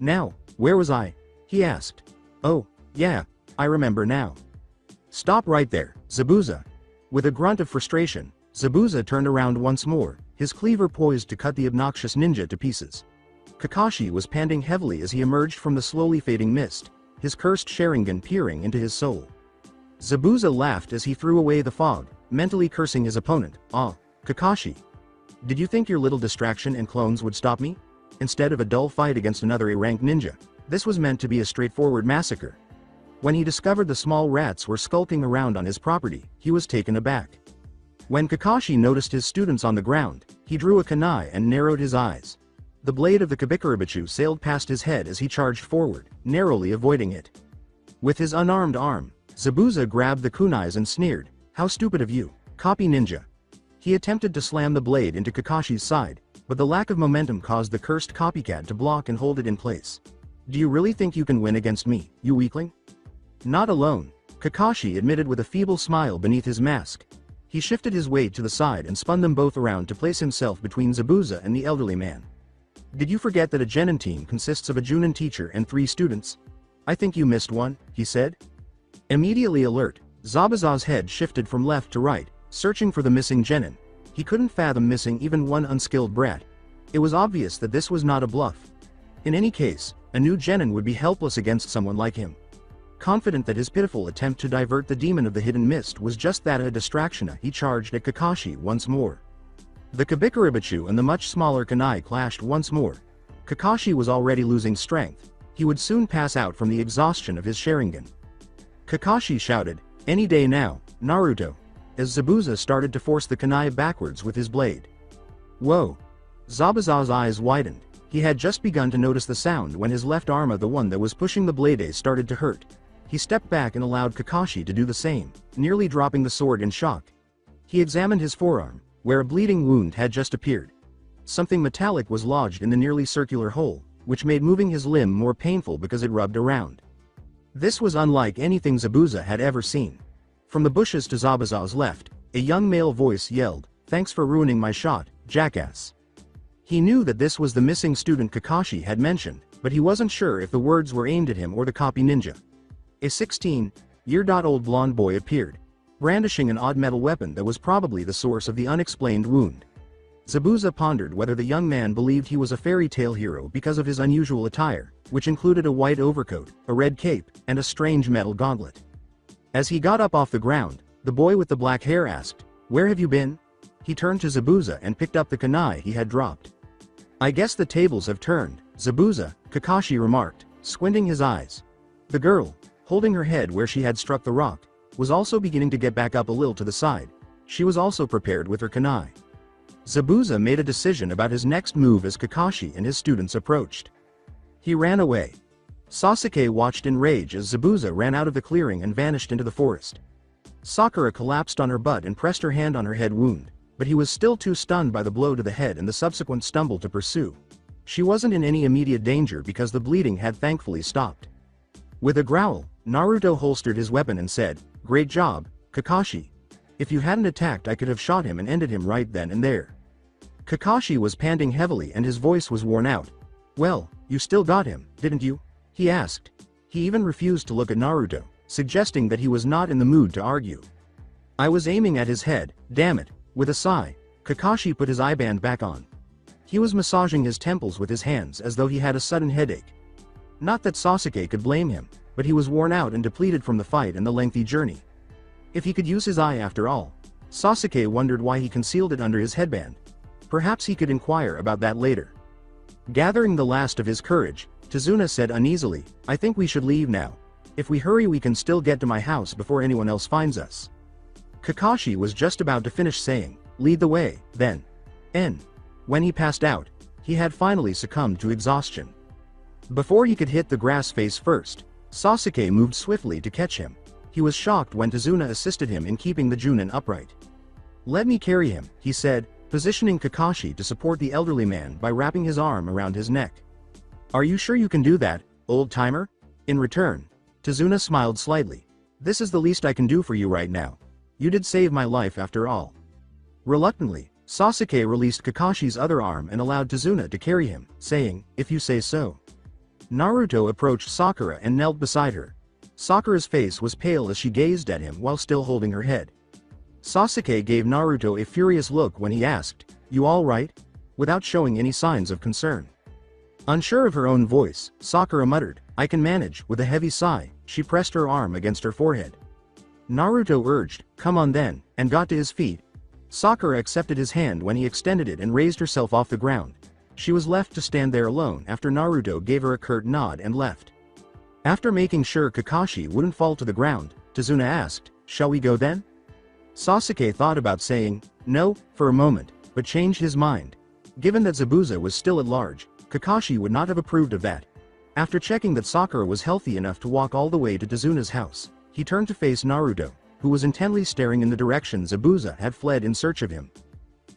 "Now, where was I?" he asked. "Oh, yeah, I remember now." "Stop right there, Zabuza." With a grunt of frustration, Zabuza turned around once more, his cleaver poised to cut the obnoxious ninja to pieces. Kakashi was panting heavily as he emerged from the slowly fading mist, his cursed Sharingan peering into his soul. Zabuza laughed as he threw away the fog, mentally cursing his opponent. "Ah, Kakashi. Did you think your little distraction and clones would stop me? Instead of a dull fight against another A-rank ninja, this was meant to be a straightforward massacre." When he discovered the small rats were skulking around on his property, he was taken aback. When Kakashi noticed his students on the ground, he drew a kunai and narrowed his eyes. The blade of the Kabikurabachu sailed past his head as he charged forward, narrowly avoiding it. With his unarmed arm, Zabuza grabbed the kunais and sneered, "How stupid of you, copy ninja." He attempted to slam the blade into Kakashi's side, but the lack of momentum caused the cursed copycat to block and hold it in place. "Do you really think you can win against me, you weakling?" "Not alone," Kakashi admitted with a feeble smile beneath his mask. He shifted his weight to the side and spun them both around to place himself between Zabuza and the elderly man. "Did you forget that a Genin team consists of a Junin teacher and 3 students? I think you missed one," he said. Immediately alert, Zabuza's head shifted from left to right, searching for the missing Genin. He couldn't fathom missing even one unskilled brat. It was obvious that this was not a bluff. In any case, a new Genin would be helpless against someone like him. Confident that his pitiful attempt to divert the demon of the hidden mist was just that, a distraction, he charged at Kakashi once more. The Kabikurabachu and the much smaller kunai clashed once more. Kakashi was already losing strength. He would soon pass out from the exhaustion of his Sharingan. Kakashi shouted, "Any day now, Naruto," as Zabuza started to force the kunai backwards with his blade. Whoa! Zabuza's eyes widened. He had just begun to notice the sound when his left arm, the one that was pushing the blade, started to hurt. He stepped back and allowed Kakashi to do the same, nearly dropping the sword in shock. He examined his forearm, where a bleeding wound had just appeared. Something metallic was lodged in the nearly circular hole, which made moving his limb more painful because it rubbed around. This was unlike anything Zabuza had ever seen. From the bushes to Zabuza's left, a young male voice yelled, "Thanks for ruining my shot, jackass." He knew that this was the missing student Kakashi had mentioned, but he wasn't sure if the words were aimed at him or the copy ninja. A 16-year-old blonde boy appeared, brandishing an odd metal weapon that was probably the source of the unexplained wound. Zabuza pondered whether the young man believed he was a fairy tale hero because of his unusual attire, which included a white overcoat, a red cape, and a strange metal gauntlet. As he got up off the ground, the boy with the black hair asked, "Where have you been?" He turned to Zabuza and picked up the kunai he had dropped. "I guess the tables have turned, Zabuza," Kakashi remarked, squinting his eyes. The girl, holding her head where she had struck the rock, was also beginning to get back up a little to the side. She was also prepared with her kunai. Zabuza made a decision about his next move as Kakashi and his students approached. He ran away. Sasuke watched in rage as Zabuza ran out of the clearing and vanished into the forest. Sakura collapsed on her butt and pressed her hand on her head wound, but he was still too stunned by the blow to the head and the subsequent stumble to pursue. She wasn't in any immediate danger because the bleeding had thankfully stopped. With a growl, Naruto holstered his weapon and said, "Great job, Kakashi. If you hadn't attacked, I could have shot him and ended him right then and there." Kakashi was panting heavily and his voice was worn out. "Well, you still got him, didn't you?" he asked. He even refused to look at Naruto, suggesting that he was not in the mood to argue. "I was aiming at his head, damn it." With a sigh, Kakashi put his eyeband back on. He was massaging his temples with his hands as though he had a sudden headache. Not that Sasuke could blame him, but he was worn out and depleted from the fight and the lengthy journey. If he could use his eye after all, Sasuke wondered why he concealed it under his headband. Perhaps he could inquire about that later. Gathering the last of his courage, Tazuna said uneasily, "I think we should leave now. If we hurry we can still get to my house before anyone else finds us." Kakashi was just about to finish saying, "Lead the way, then." When he passed out, He had finally succumbed to exhaustion. Before he could hit the grass face first, Sasuke moved swiftly to catch him. He was shocked when Tazuna assisted him in keeping the Junin upright. "Let me carry him," he said, positioning Kakashi to support the elderly man by wrapping his arm around his neck. "Are you sure you can do that, old-timer?" In return, Tazuna smiled slightly. "This is the least I can do for you right now. You did save my life after all." Reluctantly, Sasuke released Kakashi's other arm and allowed Tazuna to carry him, saying, "If you say so." Naruto approached Sakura and knelt beside her. Sakura's face was pale as she gazed at him while still holding her head. Sasuke gave Naruto a furious look when he asked, "You all right?" without showing any signs of concern. Unsure of her own voice, Sakura muttered, "I can manage." With a heavy sigh, she pressed her arm against her forehead. Naruto urged, "Come on then," and got to his feet. Sakura accepted his hand when he extended it and raised herself off the ground. She was left to stand there alone after Naruto gave her a curt nod and left. After making sure Kakashi wouldn't fall to the ground, Tazuna asked, "Shall we go then?" Sasuke thought about saying, "No," for a moment, but changed his mind. Given that Zabuza was still at large, Kakashi would not have approved of that. After checking that Sakura was healthy enough to walk all the way to Tazuna's house, he turned to face Naruto, who was intently staring in the direction Zabuza had fled in search of him.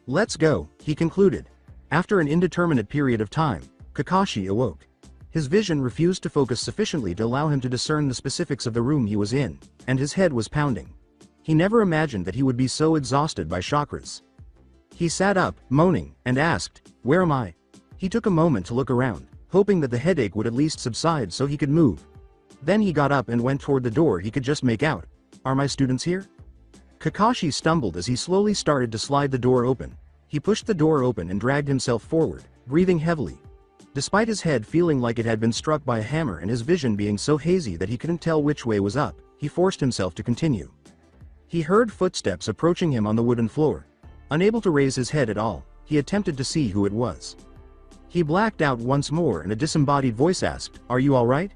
"Let's go," he concluded. After an indeterminate period of time, Kakashi awoke. His vision refused to focus sufficiently to allow him to discern the specifics of the room he was in, and his head was pounding. He never imagined that he would be so exhausted by chakras. He sat up, moaning, and asked, "Where am I?" He took a moment to look around, hoping that the headache would at least subside so he could move. Then he got up and went toward the door he could just make out. "Are my students here?" Kakashi stumbled as he slowly started to slide the door open. He pushed the door open and dragged himself forward, breathing heavily. Despite his head feeling like it had been struck by a hammer and his vision being so hazy that he couldn't tell which way was up, he forced himself to continue. He heard footsteps approaching him on the wooden floor. Unable to raise his head at all, he attempted to see who it was. He blacked out once more and a disembodied voice asked, "Are you all right?"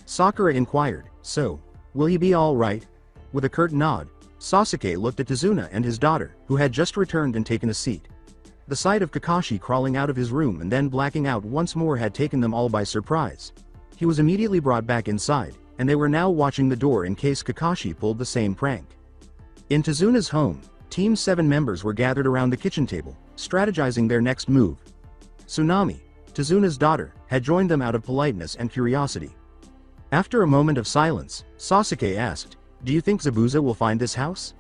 Sakura inquired, "So, will he be all right?" With a curt nod, Sasuke looked at Tazuna and his daughter, who had just returned and taken a seat. The sight of Kakashi crawling out of his room and then blacking out once more had taken them all by surprise. He was immediately brought back inside, and they were now watching the door in case Kakashi pulled the same prank. In Tazuna's home, Team 7 members were gathered around the kitchen table, strategizing their next move. Tsunami, Tazuna's daughter, had joined them out of politeness and curiosity. After a moment of silence, Sasuke asked, "Do you think Zabuza will find this house?"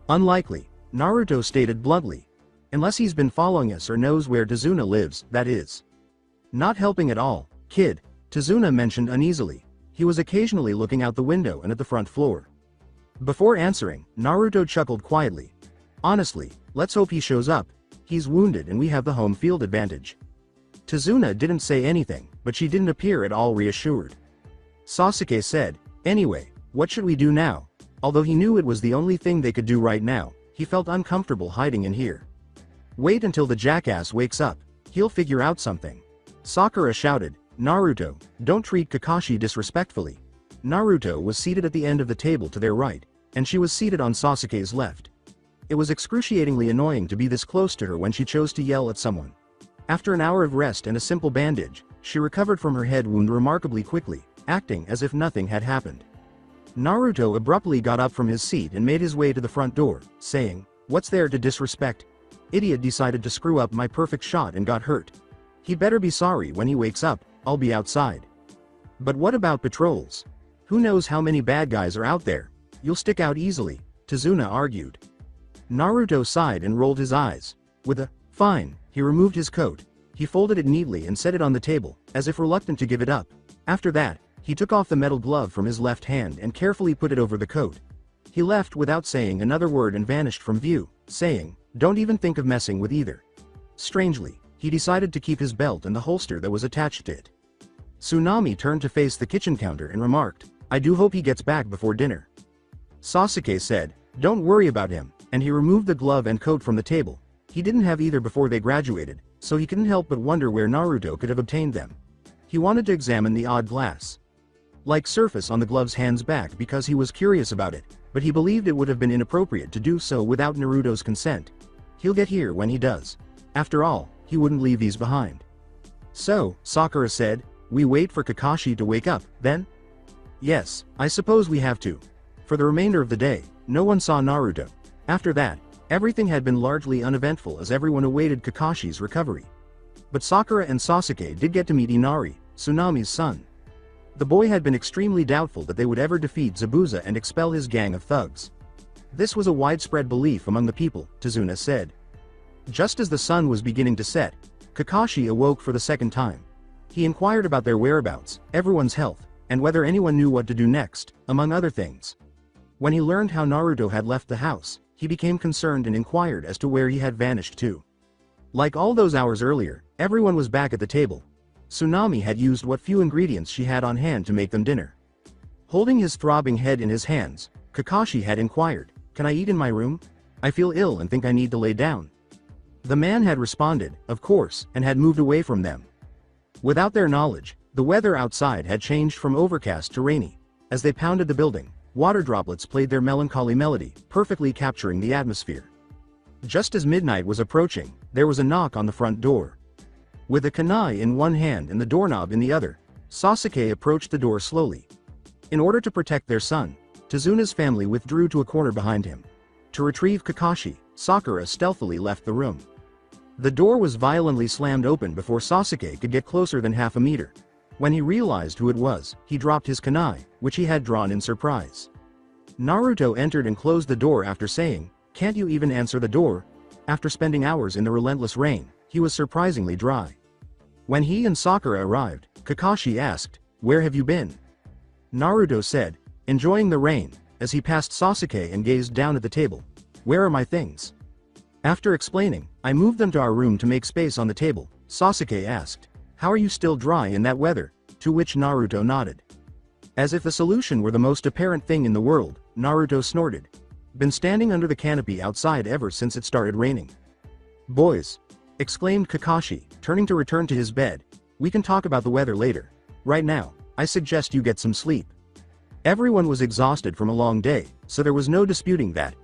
"Unlikely," Naruto stated bluntly. "Unless he's been following us or knows where Tazuna lives, that is." "Not helping at all, kid," Tazuna mentioned uneasily. He was occasionally looking out the window and at the front floor. Before answering, Naruto chuckled quietly. "Honestly, let's hope he shows up. He's wounded and we have the home field advantage." Tazuna didn't say anything, but she didn't appear at all reassured. Sasuke said, "Anyway, what should we do now?" Although he knew it was the only thing they could do right now, he felt uncomfortable hiding in here. "Wait until the jackass wakes up. He'll figure out something." Sakura shouted, "Naruto, don't treat Kakashi disrespectfully." Naruto was seated at the end of the table to their right, and she was seated on Sasuke's left. It was excruciatingly annoying to be this close to her when she chose to yell at someone. After an hour of rest and a simple bandage, she recovered from her head wound remarkably quickly, acting as if nothing had happened. Naruto abruptly got up from his seat and made his way to the front door, saying, "What's there to disrespect? Idiot decided to screw up my perfect shot and got hurt. He better be sorry when he wakes up. I'll be outside." "But what about patrols? Who knows how many bad guys are out there? You'll stick out easily," Tazuna argued. Naruto sighed and rolled his eyes. With a "fine," he removed his coat. He folded it neatly and set it on the table, as if reluctant to give it up. After that, he took off the metal glove from his left hand and carefully put it over the coat. He left without saying another word and vanished from view, saying, "Don't even think of messing with either." Strangely, he decided to keep his belt and the holster that was attached to it. Tsunami turned to face the kitchen counter and remarked, "I do hope he gets back before dinner." Sasuke said, "Don't worry about him," and he removed the glove and coat from the table. He didn't have either before they graduated, so he couldn't help but wonder where Naruto could have obtained them. He wanted to examine the odd glass-like surface on the glove's hand's back because he was curious about it, but he believed it would have been inappropriate to do so without Naruto's consent. He'll get here when he does. After all, he wouldn't leave these behind. So, Sakura said, we wait for Kakashi to wake up, then? Yes, I suppose we have to. For the remainder of the day, no one saw Naruto. After that, everything had been largely uneventful as everyone awaited Kakashi's recovery. But Sakura and Sasuke did get to meet Inari, Tsunami's son. The boy had been extremely doubtful that they would ever defeat Zabuza and expel his gang of thugs. This was a widespread belief among the people, Tazuna said. Just as the sun was beginning to set, Kakashi awoke for the second time. He inquired about their whereabouts, everyone's health, and whether anyone knew what to do next, among other things. When he learned how Naruto had left the house, he became concerned and inquired as to where he had vanished to. Like all those hours earlier, everyone was back at the table. Tsunami had used what few ingredients she had on hand to make them dinner. Holding his throbbing head in his hands, Kakashi had inquired, "Can I eat in my room? I feel ill and think I need to lay down." The man had responded, "Of course," and had moved away from them. Without their knowledge, the weather outside had changed from overcast to rainy. As they pounded the building, water droplets played their melancholy melody, perfectly capturing the atmosphere. Just as midnight was approaching, there was a knock on the front door. With a kunai in one hand and the doorknob in the other, Sasuke approached the door slowly. In order to protect their son, Tazuna's family withdrew to a corner behind him. To retrieve Kakashi, Sakura stealthily left the room. The door was violently slammed open before Sasuke could get closer than half a meter. When he realized who it was, he dropped his kunai, which he had drawn in surprise. Naruto entered and closed the door after saying, "Can't you even answer the door?" After spending hours in the relentless rain, he was surprisingly dry. When he and Sakura arrived, Kakashi asked, "Where have you been?" Naruto said, "Enjoying the rain," as he passed Sasuke and gazed down at the table. "Where are my things?" After explaining, "I moved them to our room to make space on the table," Sasuke asked, "How are you still dry in that weather?" To which Naruto nodded. As if the solution were the most apparent thing in the world, Naruto snorted. "Been standing under the canopy outside ever since it started raining." "Boys," exclaimed Kakashi, turning to return to his bed, "we can talk about the weather later. Right now, I suggest you get some sleep." Everyone was exhausted from a long day, so there was no disputing that.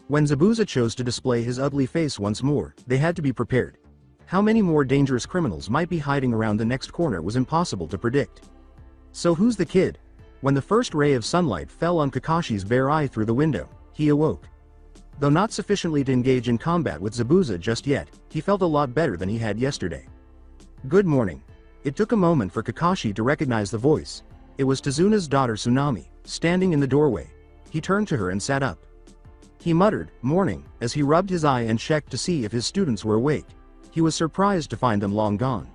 When Zabuza chose to display his ugly face once more, they had to be prepared. How many more dangerous criminals might be hiding around the next corner was impossible to predict. "So who's the kid?" When the first ray of sunlight fell on Kakashi's bare eye through the window, he awoke. Though not sufficiently to engage in combat with Zabuza just yet, he felt a lot better than he had yesterday. "Good morning." It took a moment for Kakashi to recognize the voice. It was Tazuna's daughter Tsunami, standing in the doorway. He turned to her and sat up. He muttered, "Morning," as he rubbed his eye and checked to see if his students were awake. He was surprised to find them long gone.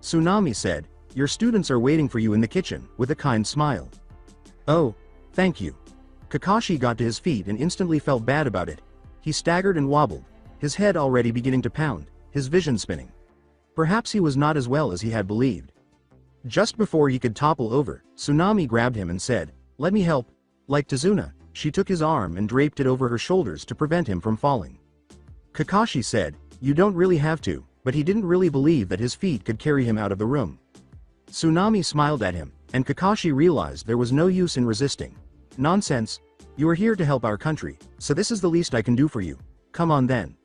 Tsunami said, "Your students are waiting for you in the kitchen," with a kind smile. "Oh, thank you." Kakashi got to his feet and instantly felt bad about it. He staggered and wobbled, his head already beginning to pound, his vision spinning. Perhaps he was not as well as he had believed. Just before he could topple over, Tsunami grabbed him and said, "Let me help." Like Tazuna, she took his arm and draped it over her shoulders to prevent him from falling. Kakashi said, "You don't really have to," but he didn't really believe that his feet could carry him out of the room. Tsunami smiled at him, and Kakashi realized there was no use in resisting. "Nonsense. You are here to help our country, so this is the least I can do for you. Come on then."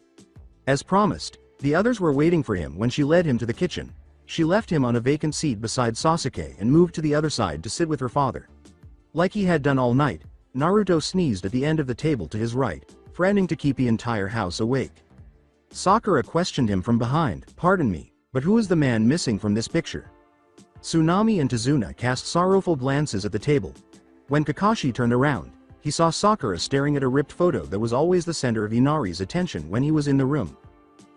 As promised, the others were waiting for him when she led him to the kitchen. She left him on a vacant seat beside Sasuke and moved to the other side to sit with her father. Like he had done all night, Naruto sneezed at the end of the table to his right, threatening to keep the entire house awake. Sakura questioned him from behind, "Pardon me, but who is the man missing from this picture?" Tsunami and Tazuna cast sorrowful glances at the table. When Kakashi turned around, he saw Sakura staring at a ripped photo that was always the center of Inari's attention when he was in the room.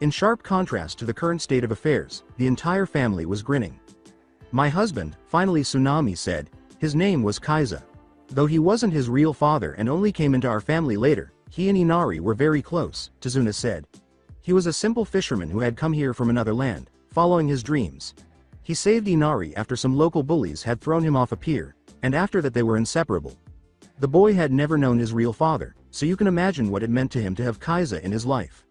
In sharp contrast to the current state of affairs, the entire family was grinning. "My husband," finally Tsunami said. His name was Kaiza. Though he wasn't his real father and only came into our family later, he and Inari were very close, Tazuna said. He was a simple fisherman who had come here from another land, following his dreams. He saved Inari after some local bullies had thrown him off a pier, and after that they were inseparable. The boy had never known his real father, so you can imagine what it meant to him to have Kaiza in his life.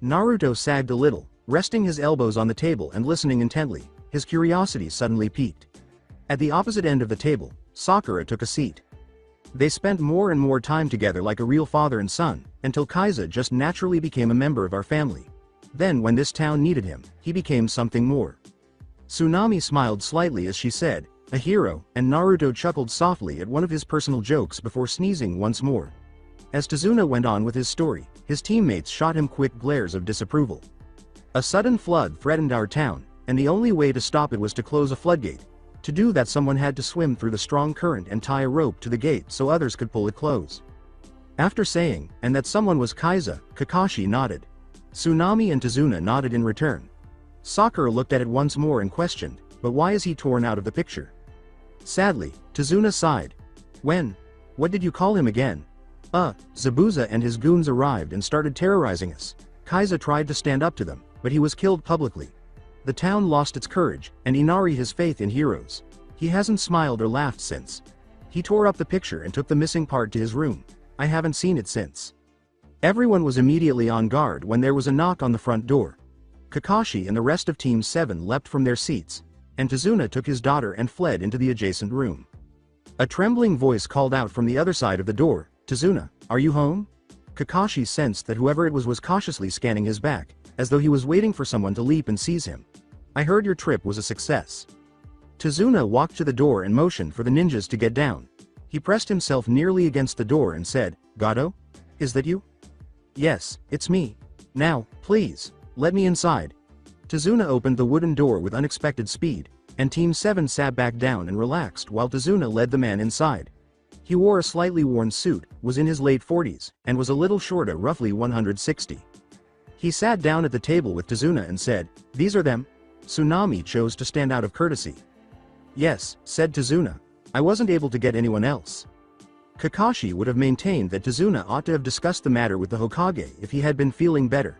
Naruto sagged a little, resting his elbows on the table and listening intently. His curiosity suddenly piqued. At the opposite end of the table, Sakura took a seat. They spent more and more time together like a real father and son, until Kaiza just naturally became a member of our family. Then when this town needed him, he became something more. Tsunami smiled slightly as she said, a hero, and Naruto chuckled softly at one of his personal jokes before sneezing once more. As Tazuna went on with his story, his teammates shot him quick glares of disapproval. A sudden flood threatened our town, and the only way to stop it was to close a floodgate. To do that, someone had to swim through the strong current and tie a rope to the gate so others could pull it close. After saying, and that someone was Kaiza, Kakashi nodded. Tsunami and Tazuna nodded in return. Sakura looked at it once more and questioned, but why is he torn out of the picture? Sadly, Tazuna sighed. What did you call him again? Zabuza and his goons arrived and started terrorizing us. Kaiza tried to stand up to them, but he was killed publicly. The town lost its courage, and Inari his faith in heroes. He hasn't smiled or laughed since. He tore up the picture and took the missing part to his room. I haven't seen it since. Everyone was immediately on guard when there was a knock on the front door. Kakashi and the rest of Team 7 leapt from their seats, and Tazuna took his daughter and fled into the adjacent room. A trembling voice called out from the other side of the door, Tazuna, are you home? Kakashi sensed that whoever it was cautiously scanning his back, as though he was waiting for someone to leap and seize him. I heard your trip was a success. Tazuna walked to the door and motioned for the ninjas to get down. He pressed himself nearly against the door and said, Gato? Is that you? Yes, it's me. Now, please, let me inside. Tazuna opened the wooden door with unexpected speed, and Team 7 sat back down and relaxed while Tazuna led the man inside. He wore a slightly worn suit, was in his late 40s, and was a little shorter, roughly 160. He sat down at the table with Tazuna and said, these are them? Tsunami chose to stand out of courtesy. Yes, said Tazuna. I wasn't able to get anyone else. Kakashi would have maintained that Tazuna ought to have discussed the matter with the Hokage if he had been feeling better.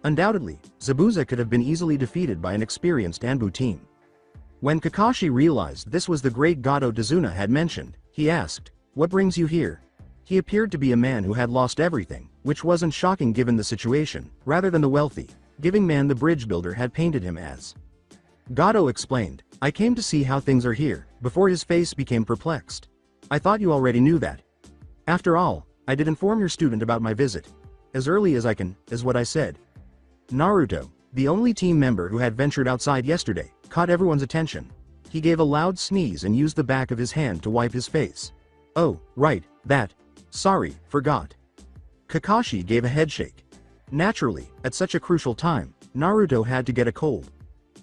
Undoubtedly, Zabuza could have been easily defeated by an experienced Anbu team. When Kakashi realized this was the great Gato Tazuna had mentioned, he asked, what brings you here? He appeared to be a man who had lost everything, which wasn't shocking given the situation, rather than the wealthy, giving man the bridge builder had painted him as. Gato explained, I came to see how things are here, before his face became perplexed. I thought you already knew that. After all, I did inform your student about my visit. As early as I can, is what I said. Naruto, the only team member who had ventured outside yesterday, caught everyone's attention. He gave a loud sneeze and used the back of his hand to wipe his face. Oh, right, that. Sorry, forgot. Kakashi gave a headshake. Naturally, at such a crucial time, Naruto had to get a cold.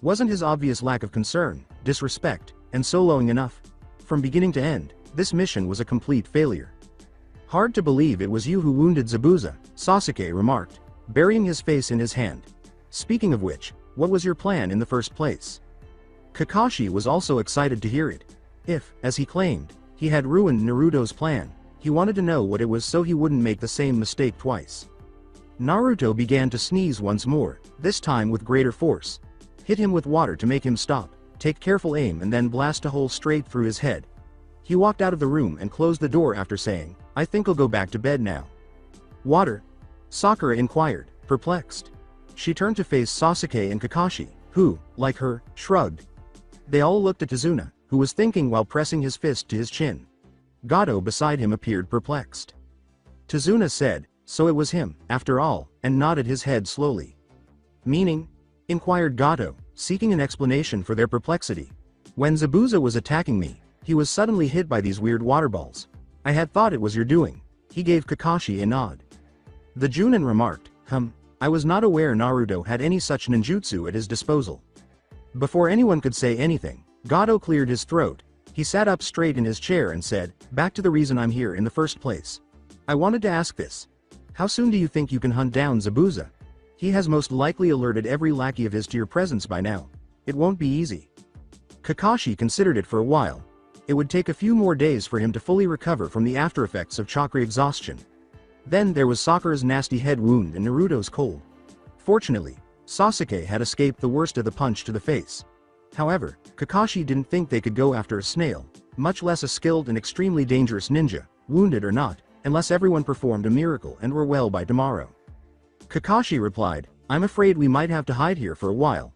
Wasn't his obvious lack of concern, disrespect, and soloing enough? From beginning to end, this mission was a complete failure. Hard to believe it was you who wounded Zabuza, Sasuke remarked, burying his face in his hand. Speaking of which, what was your plan in the first place? Kakashi was also excited to hear it. If, as he claimed, he had ruined Naruto's plan, he wanted to know what it was so he wouldn't make the same mistake twice. Naruto began to sneeze once more, this time with greater force. Hit him with water to make him stop, take careful aim and then blast a hole straight through his head. He walked out of the room and closed the door after saying, I think I'll go back to bed now. Water? Sakura inquired, perplexed. She turned to face Sasuke and Kakashi, who, like her, shrugged. They all looked at Tazuna, who was thinking while pressing his fist to his chin. Gato beside him appeared perplexed. Tazuna said, so it was him, after all, and nodded his head slowly. Meaning? Inquired Gato, seeking an explanation for their perplexity. When Zabuza was attacking me, he was suddenly hit by these weird water balls. I had thought it was your doing. He gave Kakashi a nod. The Junin remarked, I was not aware Naruto had any such ninjutsu at his disposal. Before anyone could say anything, Gato cleared his throat. He sat up straight in his chair and said, back to the reason I'm here in the first place. I wanted to ask this. How soon do you think you can hunt down Zabuza? He has most likely alerted every lackey of his to your presence by now. It won't be easy. Kakashi considered it for a while. It would take a few more days for him to fully recover from the aftereffects of chakra exhaustion. Then there was Sakura's nasty head wound and Naruto's cold. Fortunately, Sasuke had escaped the worst of the punch to the face. However, Kakashi didn't think they could go after a snail, much less a skilled and extremely dangerous ninja, wounded or not, unless everyone performed a miracle and were well by tomorrow. Kakashi replied, I'm afraid we might have to hide here for a while.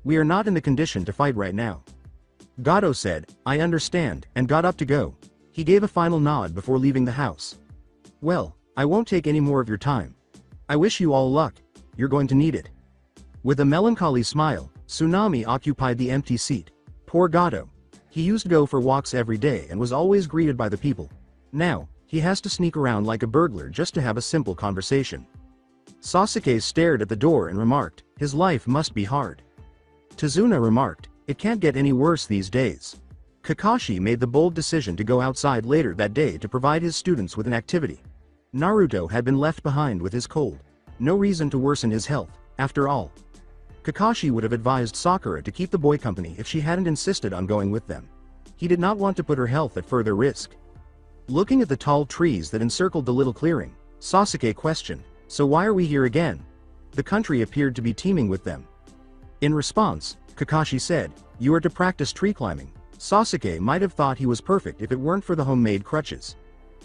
We are not in the condition to fight right now. Gato said, I understand, and got up to go. He gave a final nod before leaving the house. Well, I won't take any more of your time. I wish you all luck. You're going to need it. With a melancholy smile, Tsunami occupied the empty seat. Poor Gato. He used to go for walks every day and was always greeted by the people. Now, he has to sneak around like a burglar just to have a simple conversation. Sasuke stared at the door and remarked, his life must be hard. Tazuna remarked, it can't get any worse these days. Kakashi made the bold decision to go outside later that day to provide his students with an activity. Naruto had been left behind with his cold. No reason to worsen his health, after all. Kakashi would have advised Sakura to keep the boy company if she hadn't insisted on going with them. He did not want to put her health at further risk. Looking at the tall trees that encircled the little clearing, Sasuke questioned, so why are we here again? The country appeared to be teeming with them. In response, Kakashi said, you are to practice tree climbing. Sasuke might have thought he was perfect if it weren't for the homemade crutches.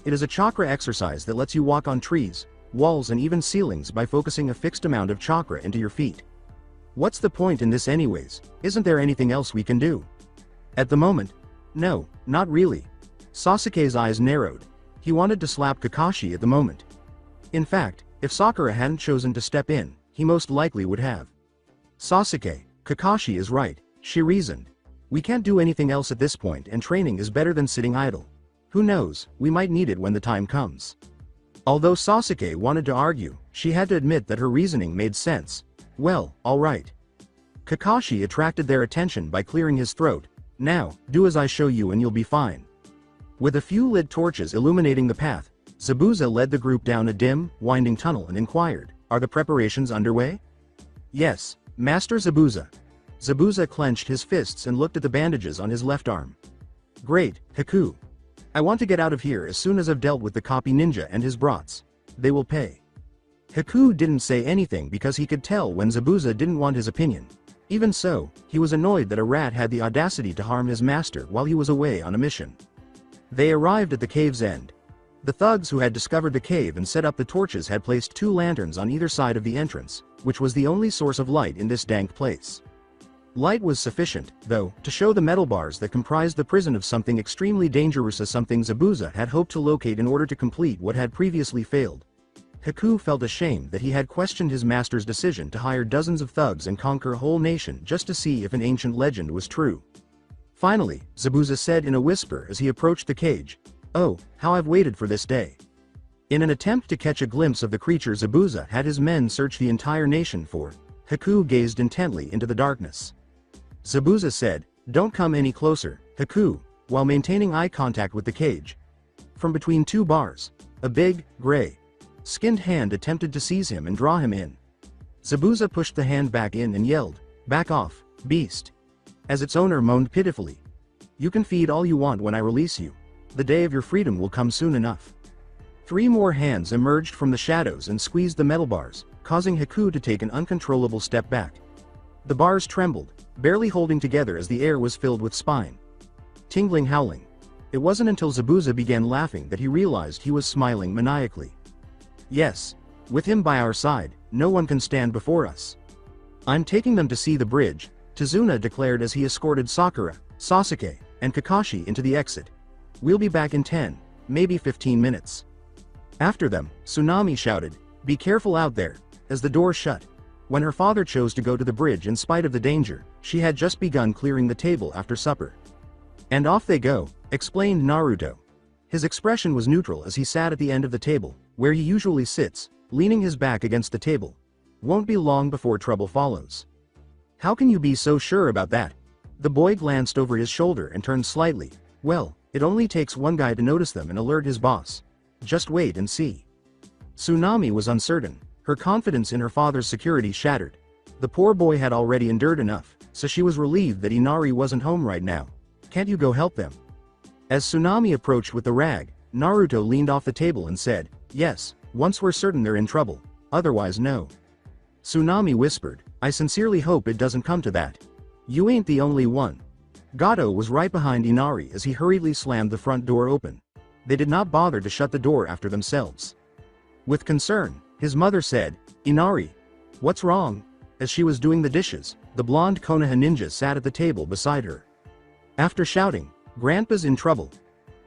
It is a chakra exercise that lets you walk on trees, walls and even ceilings by focusing a fixed amount of chakra into your feet. What's the point in this anyways? Isn't there anything else we can do? At the moment? No, not really. Sasuke's eyes narrowed. He wanted to slap Kakashi at the moment. In fact, if Sakura hadn't chosen to step in, he most likely would have. Sasuke, Kakashi is right, she reasoned. We can't do anything else at this point and training is better than sitting idle. Who knows, we might need it when the time comes. Although Sasuke wanted to argue, she had to admit that her reasoning made sense. Well, alright. Kakashi attracted their attention by clearing his throat. Now, do as I show you and you'll be fine. With a few lit torches illuminating the path, Zabuza led the group down a dim, winding tunnel and inquired, are the preparations underway? Yes, Master Zabuza. Zabuza clenched his fists and looked at the bandages on his left arm. Great, Haku. I want to get out of here as soon as I've dealt with the copy ninja and his brats. They will pay. Haku didn't say anything because he could tell when Zabuza didn't want his opinion. Even so, he was annoyed that a rat had the audacity to harm his master while he was away on a mission. They arrived at the cave's end. The thugs who had discovered the cave and set up the torches had placed 2 lanterns on either side of the entrance, which was the only source of light in this dank place. Light was sufficient, though, to show the metal bars that comprised the prison of something extremely dangerous, as something Zabuza had hoped to locate in order to complete what had previously failed. Haku felt ashamed that he had questioned his master's decision to hire dozens of thugs and conquer a whole nation just to see if an ancient legend was true. Finally, Zabuza said in a whisper as he approached the cage, "Oh, how I've waited for this day." In an attempt to catch a glimpse of the creature Zabuza had his men search the entire nation for, Haku gazed intently into the darkness. Zabuza said, "Don't come any closer, Haku," while maintaining eye contact with the cage. From between 2 bars, a big, gray, skinned hand attempted to seize him and draw him in. Zabuza pushed the hand back in and yelled, "Back off, beast." As its owner moaned pitifully, "You can feed all you want when I release you. The day of your freedom will come soon enough." 3 more hands emerged from the shadows and squeezed the metal bars, causing Haku to take an uncontrollable step back. The bars trembled, barely holding together as the air was filled with tingling howling. It wasn't until Zabuza began laughing that he realized he was smiling maniacally. "Yes. With him by our side, no one can stand before us. I'm taking them to see the bridge," Tazuna declared as he escorted Sakura, Sasuke, and Kakashi into the exit. "We'll be back in 10, maybe 15 minutes. After them, Tsunami shouted, "Be careful out there," as the door shut. When her father chose to go to the bridge in spite of the danger, she had just begun clearing the table after supper. "And off they go," explained Naruto. His expression was neutral as he sat at the end of the table, where he usually sits, leaning his back against the table. "Won't be long before trouble follows." "How can you be so sure about that?" The boy glanced over his shoulder and turned slightly. "Well, it only takes one guy to notice them and alert his boss. Just wait and see." Tsunami was uncertain. Her confidence in her father's security shattered. The poor boy had already endured enough, so she was relieved that Inari wasn't home right now. "Can't you go help them?" As Tsunami approached with the rag, Naruto leaned off the table and said, "Yes, once we're certain they're in trouble. Otherwise no." Tsunami whispered, "I sincerely hope it doesn't come to that. You ain't the only one." Gato was right behind Inari as he hurriedly slammed the front door open. They did not bother to shut the door after themselves. With concern, his mother said, "Inari, what's wrong?" As she was doing the dishes, the blonde Konoha ninja sat at the table beside her. After shouting, "Grandpa's in trouble,"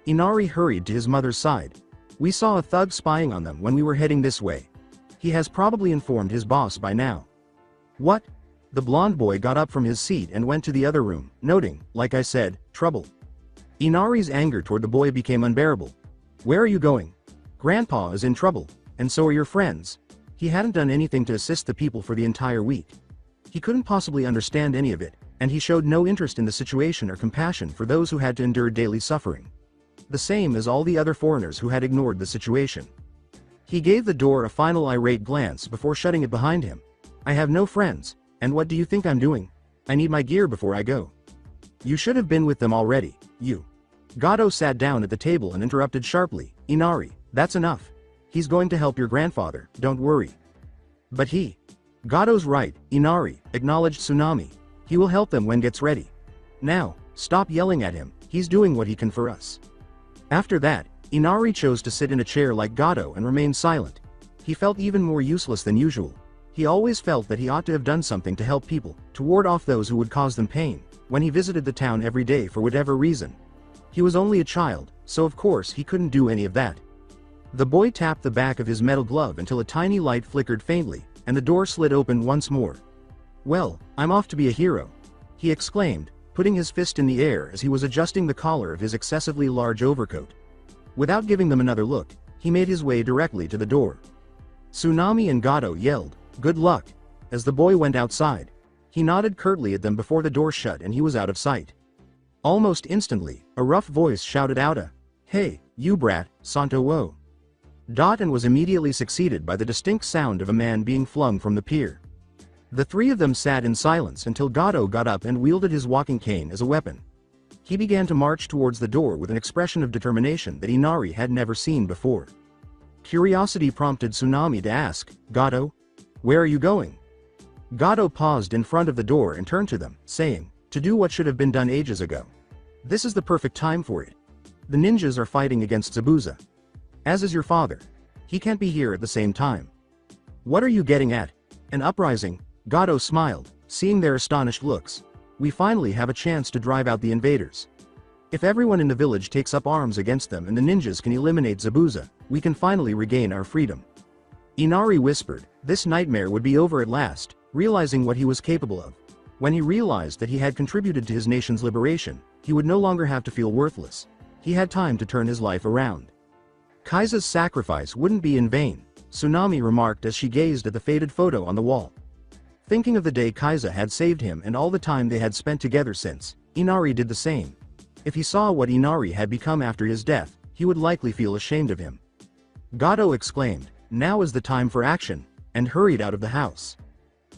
Inari hurried to his mother's side. "We saw a thug spying on them when we were heading this way. He has probably informed his boss by now." "What?" The blonde boy got up from his seat and went to the other room, noting, like I said, trouble. Inari's anger toward the boy became unbearable. Where are you going? Grandpa is in trouble, and so are your friends. He hadn't done anything to assist the people for the entire week. He couldn't possibly understand any of it, and he showed no interest in the situation or compassion for those who had to endure daily suffering. The same as all the other foreigners who had ignored the situation. He gave the door a final irate glance before shutting it behind him. I have no friends, and what do you think I'm doing? I need my gear before I go. You should have been with them already, you. Gato sat down at the table and interrupted sharply, Inari, that's enough. He's going to help your grandfather, don't worry. But he. Gato's right, Inari, acknowledged Tsunami. He will help them when gets ready. Now, stop yelling at him, he's doing what he can for us. After that, Inari chose to sit in a chair like Gato and remain silent. He felt even more useless than usual. He always felt that he ought to have done something to help people, to ward off those who would cause them pain, when he visited the town every day for whatever reason. He was only a child, so of course he couldn't do any of that. The boy tapped the back of his metal glove until a tiny light flickered faintly, and the door slid open once more. Well, I'm off to be a hero, he exclaimed, putting his fist in the air as he was adjusting the collar of his excessively large overcoat. Without giving them another look, he made his way directly to the door. Tsunami and Gato yelled, "Good luck," as the boy went outside. He nodded curtly at them before the door shut and he was out of sight. Almost instantly, a rough voice shouted out "Hey, you brat, Santo Wo." And was immediately succeeded by the distinct sound of a man being flung from the pier. The three of them sat in silence until Gato got up and wielded his walking cane as a weapon. He began to march towards the door with an expression of determination that Inari had never seen before. Curiosity prompted Tsunami to ask, "Gato? Where are you going?" Gato paused in front of the door and turned to them, saying, "To do what should have been done ages ago. This is the perfect time for it. The ninjas are fighting against Zabuza. As is your father. He can't be here at the same time. What are you getting at? An uprising?" Gato smiled, seeing their astonished looks. "We finally have a chance to drive out the invaders. If everyone in the village takes up arms against them and the ninjas can eliminate Zabuza, we can finally regain our freedom." Inari whispered, this nightmare would be over at last, realizing what he was capable of. When he realized that he had contributed to his nation's liberation, he would no longer have to feel worthless. He had time to turn his life around. Kaisa's sacrifice wouldn't be in vain, Tsunami remarked as she gazed at the faded photo on the wall. Thinking of the day Kaisa had saved him and all the time they had spent together since, Inari did the same. If he saw what Inari had become after his death, he would likely feel ashamed of him. Gato exclaimed, "Now is the time for action," and hurried out of the house.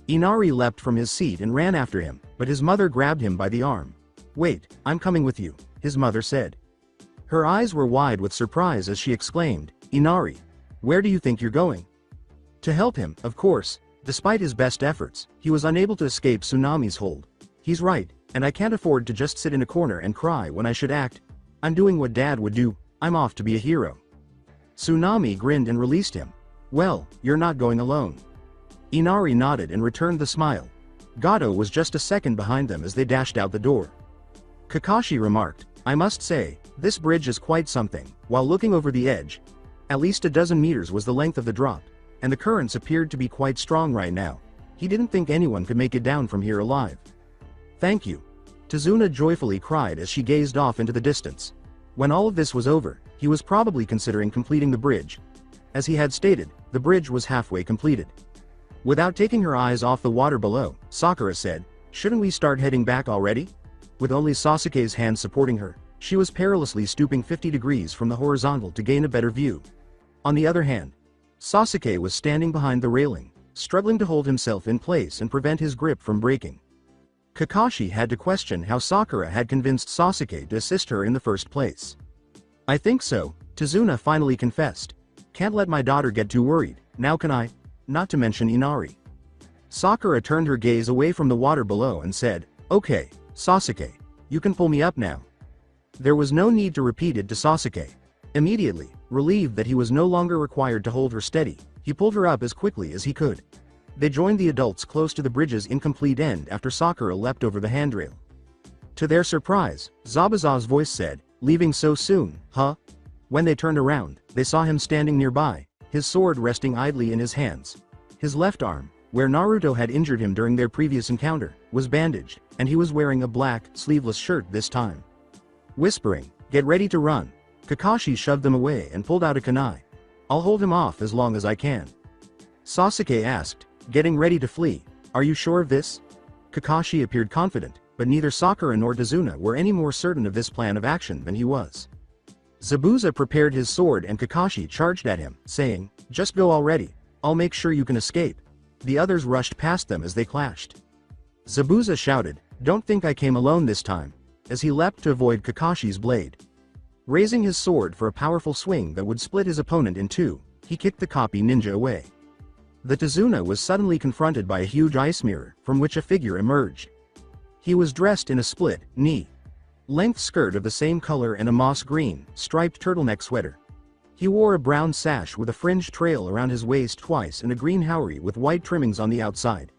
Inari leapt from his seat and ran after him, but his mother grabbed him by the arm. "Wait, I'm coming with you," his mother said. Her eyes were wide with surprise as she exclaimed, "Inari, where do you think you're going?" To help him, of course. Despite his best efforts, he was unable to escape Tsunami's hold. "He's right, and I can't afford to just sit in a corner and cry when I should act. I'm doing what Dad would do, I'm off to be a hero." Tsunami grinned and released him. "Well, you're not going alone." Inari nodded and returned the smile. Gato was just a second behind them as they dashed out the door. Kakashi remarked, "I must say, this bridge is quite something," while looking over the edge. At least a dozen meters was the length of the drop, and the currents appeared to be quite strong right now. He didn't think anyone could make it down from here alive. "Thank you," Tazuna joyfully cried as she gazed off into the distance. When all of this was over, he was probably considering completing the bridge. As he had stated, the bridge was halfway completed. Without taking her eyes off the water below, Sakura said, "Shouldn't we start heading back already?" With only Sasuke's hand supporting her, she was perilously stooping 50 degrees from the horizontal to gain a better view. On the other hand, Sasuke was standing behind the railing, struggling to hold himself in place and prevent his grip from breaking. Kakashi had to question how Sakura had convinced Sasuke to assist her in the first place. "I think so," Tazuna finally confessed. "Can't let my daughter get too worried, now can I? Not to mention Inari." Sakura turned her gaze away from the water below and said, "Okay, Sasuke, you can pull me up now." There was no need to repeat it to Sasuke. Immediately, relieved that he was no longer required to hold her steady, he pulled her up as quickly as he could. They joined the adults close to the bridge's incomplete end after Sakura leapt over the handrail. To their surprise, Zabuza's voice said, "Leaving so soon, huh?" When they turned around, they saw him standing nearby, his sword resting idly in his hands. His left arm, where Naruto had injured him during their previous encounter, was bandaged, and he was wearing a black, sleeveless shirt this time. Whispering, "Get ready to run," Kakashi shoved them away and pulled out a kunai. "I'll hold him off as long as I can." Sasuke asked, getting ready to flee, "Are you sure of this?" Kakashi appeared confident, but neither Sakura nor Tazuna were any more certain of this plan of action than he was. Zabuza prepared his sword and Kakashi charged at him, saying, "Just go already, I'll make sure you can escape." The others rushed past them as they clashed. Zabuza shouted, "Don't think I came alone this time," as he leapt to avoid Kakashi's blade. Raising his sword for a powerful swing that would split his opponent in two, he kicked the copy ninja away. The Tazuna was suddenly confronted by a huge ice mirror, from which a figure emerged. He was dressed in a split, knee-length skirt of the same color and a moss green, striped turtleneck sweater. He wore a brown sash with a fringed trail around his waist twice and a green haori with white trimmings on the outside.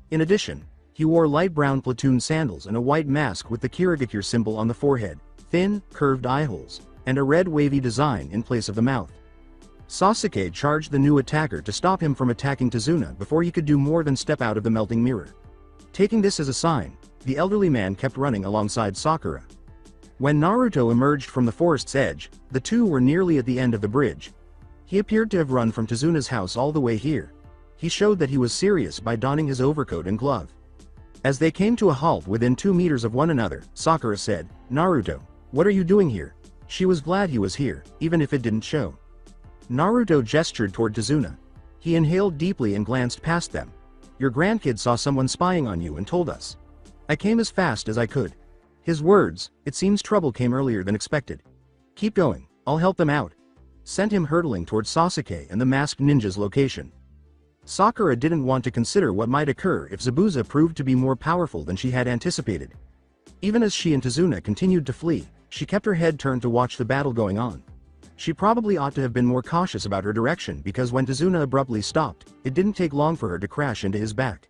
In addition, he wore light brown platoon sandals and a white mask with the Kirigakure symbol on the forehead, thin, curved eye holes, and a red wavy design in place of the mouth. Sasuke charged the new attacker to stop him from attacking Tazuna before he could do more than step out of the melting mirror. Taking this as a sign, the elderly man kept running alongside Sakura. When Naruto emerged from the forest's edge, the two were nearly at the end of the bridge. He appeared to have run from Tazuna's house all the way here. He showed that he was serious by donning his overcoat and glove. As they came to a halt within 2 meters of one another, Sakura said, "Naruto, what are you doing here?" She was glad he was here, even if it didn't show. Naruto gestured toward Tazuna. He inhaled deeply and glanced past them. "Your grandkid saw someone spying on you and told us. I came as fast as I could." His words, "It seems trouble came earlier than expected. Keep going, I'll help them out," sent him hurtling toward Sasuke and the masked ninja's location. Sakura didn't want to consider what might occur if Zabuza proved to be more powerful than she had anticipated. Even as she and Tazuna continued to flee, she kept her head turned to watch the battle going on. She probably ought to have been more cautious about her direction because when Tazuna abruptly stopped, it didn't take long for her to crash into his back.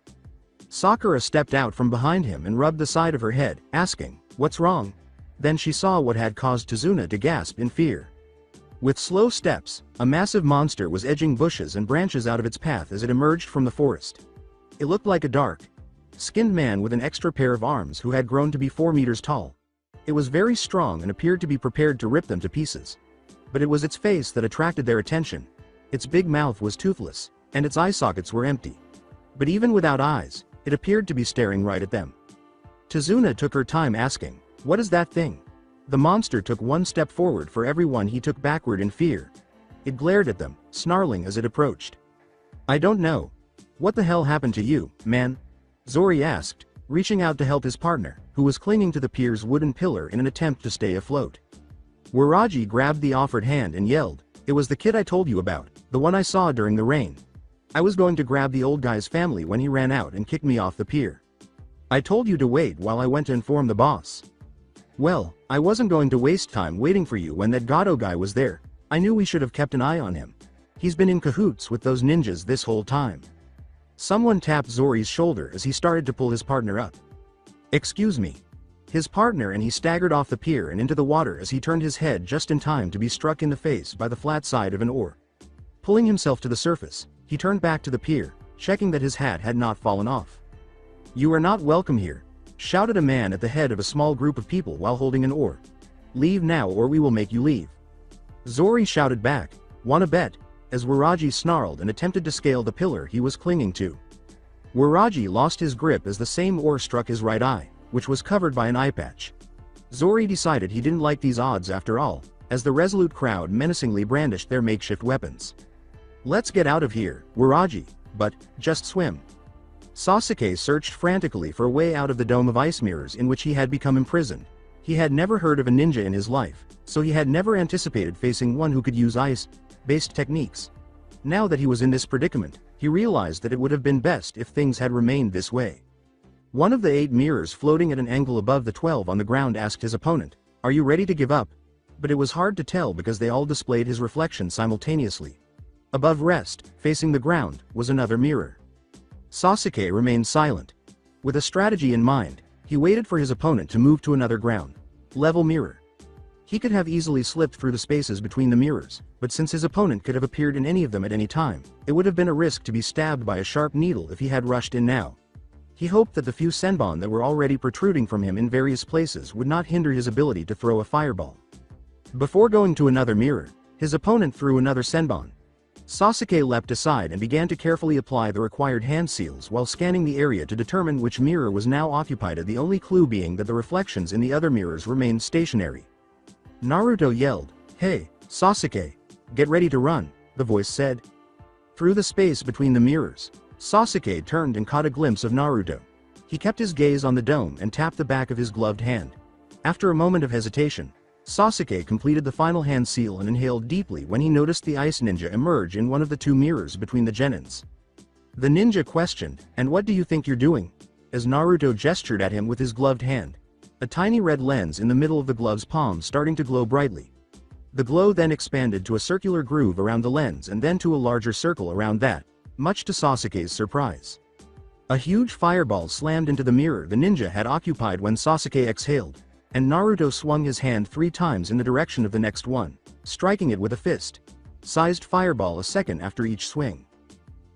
Sakura stepped out from behind him and rubbed the side of her head, asking, "What's wrong?" Then she saw what had caused Tazuna to gasp in fear. With slow steps, a massive monster was edging bushes and branches out of its path as it emerged from the forest. It looked like a dark-skinned man with an extra pair of arms who had grown to be 4 meters tall. It was very strong and appeared to be prepared to rip them to pieces. But it was its face that attracted their attention. Its big mouth was toothless, and its eye sockets were empty. But even without eyes, it appeared to be staring right at them. Tazuna took her time asking, "What is that thing?" The monster took 1 step forward for every one he took backward in fear. It glared at them, snarling as it approached. "I don't know. What the hell happened to you, man?" Zori asked, reaching out to help his partner, who was clinging to the pier's wooden pillar in an attempt to stay afloat. Waraji grabbed the offered hand and yelled, "It was the kid I told you about, the one I saw during the rain. I was going to grab the old guy's family when he ran out and kicked me off the pier. I told you to wait while I went to inform the boss." "Well, I wasn't going to waste time waiting for you when that Gato guy was there. I knew we should have kept an eye on him. He's been in cahoots with those ninjas this whole time." Someone tapped Zori's shoulder as he started to pull his partner up. "Excuse me." His partner and he staggered off the pier and into the water as he turned his head just in time to be struck in the face by the flat side of an oar. Pulling himself to the surface, he turned back to the pier, checking that his hat had not fallen off. "You are not welcome here," shouted a man at the head of a small group of people while holding an oar. "Leave now or we will make you leave." Zori shouted back, "Wanna bet?" as Waraji snarled and attempted to scale the pillar he was clinging to. Waraji lost his grip as the same oar struck his right eye, which was covered by an eye patch. Zori decided he didn't like these odds after all, as the resolute crowd menacingly brandished their makeshift weapons. "Let's get out of here, Waraji, but just swim." Sasuke searched frantically for a way out of the dome of ice mirrors in which he had become imprisoned. He had never heard of a ninja in his life, so he had never anticipated facing one who could use ice-based techniques. Now that he was in this predicament, he realized that it would have been best if things had remained this way. One of the 8 mirrors floating at an angle above the 12 on the ground asked his opponent, "Are you ready to give up?" But it was hard to tell because they all displayed his reflection simultaneously. Above rest, facing the ground, was another mirror. Sasuke remained silent. With a strategy in mind, he waited for his opponent to move to another ground level mirror. He could have easily slipped through the spaces between the mirrors, but since his opponent could have appeared in any of them at any time, it would have been a risk to be stabbed by a sharp needle if he had rushed in now. He hoped that the few senbon that were already protruding from him in various places would not hinder his ability to throw a fireball. Before going to another mirror, his opponent threw another senbon. Sasuke leapt aside and began to carefully apply the required hand seals while scanning the area to determine which mirror was now occupied, the only clue being that the reflections in the other mirrors remained stationary. Naruto yelled, "Hey, Sasuke! Get ready to run," the voice said. Through the space between the mirrors, Sasuke turned and caught a glimpse of Naruto. He kept his gaze on the dome and tapped the back of his gloved hand. After a moment of hesitation, Sasuke completed the final hand seal and inhaled deeply when he noticed the ice ninja emerge in one of the two mirrors between the genins. The ninja questioned, "And what do you think you're doing?" as Naruto gestured at him with his gloved hand. A tiny red lens in the middle of the glove's palm starting to glow brightly. The glow then expanded to a circular groove around the lens and then to a larger circle around that, much to Sasuke's surprise. A huge fireball slammed into the mirror the ninja had occupied when Sasuke exhaled, and Naruto swung his hand 3 times in the direction of the next one, striking it with a fist-sized fireball a second after each swing.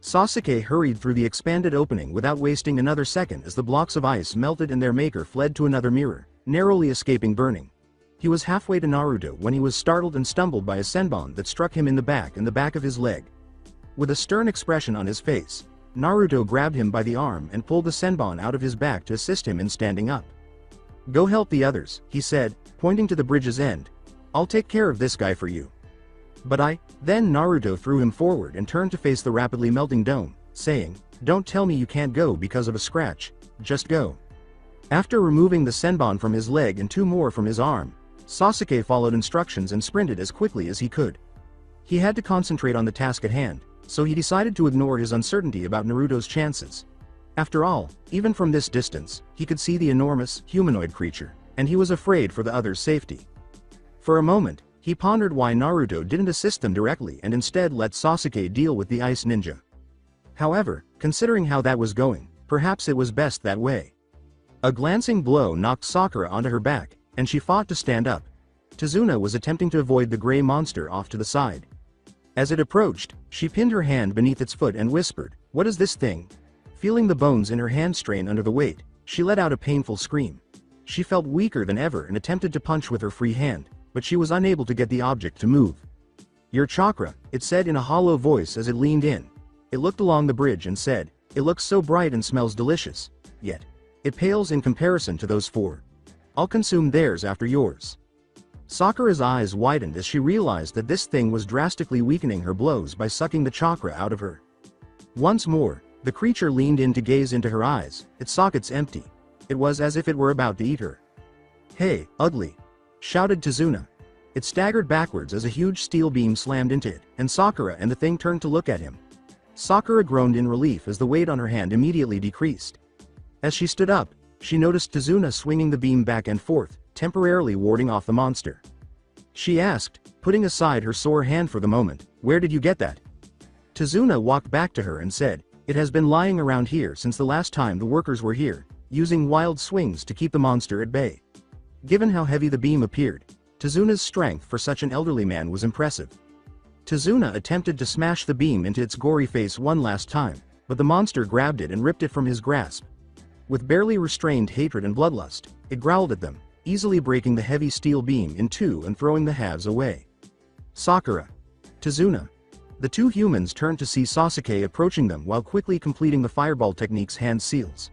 Sasuke hurried through the expanded opening without wasting another second as the blocks of ice melted and their maker fled to another mirror, narrowly escaping burning. He was halfway to Naruto when he was startled and stumbled by a senbon that struck him in the back of his leg. With a stern expression on his face, Naruto grabbed him by the arm and pulled the senbon out of his back to assist him in standing up. "Go help the others," he said, pointing to the bridge's end. "I'll take care of this guy for you." "But Then Naruto threw him forward and turned to face the rapidly melting dome, saying, "Don't tell me you can't go because of a scratch, just go." After removing the senbon from his leg and 2 more from his arm, Sasuke followed instructions and sprinted as quickly as he could. He had to concentrate on the task at hand, so he decided to ignore his uncertainty about Naruto's chances. After all, even from this distance, he could see the enormous, humanoid creature, and he was afraid for the others' safety. For a moment, he pondered why Naruto didn't assist them directly and instead let Sasuke deal with the ice ninja. However, considering how that was going, perhaps it was best that way. A glancing blow knocked Sakura onto her back, and she fought to stand up. Tazuna was attempting to avoid the gray monster off to the side. As it approached, she pinned her hand beneath its foot and whispered, "What is this thing?" Feeling the bones in her hand strain under the weight, she let out a painful scream. She felt weaker than ever and attempted to punch with her free hand, but she was unable to get the object to move. "Your chakra," it said in a hollow voice as it leaned in. It looked along the bridge and said, "It looks so bright and smells delicious, yet it pales in comparison to those 4. I'll consume theirs after yours." Sakura's eyes widened as she realized that this thing was drastically weakening her blows by sucking the chakra out of her. Once more, the creature leaned in to gaze into her eyes, its sockets empty. It was as if it were about to eat her. "Hey, ugly!" shouted Tazuna. It staggered backwards as a huge steel beam slammed into it, and Sakura and the thing turned to look at him. Sakura groaned in relief as the weight on her hand immediately decreased. As she stood up, she noticed Tazuna swinging the beam back and forth, temporarily warding off the monster. She asked, putting aside her sore hand for the moment, "Where did you get that?" Tazuna walked back to her and said, "It has been lying around here since the last time the workers were here, using wild swings to keep the monster at bay." Given how heavy the beam appeared, Tazuna's strength for such an elderly man was impressive. Tazuna attempted to smash the beam into its gory face one last time, but the monster grabbed it and ripped it from his grasp. With barely restrained hatred and bloodlust, it growled at them, easily breaking the heavy steel beam in 2 and throwing the halves away. Sakura. Tazuna. The 2 humans turned to see Sasuke approaching them while quickly completing the fireball technique's hand seals.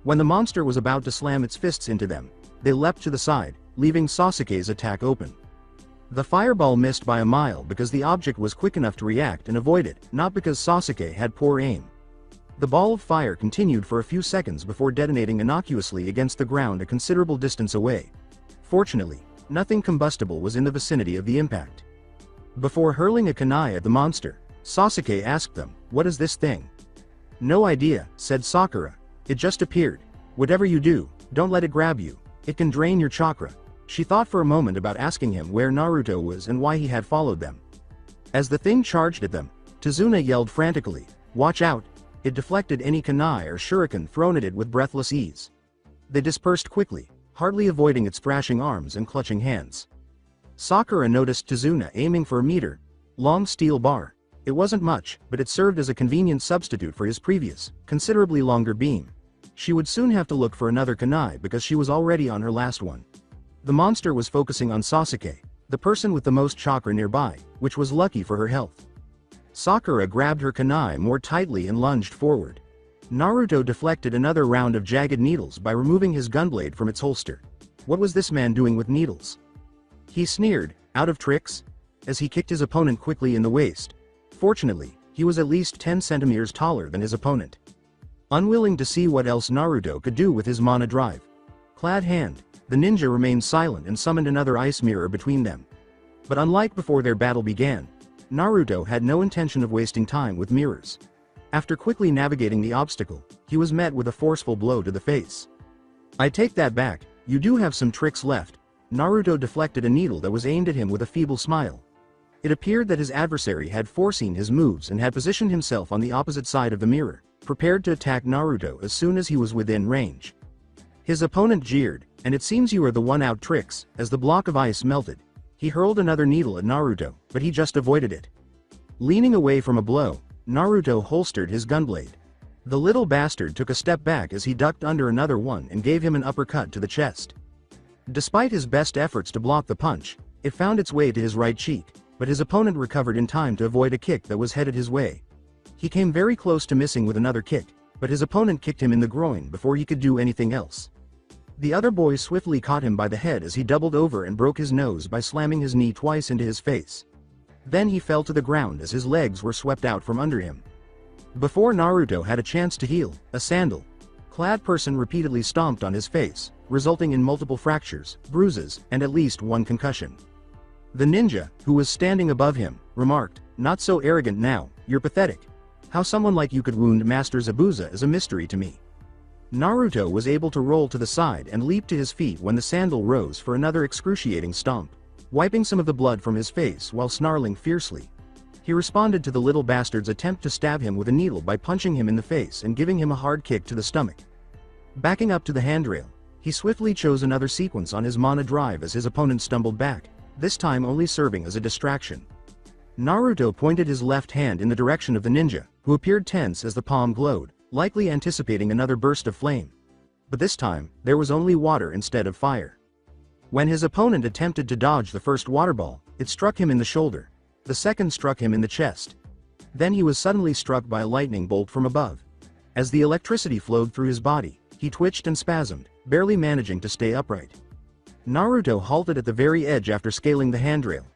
When the monster was about to slam its fists into them, they leapt to the side, leaving Sasuke's attack open. The fireball missed by a mile because the object was quick enough to react and avoid it, not because Sasuke had poor aim. The ball of fire continued for a few seconds before detonating innocuously against the ground a considerable distance away. Fortunately, nothing combustible was in the vicinity of the impact. Before hurling a kunai at the monster, Sasuke asked them, "What is this thing?" "No idea," said Sakura. "It just appeared. Whatever you do, don't let it grab you. It can drain your chakra." She thought for a moment about asking him where Naruto was and why he had followed them. As the thing charged at them, Tazuna yelled frantically, "Watch out!" It deflected any kunai or shuriken thrown at it with breathless ease. They dispersed quickly, hardly avoiding its thrashing arms and clutching hands. Sakura noticed Tazuna aiming for a meter-long steel bar. It wasn't much, but it served as a convenient substitute for his previous, considerably longer beam. She would soon have to look for another kunai because she was already on her last one. The monster was focusing on Sasuke, the person with the most chakra nearby, which was lucky for her health. Sakura grabbed her kunai more tightly and lunged forward. Naruto deflected another round of jagged needles by removing his gunblade from its holster. What was this man doing with needles? He sneered, out of tricks? As he kicked his opponent quickly in the waist. Fortunately, he was at least 10 centimeters taller than his opponent. Unwilling to see what else Naruto could do with his mana drive. Clad hand, the ninja remained silent and summoned another ice mirror between them. But unlike before their battle began, Naruto had no intention of wasting time with mirrors. After quickly navigating the obstacle, he was met with a forceful blow to the face. I take that back, you do have some tricks left. Naruto deflected a needle that was aimed at him with a feeble smile. It appeared that his adversary had foreseen his moves and had positioned himself on the opposite side of the mirror, prepared to attack Naruto as soon as he was within range. His opponent jeered, and it seems you are the one out tricks. As the block of ice melted, he hurled another needle at Naruto, but he just avoided it. Leaning away from a blow, Naruto holstered his gunblade. The little bastard took a step back as he ducked under another one and gave him an uppercut to the chest. Despite his best efforts to block the punch, it found its way to his right cheek, but his opponent recovered in time to avoid a kick that was headed his way. He came very close to missing with another kick, but his opponent kicked him in the groin before he could do anything else. The other boy swiftly caught him by the head as he doubled over and broke his nose by slamming his knee twice into his face. Then he fell to the ground as his legs were swept out from under him. Before Naruto had a chance to heal, a sandal-clad person repeatedly stomped on his face, resulting in multiple fractures, bruises, and at least one concussion. The ninja, who was standing above him, remarked, "Not so arrogant now, you're pathetic. How someone like you could wound Master Zabuza is a mystery to me." Naruto was able to roll to the side and leap to his feet when the sandal rose for another excruciating stomp, wiping some of the blood from his face while snarling fiercely. He responded to the little bastard's attempt to stab him with a needle by punching him in the face and giving him a hard kick to the stomach. Backing up to the handrail, he swiftly chose another sequence on his mana drive as his opponent stumbled back, this time only serving as a distraction. Naruto pointed his left hand in the direction of the ninja, who appeared tense as the palm glowed, likely anticipating another burst of flame. But this time, there was only water instead of fire. When his opponent attempted to dodge the first water ball, it struck him in the shoulder. The second struck him in the chest. Then he was suddenly struck by a lightning bolt from above. As the electricity flowed through his body, he twitched and spasmed, barely managing to stay upright. Naruto halted at the very edge after scaling the handrail.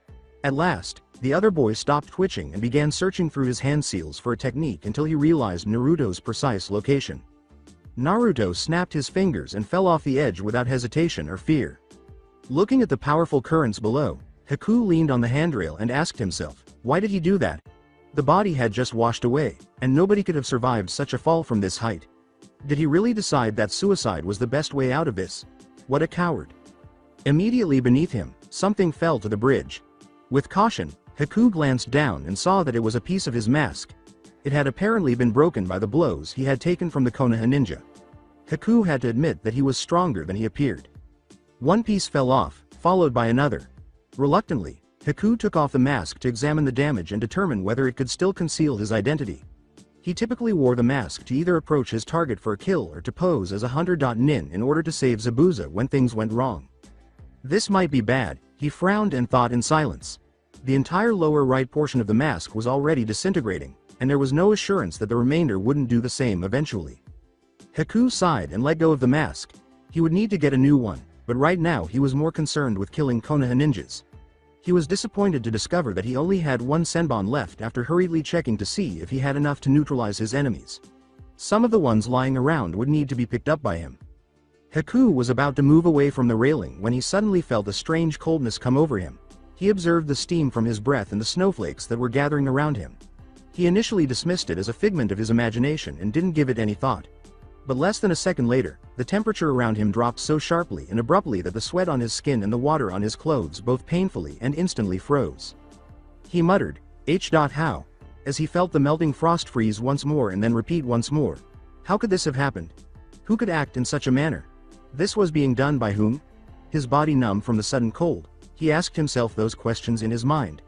At last, the other boy stopped twitching and began searching through his hand seals for a technique until he realized Naruto's precise location. Naruto snapped his fingers and fell off the edge without hesitation or fear. Looking at the powerful currents below, Haku leaned on the handrail and asked himself, why did he do that? The body had just washed away, and nobody could have survived such a fall from this height. Did he really decide that suicide was the best way out of this? What a coward. Immediately beneath him, something fell to the bridge. With caution, Haku glanced down and saw that it was a piece of his mask. It had apparently been broken by the blows he had taken from the Konoha ninja. Haku had to admit that he was stronger than he appeared. One piece fell off, followed by another. Reluctantly, Haku took off the mask to examine the damage and determine whether it could still conceal his identity. He typically wore the mask to either approach his target for a kill or to pose as a hunter-nin in order to save Zabuza when things went wrong. This might be bad, he frowned and thought in silence. The entire lower right portion of the mask was already disintegrating, and there was no assurance that the remainder wouldn't do the same eventually. Haku sighed and let go of the mask. He would need to get a new one, but right now he was more concerned with killing Konoha ninjas. He was disappointed to discover that he only had one senbon left after hurriedly checking to see if he had enough to neutralize his enemies. Some of the ones lying around would need to be picked up by him. Haku was about to move away from the railing when he suddenly felt a strange coldness come over him. He observed the steam from his breath and the snowflakes that were gathering around him. He initially dismissed it as a figment of his imagination and didn't give it any thought. But less than a second later, the temperature around him dropped so sharply and abruptly that the sweat on his skin and the water on his clothes both painfully and instantly froze. He muttered, "How?" as he felt the melting frost freeze once more and then repeat once more. How could this have happened? Who could act in such a manner? This was being done by whom? His body numb from the sudden cold, He asked himself those questions in his mind.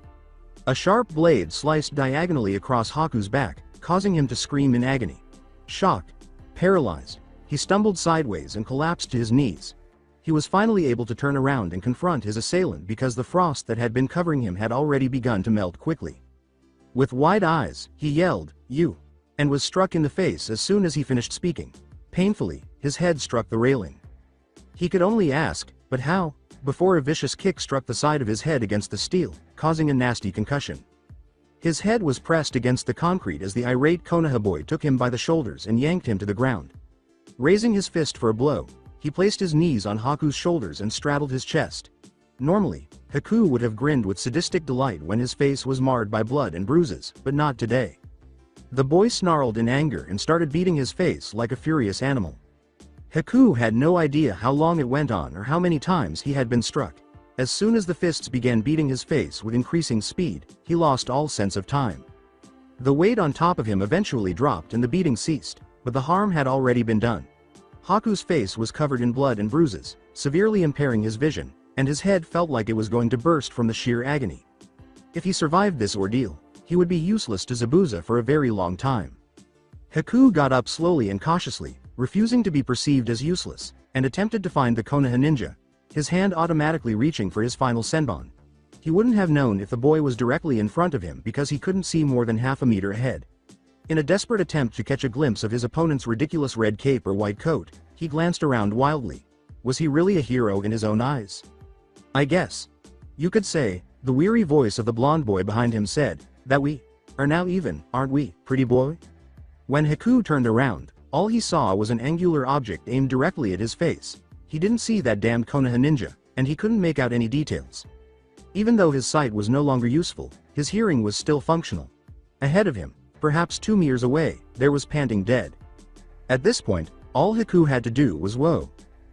A sharp blade sliced diagonally across Haku's back, causing him to scream in agony. Shocked, paralyzed, he stumbled sideways and collapsed to his knees. He was finally able to turn around and confront his assailant because the frost that had been covering him had already begun to melt quickly. With wide eyes, he yelled, "You!" and was struck in the face as soon as he finished speaking. Painfully, his head struck the railing. He could only ask, "But how?" before a vicious kick struck the side of his head against the steel, causing a nasty concussion. His head was pressed against the concrete as the irate Konoha boy took him by the shoulders and yanked him to the ground. Raising his fist for a blow, he placed his knees on Haku's shoulders and straddled his chest. Normally, Haku would have grinned with sadistic delight when his face was marred by blood and bruises, but not today. The boy snarled in anger and started beating his face like a furious animal. Haku had no idea how long it went on or how many times he had been struck. As soon as the fists began beating his face with increasing speed, he lost all sense of time. The weight on top of him eventually dropped and the beating ceased, but the harm had already been done. Haku's face was covered in blood and bruises, severely impairing his vision, and his head felt like it was going to burst from the sheer agony. If he survived this ordeal, he would be useless to Zabuza for a very long time. Haku got up slowly and cautiously, refusing to be perceived as useless, and attempted to find the Konoha ninja, his hand automatically reaching for his final senbon. He wouldn't have known if the boy was directly in front of him because he couldn't see more than half a meter ahead. In a desperate attempt to catch a glimpse of his opponent's ridiculous red cape or white coat, he glanced around wildly. Was he really a hero in his own eyes? "I guess you could say," the weary voice of the blonde boy behind him said, "that we are now even, aren't we, pretty boy?" When Haku turned around, all he saw was an angular object aimed directly at his face. He didn't see that damned Konoha ninja, and he couldn't make out any details. Even though his sight was no longer useful, his hearing was still functional. Ahead of him, perhaps 2 meters away, there was Panting Dead. At this point, all Haku had to do was whoa.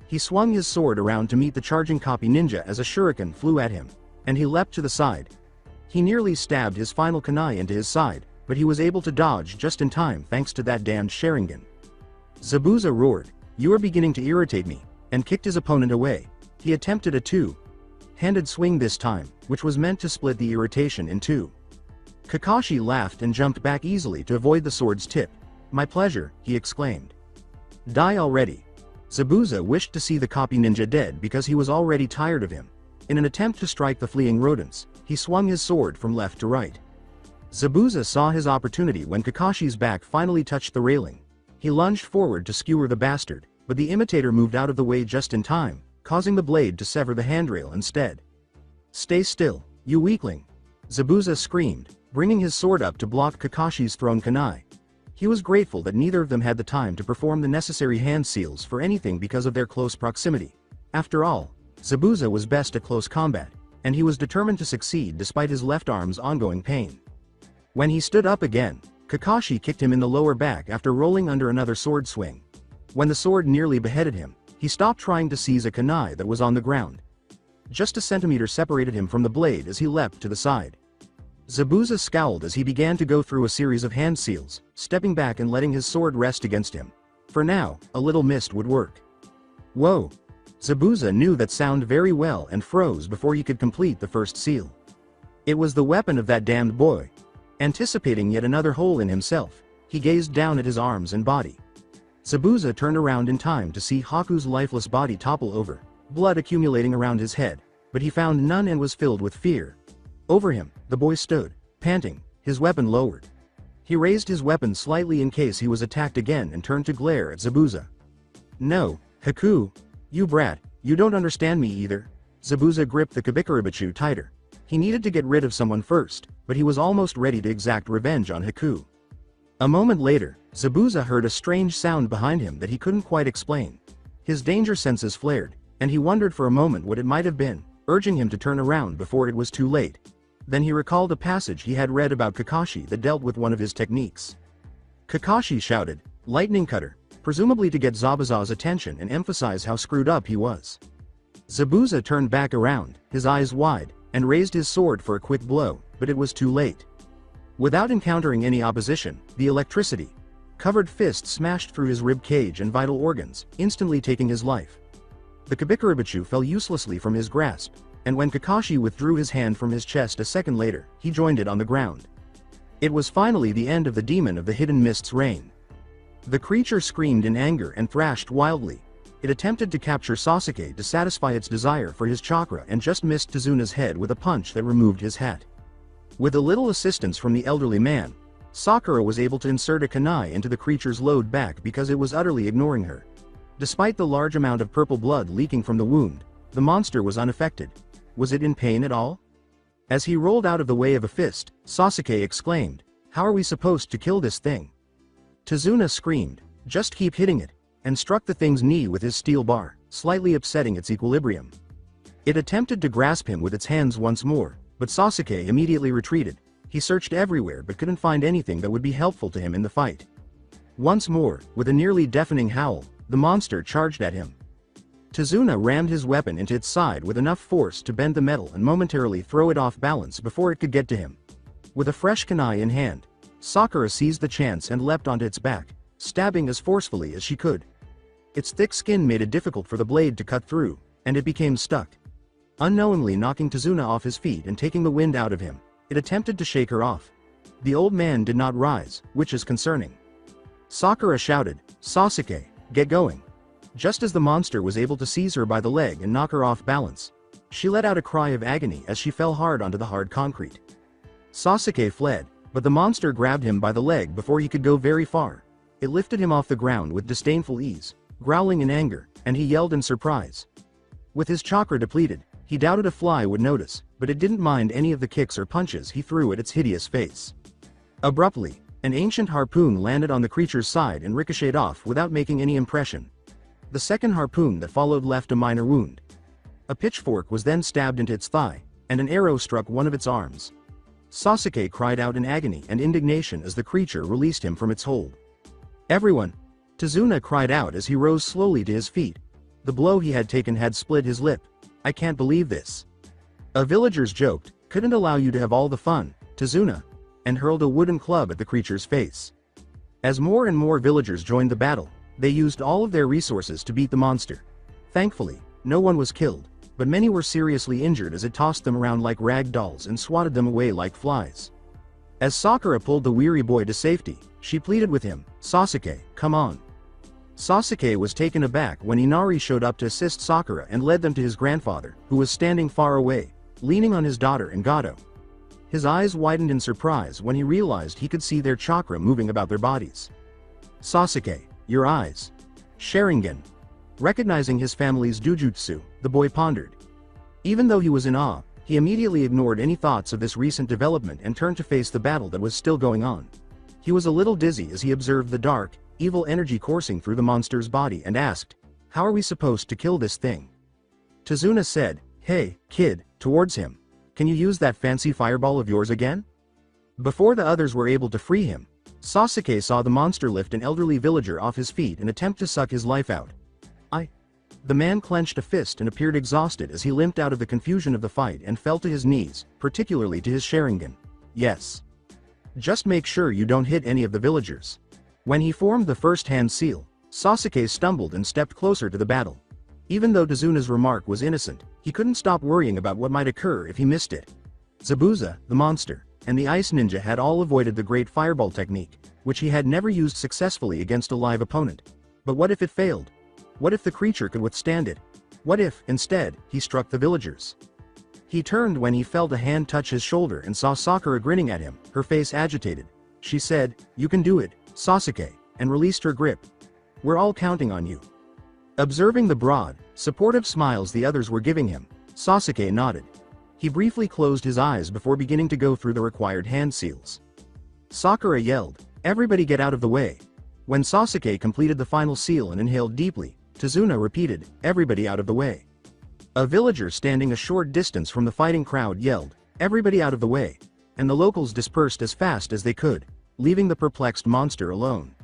He swung his sword around to meet the charging copy ninja as a shuriken flew at him, and he leapt to the side. He nearly stabbed his final kunai into his side, but he was able to dodge just in time thanks to that damned Sharingan. Zabuza roared, "You are beginning to irritate me," and kicked his opponent away. He attempted a two-handed swing this time, which was meant to split the irritation in two. Kakashi laughed and jumped back easily to avoid the sword's tip. "My pleasure," he exclaimed. "Die already." Zabuza wished to see the copy ninja dead because he was already tired of him. In an attempt to strike the fleeing rodents, he swung his sword from left to right. Zabuza saw his opportunity when Kakashi's back finally touched the railing. He lunged forward to skewer the bastard, but the imitator moved out of the way just in time, causing the blade to sever the handrail instead. "Stay still, you weakling!" Zabuza screamed, bringing his sword up to block Kakashi's thrown kunai. He was grateful that neither of them had the time to perform the necessary hand seals for anything because of their close proximity. After all, Zabuza was best at close combat, and he was determined to succeed despite his left arm's ongoing pain. When he stood up again, Kakashi kicked him in the lower back after rolling under another sword swing. When the sword nearly beheaded him, he stopped trying to seize a kunai that was on the ground. Just a centimeter separated him from the blade as he leapt to the side. Zabuza scowled as he began to go through a series of hand seals, stepping back and letting his sword rest against him. For now, a little mist would work. Whoa! Zabuza knew that sound very well and froze before he could complete the first seal. It was the weapon of that damned boy. Anticipating yet another hole in himself, he gazed down at his arms and body. Zabuza turned around in time to see Haku's lifeless body topple over, blood accumulating around his head, but he found none and was filled with fear. Over him, the boy stood, panting, his weapon lowered. He raised his weapon slightly in case he was attacked again and turned to glare at Zabuza. "No, Haku! You brat, you don't understand me either." Zabuza gripped the Kabikarabachu tighter. He needed to get rid of someone first, but he was almost ready to exact revenge on Haku. A moment later, Zabuza heard a strange sound behind him that he couldn't quite explain. His danger senses flared, and he wondered for a moment what it might have been, urging him to turn around before it was too late. Then he recalled a passage he had read about Kakashi that dealt with one of his techniques. Kakashi shouted, "Lightning cutter," presumably to get Zabuza's attention and emphasize how screwed up he was. Zabuza turned back around, his eyes wide, and raised his sword for a quick blow, but it was too late. Without encountering any opposition, the electricity-covered fist smashed through his rib cage and vital organs, instantly taking his life. The Kabikarabachu fell uselessly from his grasp, and when Kakashi withdrew his hand from his chest a second later, he joined it on the ground. It was finally the end of the demon of the hidden mist's reign. The creature screamed in anger and thrashed wildly. It attempted to capture Sasuke to satisfy its desire for his chakra and just missed Tazuna's head with a punch that removed his hat. With a little assistance from the elderly man, Sakura was able to insert a kunai into the creature's load back because it was utterly ignoring her. Despite the large amount of purple blood leaking from the wound, the monster was unaffected. Was it in pain at all? As he rolled out of the way of a fist, Sasuke exclaimed, "How are we supposed to kill this thing?" Tazuna screamed, "Just keep hitting it," and struck the thing's knee with his steel bar, slightly upsetting its equilibrium. It attempted to grasp him with its hands once more, but Sasuke immediately retreated. He searched everywhere but couldn't find anything that would be helpful to him in the fight. Once more, with a nearly deafening howl, the monster charged at him. Tazuna rammed his weapon into its side with enough force to bend the metal and momentarily throw it off balance before it could get to him. With a fresh kunai in hand, Sakura seized the chance and leapt onto its back, stabbing as forcefully as she could. Its thick skin made it difficult for the blade to cut through, and it became stuck. Unknowingly knocking Tazuna off his feet and taking the wind out of him, it attempted to shake her off. The old man did not rise, which is concerning. Sakura shouted, "Sasuke, get going." Just as the monster was able to seize her by the leg and knock her off balance, she let out a cry of agony as she fell hard onto the hard concrete. Sasuke fled, but the monster grabbed him by the leg before he could go very far. It lifted him off the ground with disdainful ease, growling in anger, and he yelled in surprise. With his chakra depleted, he doubted a fly would notice, but it didn't mind any of the kicks or punches he threw at its hideous face. Abruptly, an ancient harpoon landed on the creature's side and ricocheted off without making any impression. The second harpoon that followed left a minor wound. A pitchfork was then stabbed into its thigh, and an arrow struck one of its arms. Sasuke cried out in agony and indignation as the creature released him from its hold. "Everyone!" Tazuna cried out as he rose slowly to his feet. The blow he had taken had split his lip. "I can't believe this." A villagers joked, "Couldn't allow you to have all the fun, Tazuna," and hurled a wooden club at the creature's face. As more and more villagers joined the battle, they used all of their resources to beat the monster. Thankfully, no one was killed, but many were seriously injured as it tossed them around like rag dolls and swatted them away like flies. As Sakura pulled the weary boy to safety, she pleaded with him, "Sasuke, come on." Sasuke was taken aback when Inari showed up to assist Sakura and led them to his grandfather, who was standing far away, leaning on his daughter and Gato. His eyes widened in surprise when he realized he could see their chakra moving about their bodies. "Sasuke, your eyes." Sharingan. Recognizing his family's jujutsu, the boy pondered. Even though he was in awe, he immediately ignored any thoughts of this recent development and turned to face the battle that was still going on. He was a little dizzy as he observed the dark, evil energy coursing through the monster's body and asked, "How are we supposed to kill this thing?" Tazuna said, "Hey, kid," towards him. "Can you use that fancy fireball of yours again?" Before the others were able to free him, Sasuke saw the monster lift an elderly villager off his feet and attempt to suck his life out. The man clenched a fist and appeared exhausted as he limped out of the confusion of the fight and fell to his knees, particularly to his Sharingan. "Yes. Just make sure you don't hit any of the villagers." When he formed the first hand seal, Sasuke stumbled and stepped closer to the battle. Even though Tazuna's remark was innocent, he couldn't stop worrying about what might occur if he missed it. Zabuza, the monster, and the ice ninja had all avoided the great fireball technique, which he had never used successfully against a live opponent. But what if it failed? What if the creature could withstand it? What if, instead, he struck the villagers? He turned when he felt a hand touch his shoulder and saw Sakura grinning at him, her face agitated. She said, "You can do it, Sasuke," and released her grip. "We're all counting on you." Observing the broad, supportive smiles the others were giving him, Sasuke nodded. He briefly closed his eyes before beginning to go through the required hand seals. Sakura yelled, "Everybody get out of the way." When Sasuke completed the final seal and inhaled deeply, Tazuna repeated, "Everybody out of the way." A villager standing a short distance from the fighting crowd yelled, "Everybody out of the way," and the locals dispersed as fast as they could, leaving the perplexed monster alone.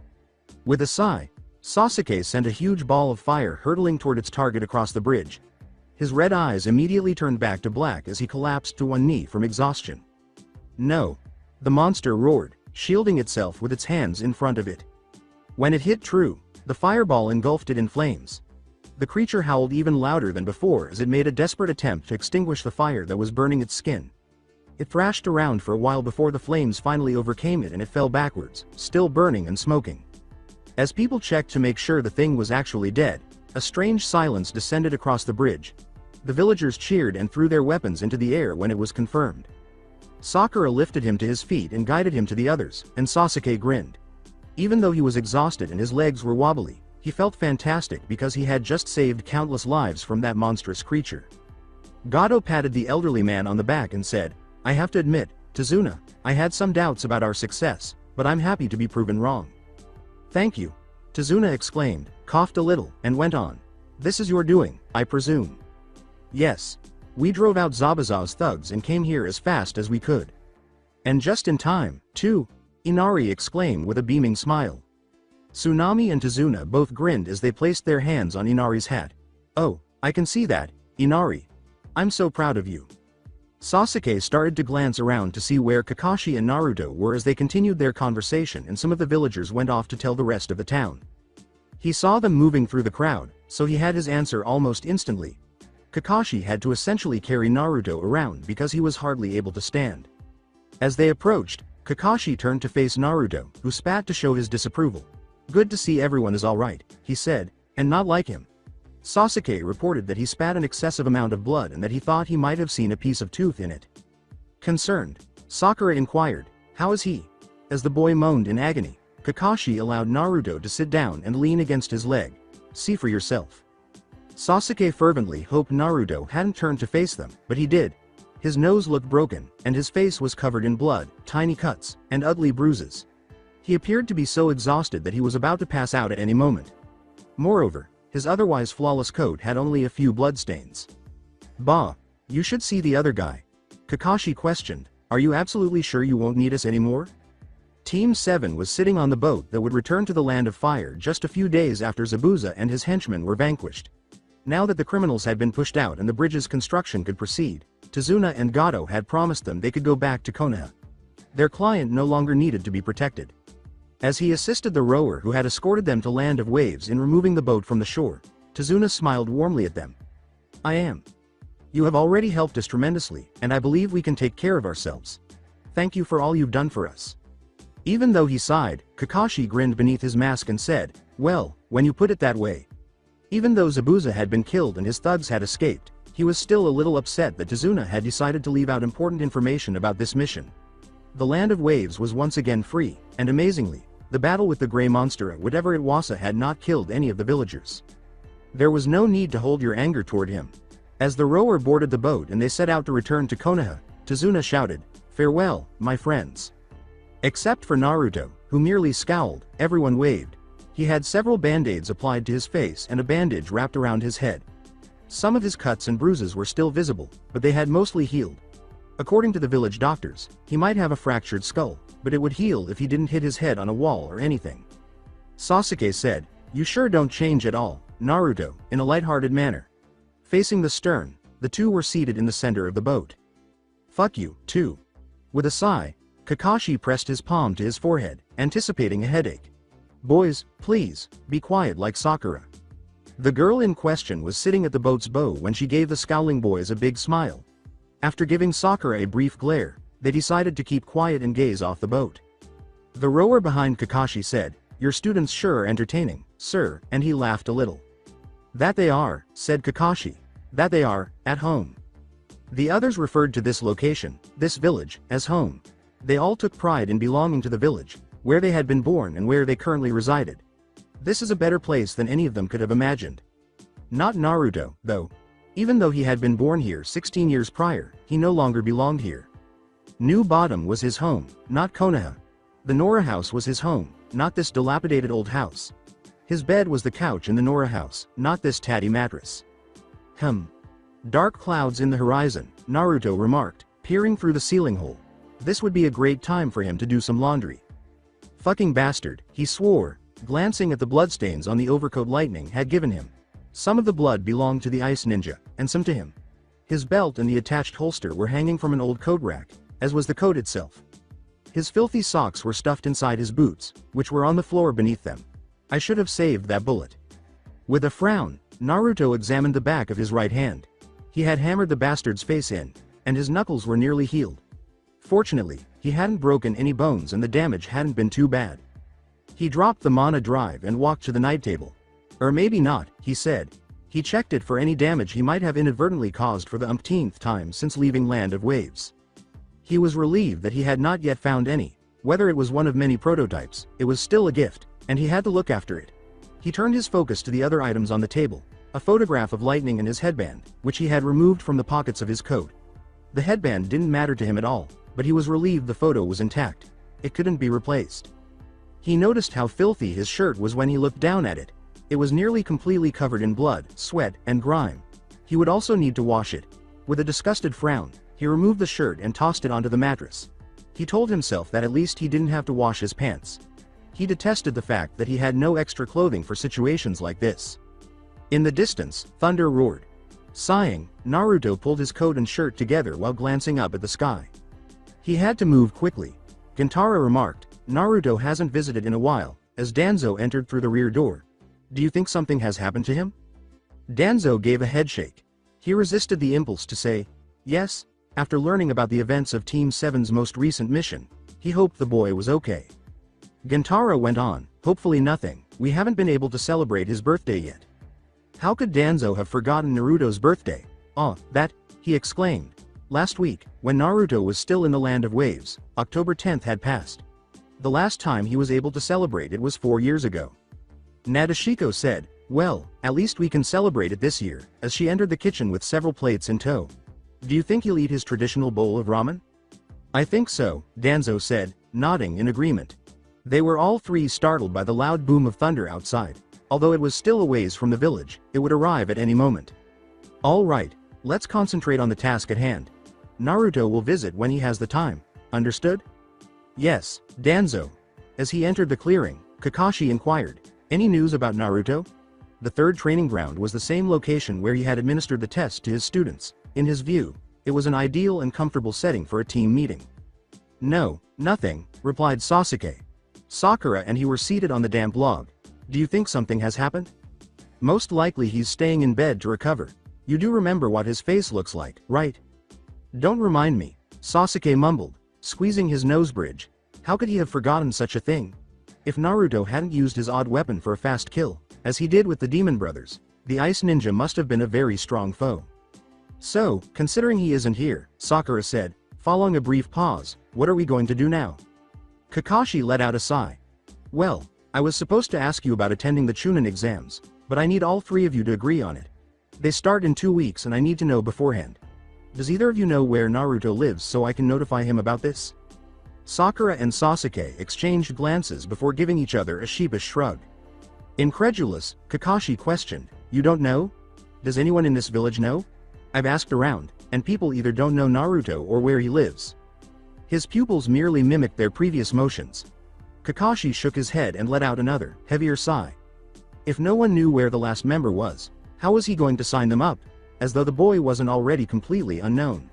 With a sigh, Sasuke sent a huge ball of fire hurtling toward its target across the bridge. His red eyes immediately turned back to black as he collapsed to one knee from exhaustion. "No!" the monster roared, shielding itself with its hands in front of it. When it hit true, the fireball engulfed it in flames. The creature howled even louder than before as it made a desperate attempt to extinguish the fire that was burning its skin. It thrashed around for a while before the flames finally overcame it and it fell backwards, still burning and smoking. As people checked to make sure the thing was actually dead, a strange silence descended across the bridge. The villagers cheered and threw their weapons into the air when it was confirmed. Sakura lifted him to his feet and guided him to the others, and Sasuke grinned. Even though he was exhausted and his legs were wobbly, he felt fantastic because he had just saved countless lives from that monstrous creature. Gato patted the elderly man on the back and said, "I have to admit, Tazuna, I had some doubts about our success, but I'm happy to be proven wrong." "Thank you," Tazuna exclaimed, coughed a little, and went on. "This is your doing, I presume." "Yes. We drove out Zabuza's thugs and came here as fast as we could. And just in time, too," Inari exclaimed with a beaming smile. Tsunami and Tazuna both grinned as they placed their hands on Inari's hat. "Oh, I can see that, Inari. I'm so proud of you." Sasuke started to glance around to see where Kakashi and Naruto were as they continued their conversation, and some of the villagers went off to tell the rest of the town. He saw them moving through the crowd, so he had his answer almost instantly. Kakashi had to essentially carry Naruto around because he was hardly able to stand. As they approached, Kakashi turned to face Naruto, who spat to show his disapproval. "Good to see everyone is alright," he said, "and not like him." Sasuke reported that he spat an excessive amount of blood and that he thought he might have seen a piece of tooth in it. Concerned, Sakura inquired, "How is he?" As the boy moaned in agony, Kakashi allowed Naruto to sit down and lean against his leg. "See for yourself." Sasuke fervently hoped Naruto hadn't turned to face them, but he did. His nose looked broken, and his face was covered in blood, tiny cuts, and ugly bruises. He appeared to be so exhausted that he was about to pass out at any moment. Moreover, his otherwise flawless coat had only a few bloodstains. "Bah, you should see the other guy," Kakashi questioned. "Are you absolutely sure you won't need us anymore?" Team 7 was sitting on the boat that would return to the Land of Fire just a few days after Zabuza and his henchmen were vanquished. Now that the criminals had been pushed out and the bridge's construction could proceed, Tazuna and Gato had promised them they could go back to Konoha. Their client no longer needed to be protected. As he assisted the rower who had escorted them to Land of Waves in removing the boat from the shore, Tazuna smiled warmly at them. "I am. You have already helped us tremendously, and I believe we can take care of ourselves. Thank you for all you've done for us." Even though he sighed, Kakashi grinned beneath his mask and said, "Well, when you put it that way." Even though Zabuza had been killed and his thugs had escaped, he was still a little upset that Tazuna had decided to leave out important information about this mission. The Land of Waves was once again free, and amazingly, the battle with the Grey Monster, whatever it was, had not killed any of the villagers. There was no need to hold your anger toward him. As the rower boarded the boat and they set out to return to Konoha, Tazuna shouted, "Farewell, my friends." Except for Naruto, who merely scowled, everyone waved. He had several band-aids applied to his face and a bandage wrapped around his head. Some of his cuts and bruises were still visible, but they had mostly healed. According to the village doctors, he might have a fractured skull, but it would heal if he didn't hit his head on a wall or anything. Sasuke said, "You sure don't change at all, Naruto," in a lighthearted manner. Facing the stern, the two were seated in the center of the boat. "Fuck you, too." With a sigh, Kakashi pressed his palm to his forehead, anticipating a headache. "Boys, please, be quiet like Sakura." The girl in question was sitting at the boat's bow when she gave the scowling boys a big smile. After giving Sakura a brief glare, they decided to keep quiet and gaze off the boat. The rower behind Kakashi said, "Your students sure are entertaining, sir," and he laughed a little. "That they are," said Kakashi. "That they are, at home." The others referred to this location, this village, as home. They all took pride in belonging to the village, where they had been born and where they currently resided. This is a better place than any of them could have imagined. Not Naruto, though. Even though he had been born here 16 years prior, he no longer belonged here. New Bottom was his home, not Konoha. The Nora house was his home, not this dilapidated old house. His bed was the couch in the Nora house, not this tatty mattress. Dark clouds in the horizon, Naruto remarked, peering through the ceiling hole. This would be a great time for him to do some laundry. Fucking bastard, he swore, glancing at the bloodstains on the overcoat lightning had given him. Some of the blood belonged to the ice ninja, and some to him. His belt and the attached holster were hanging from an old coat rack, as was the coat itself. His filthy socks were stuffed inside his boots, which were on the floor beneath them. I should have saved that bullet. With a frown, Naruto examined the back of his right hand. He had hammered the bastard's face in, and his knuckles were nearly healed. Fortunately, he hadn't broken any bones and the damage hadn't been too bad. He dropped the mana drive and walked to the night table. Or maybe not, he said. He checked it for any damage he might have inadvertently caused for the umpteenth time since leaving Land of Waves. He was relieved that he had not yet found any. Whether it was one of many prototypes, it was still a gift, and he had to look after it. He turned his focus to the other items on the table, a photograph of lightning and his headband, which he had removed from the pockets of his coat. The headband didn't matter to him at all, but he was relieved the photo was intact. It couldn't be replaced. He noticed how filthy his shirt was when he looked down at it. It was nearly completely covered in blood, sweat, and grime. He would also need to wash it. With a disgusted frown, he removed the shirt and tossed it onto the mattress. He told himself that at least he didn't have to wash his pants. He detested the fact that he had no extra clothing for situations like this. In the distance, thunder roared. Sighing, Naruto pulled his coat and shirt together while glancing up at the sky. He had to move quickly. Gintara remarked, "Naruto hasn't visited in a while," as Danzo entered through the rear door. "Do you think something has happened to him?" Danzo gave a headshake. He resisted the impulse to say, yes. After learning about the events of Team 7's most recent mission, he hoped the boy was okay. Gintara went on, "Hopefully nothing. We haven't been able to celebrate his birthday yet." How could Danzo have forgotten Naruto's birthday? "Oh, that," he exclaimed. Last week, when Naruto was still in the Land of Waves, October 10th had passed. The last time he was able to celebrate it was 4 years ago. Nadeshiko said, "Well, at least we can celebrate it this year," as she entered the kitchen with several plates in tow. "Do you think he'll eat his traditional bowl of ramen?" "I think so," Danzo said, nodding in agreement. They were all three startled by the loud boom of thunder outside. Although it was still a ways from the village, it would arrive at any moment. "All right, let's concentrate on the task at hand. Naruto will visit when he has the time. Understood?" "Yes, Danzo." As he entered the clearing, Kakashi inquired, "Any news about Naruto?" The third training ground was the same location where he had administered the test to his students. In his view, it was an ideal and comfortable setting for a team meeting. "No, nothing," replied Sasuke. Sakura and he were seated on the damp log. "Do you think something has happened?" "Most likely he's staying in bed to recover. You do remember what his face looks like, right?" "Don't remind me," Sasuke mumbled, squeezing his nose bridge. How could he have forgotten such a thing? If Naruto hadn't used his odd weapon for a fast kill, as he did with the Demon Brothers, the Ice Ninja must have been a very strong foe. "So, considering he isn't here," Sakura said, following a brief pause, "what are we going to do now?" Kakashi let out a sigh. "Well, I was supposed to ask you about attending the Chunin exams, but I need all three of you to agree on it. They start in 2 weeks and I need to know beforehand. Does either of you know where Naruto lives so I can notify him about this?" Sakura and Sasuke exchanged glances before giving each other a sheepish shrug. Incredulous, Kakashi questioned, "You don't know? Does anyone in this village know? I've asked around, and people either don't know Naruto or where he lives." His pupils merely mimicked their previous motions. Kakashi shook his head and let out another, heavier sigh. If no one knew where the last member was, how was he going to sign them up? As though the boy wasn't already completely unknown.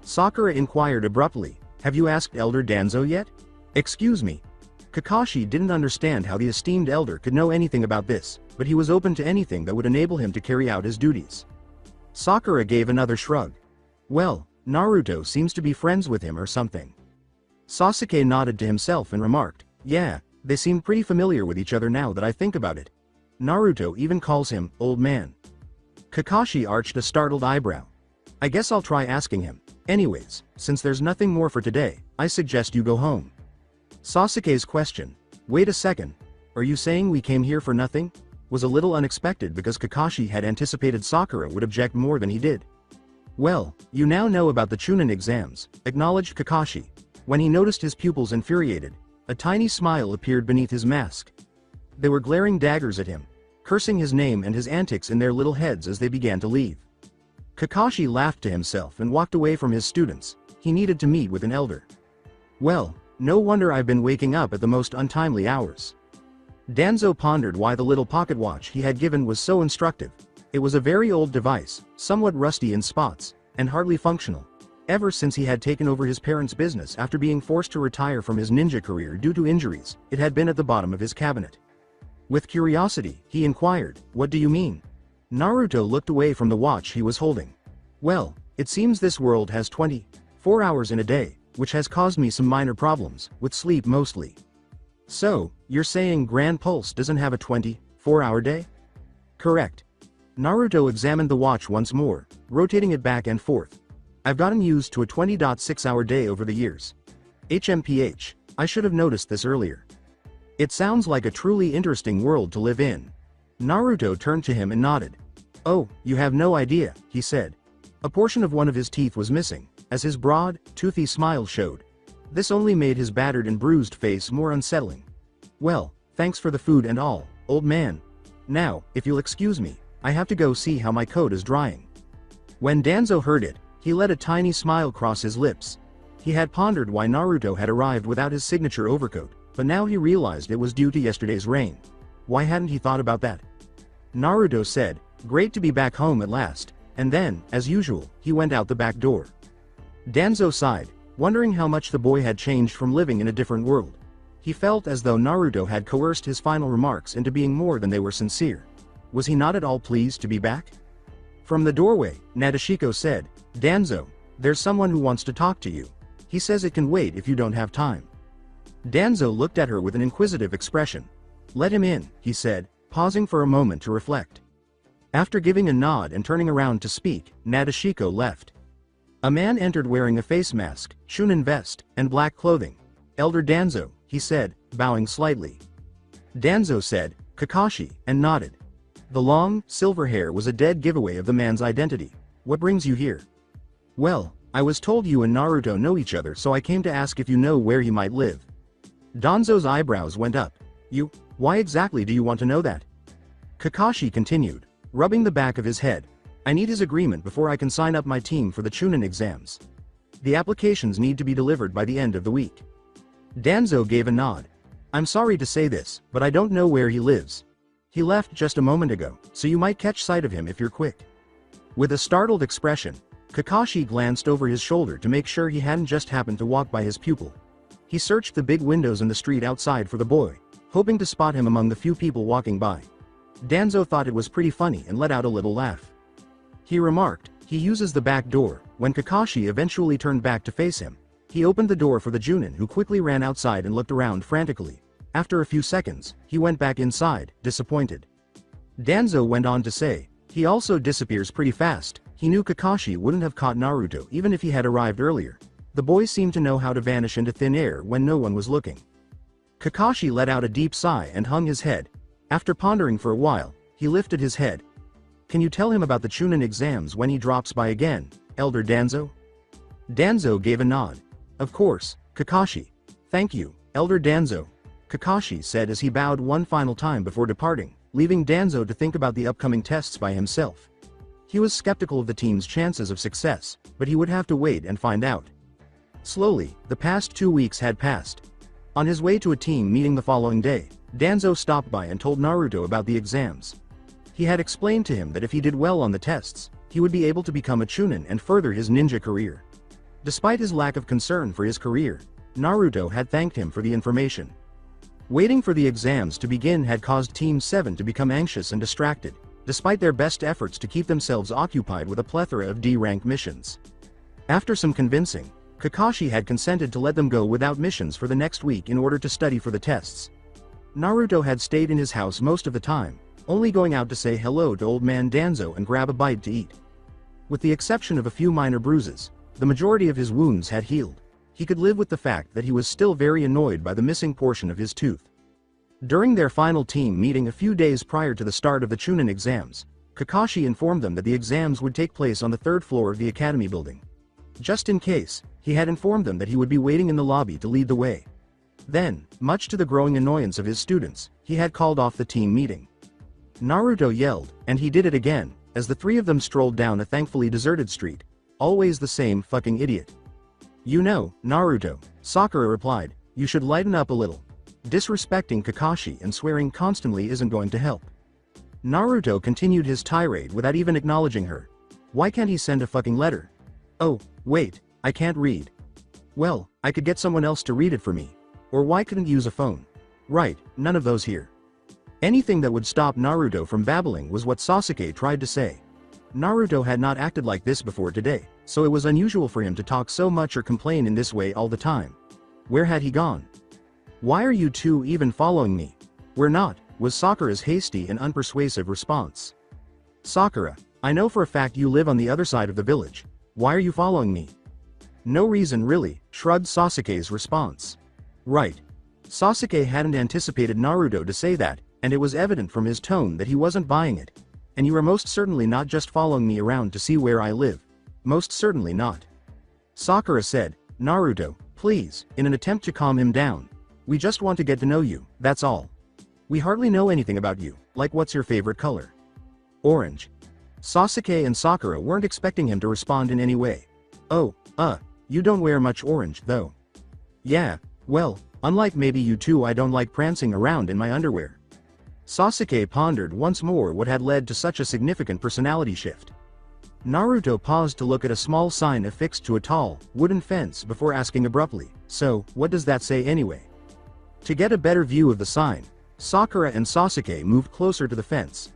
Sakura inquired abruptly, "Have you asked Elder Danzo yet?" "Excuse me." Kakashi didn't understand how the esteemed elder could know anything about this, but he was open to anything that would enable him to carry out his duties. Sakura gave another shrug. "Well, Naruto seems to be friends with him or something." Sasuke nodded to himself and remarked, "Yeah, they seem pretty familiar with each other now that I think about it. Naruto even calls him, old man." Kakashi arched a startled eyebrow. "I guess I'll try asking him. Anyways, since there's nothing more for today, I suggest you go home." Sasuke's question, "Wait a second, are you saying we came here for nothing?" was a little unexpected because Kakashi had anticipated Sakura would object more than he did. "Well, you now know about the Chunin exams," acknowledged Kakashi. When he noticed his pupils infuriated, a tiny smile appeared beneath his mask. They were glaring daggers at him, cursing his name and his antics in their little heads as they began to leave. Kakashi laughed to himself and walked away from his students. He needed to meet with an elder. "Well, no wonder I've been waking up at the most untimely hours." Danzo pondered why the little pocket watch he had given was so instructive. It was a very old device, somewhat rusty in spots, and hardly functional. Ever since he had taken over his parents' business after being forced to retire from his ninja career due to injuries, it had been at the bottom of his cabinet. With curiosity, he inquired, "What do you mean?" Naruto looked away from the watch he was holding. Well, it seems this world has 24 hours in a day, which has caused me some minor problems, with sleep mostly. So, you're saying Grand Pulse doesn't have a 24-hour day? Correct. Naruto examined the watch once more, rotating it back and forth. I've gotten used to a 20.6-hour day over the years. HMPH, I should have noticed this earlier. It sounds like a truly interesting world to live in. Naruto turned to him and nodded. Oh, you have no idea, he said. A portion of one of his teeth was missing, as his broad, toothy smile showed. This only made his battered and bruised face more unsettling. Well, thanks for the food and all, old man. Now, if you'll excuse me, I have to go see how my coat is drying. When Danzo heard it, he let a tiny smile cross his lips. He had pondered why Naruto had arrived without his signature overcoat, but now he realized it was due to yesterday's rain. Why hadn't he thought about that? Naruto said, "Great to be back home at last," and then, as usual, he went out the back door. Danzo sighed, wondering how much the boy had changed from living in a different world. He felt as though Naruto had coerced his final remarks into being more than they were sincere. Was he not at all pleased to be back? From the doorway, Nadeshiko said, "Danzo, there's someone who wants to talk to you. He says it can wait if you don't have time." Danzo looked at her with an inquisitive expression. "Let him in," he said, pausing for a moment to reflect. After giving a nod and turning around to speak, Nadeshiko left. A man entered wearing a face mask, Chunin vest, and black clothing. "Elder Danzo," he said, bowing slightly. Danzo said, "Kakashi," and nodded. The long, silver hair was a dead giveaway of the man's identity. "What brings you here?" "Well, I was told you and Naruto know each other, so I came to ask if you know where he might live." Danzo's eyebrows went up. Why exactly do you want to know that?" Kakashi continued, rubbing the back of his head. "I need his agreement before I can sign up my team for the Chunin exams. The applications need to be delivered by the end of the week." Danzo gave a nod. "I'm sorry to say this, but I don't know where he lives. He left just a moment ago, so you might catch sight of him if you're quick." With a startled expression, Kakashi glanced over his shoulder to make sure he hadn't just happened to walk by his pupil. He searched the big windows in the street outside for the boy, hoping to spot him among the few people walking by. Danzo thought it was pretty funny and let out a little laugh. He remarked, "He uses the back door." When Kakashi eventually turned back to face him, he opened the door for the Junin, who quickly ran outside and looked around frantically. After a few seconds, he went back inside, disappointed. Danzo went on to say, "He also disappears pretty fast." He knew Kakashi wouldn't have caught Naruto even if he had arrived earlier. The boy seemed to know how to vanish into thin air when no one was looking. Kakashi let out a deep sigh and hung his head. After pondering for a while, he lifted his head. "Can you tell him about the Chunin exams when he drops by again, Elder Danzo?" Danzo gave a nod. "Of course, Kakashi. Thank you, Elder Danzo," Kakashi said as he bowed one final time before departing, leaving Danzo to think about the upcoming tests by himself. He was skeptical of the team's chances of success, but he would have to wait and find out. Slowly, the past 2 weeks had passed. On his way to a team meeting the following day, Danzo stopped by and told Naruto about the exams. He had explained to him that if he did well on the tests, he would be able to become a Chunin and further his ninja career. Despite his lack of concern for his career, Naruto had thanked him for the information. Waiting for the exams to begin had caused Team 7 to become anxious and distracted, despite their best efforts to keep themselves occupied with a plethora of D-rank missions. After some convincing, Kakashi had consented to let them go without missions for the next week in order to study for the tests. Naruto had stayed in his house most of the time, only going out to say hello to old man Danzo and grab a bite to eat. With the exception of a few minor bruises, the majority of his wounds had healed. He could live with the fact that he was still very annoyed by the missing portion of his tooth. During their final team meeting a few days prior to the start of the Chunin exams, Kakashi informed them that the exams would take place on the 3rd floor of the academy building. Just in case, he had informed them that he would be waiting in the lobby to lead the way. Then, much to the growing annoyance of his students, he had called off the team meeting. Naruto yelled, and he did it again, as the three of them strolled down a thankfully deserted street. "Always the same fucking idiot." "You know, Naruto," Sakura replied, "you should lighten up a little. Disrespecting Kakashi and swearing constantly isn't going to help." Naruto continued his tirade without even acknowledging her. "Why can't he send a fucking letter? Oh, wait, I can't read. Well, I could get someone else to read it for me. Or why couldn't use a phone? Right, none of those here. Anything that would stop Naruto from babbling was what Sasuke tried to say. Naruto had not acted like this before today, so it was unusual for him to talk so much or complain in this way all the time. Where had he gone? Why are you two even following me? We're not, was Sakura's hasty and unpersuasive response. Sakura, I know for a fact you live on the other side of the village. Why are you following me? No reason really, shrugged Sasuke's response. Right. Sasuke hadn't anticipated Naruto to say that, and it was evident from his tone that he wasn't buying it. And you are most certainly not just following me around to see where I live. Most certainly not. Sakura said, Naruto, please, in an attempt to calm him down. We just want to get to know you, that's all. We hardly know anything about you, like what's your favorite color? Orange. Sasuke and Sakura weren't expecting him to respond in any way. Oh, you don't wear much orange though. Yeah, well, unlike maybe you two, I don't like prancing around in my underwear. Sasuke pondered once more what had led to such a significant personality shift. Naruto paused to look at a small sign affixed to a tall, wooden fence before asking abruptly, so, what does that say anyway? To get a better view of the sign, Sakura and Sasuke moved closer to the fence.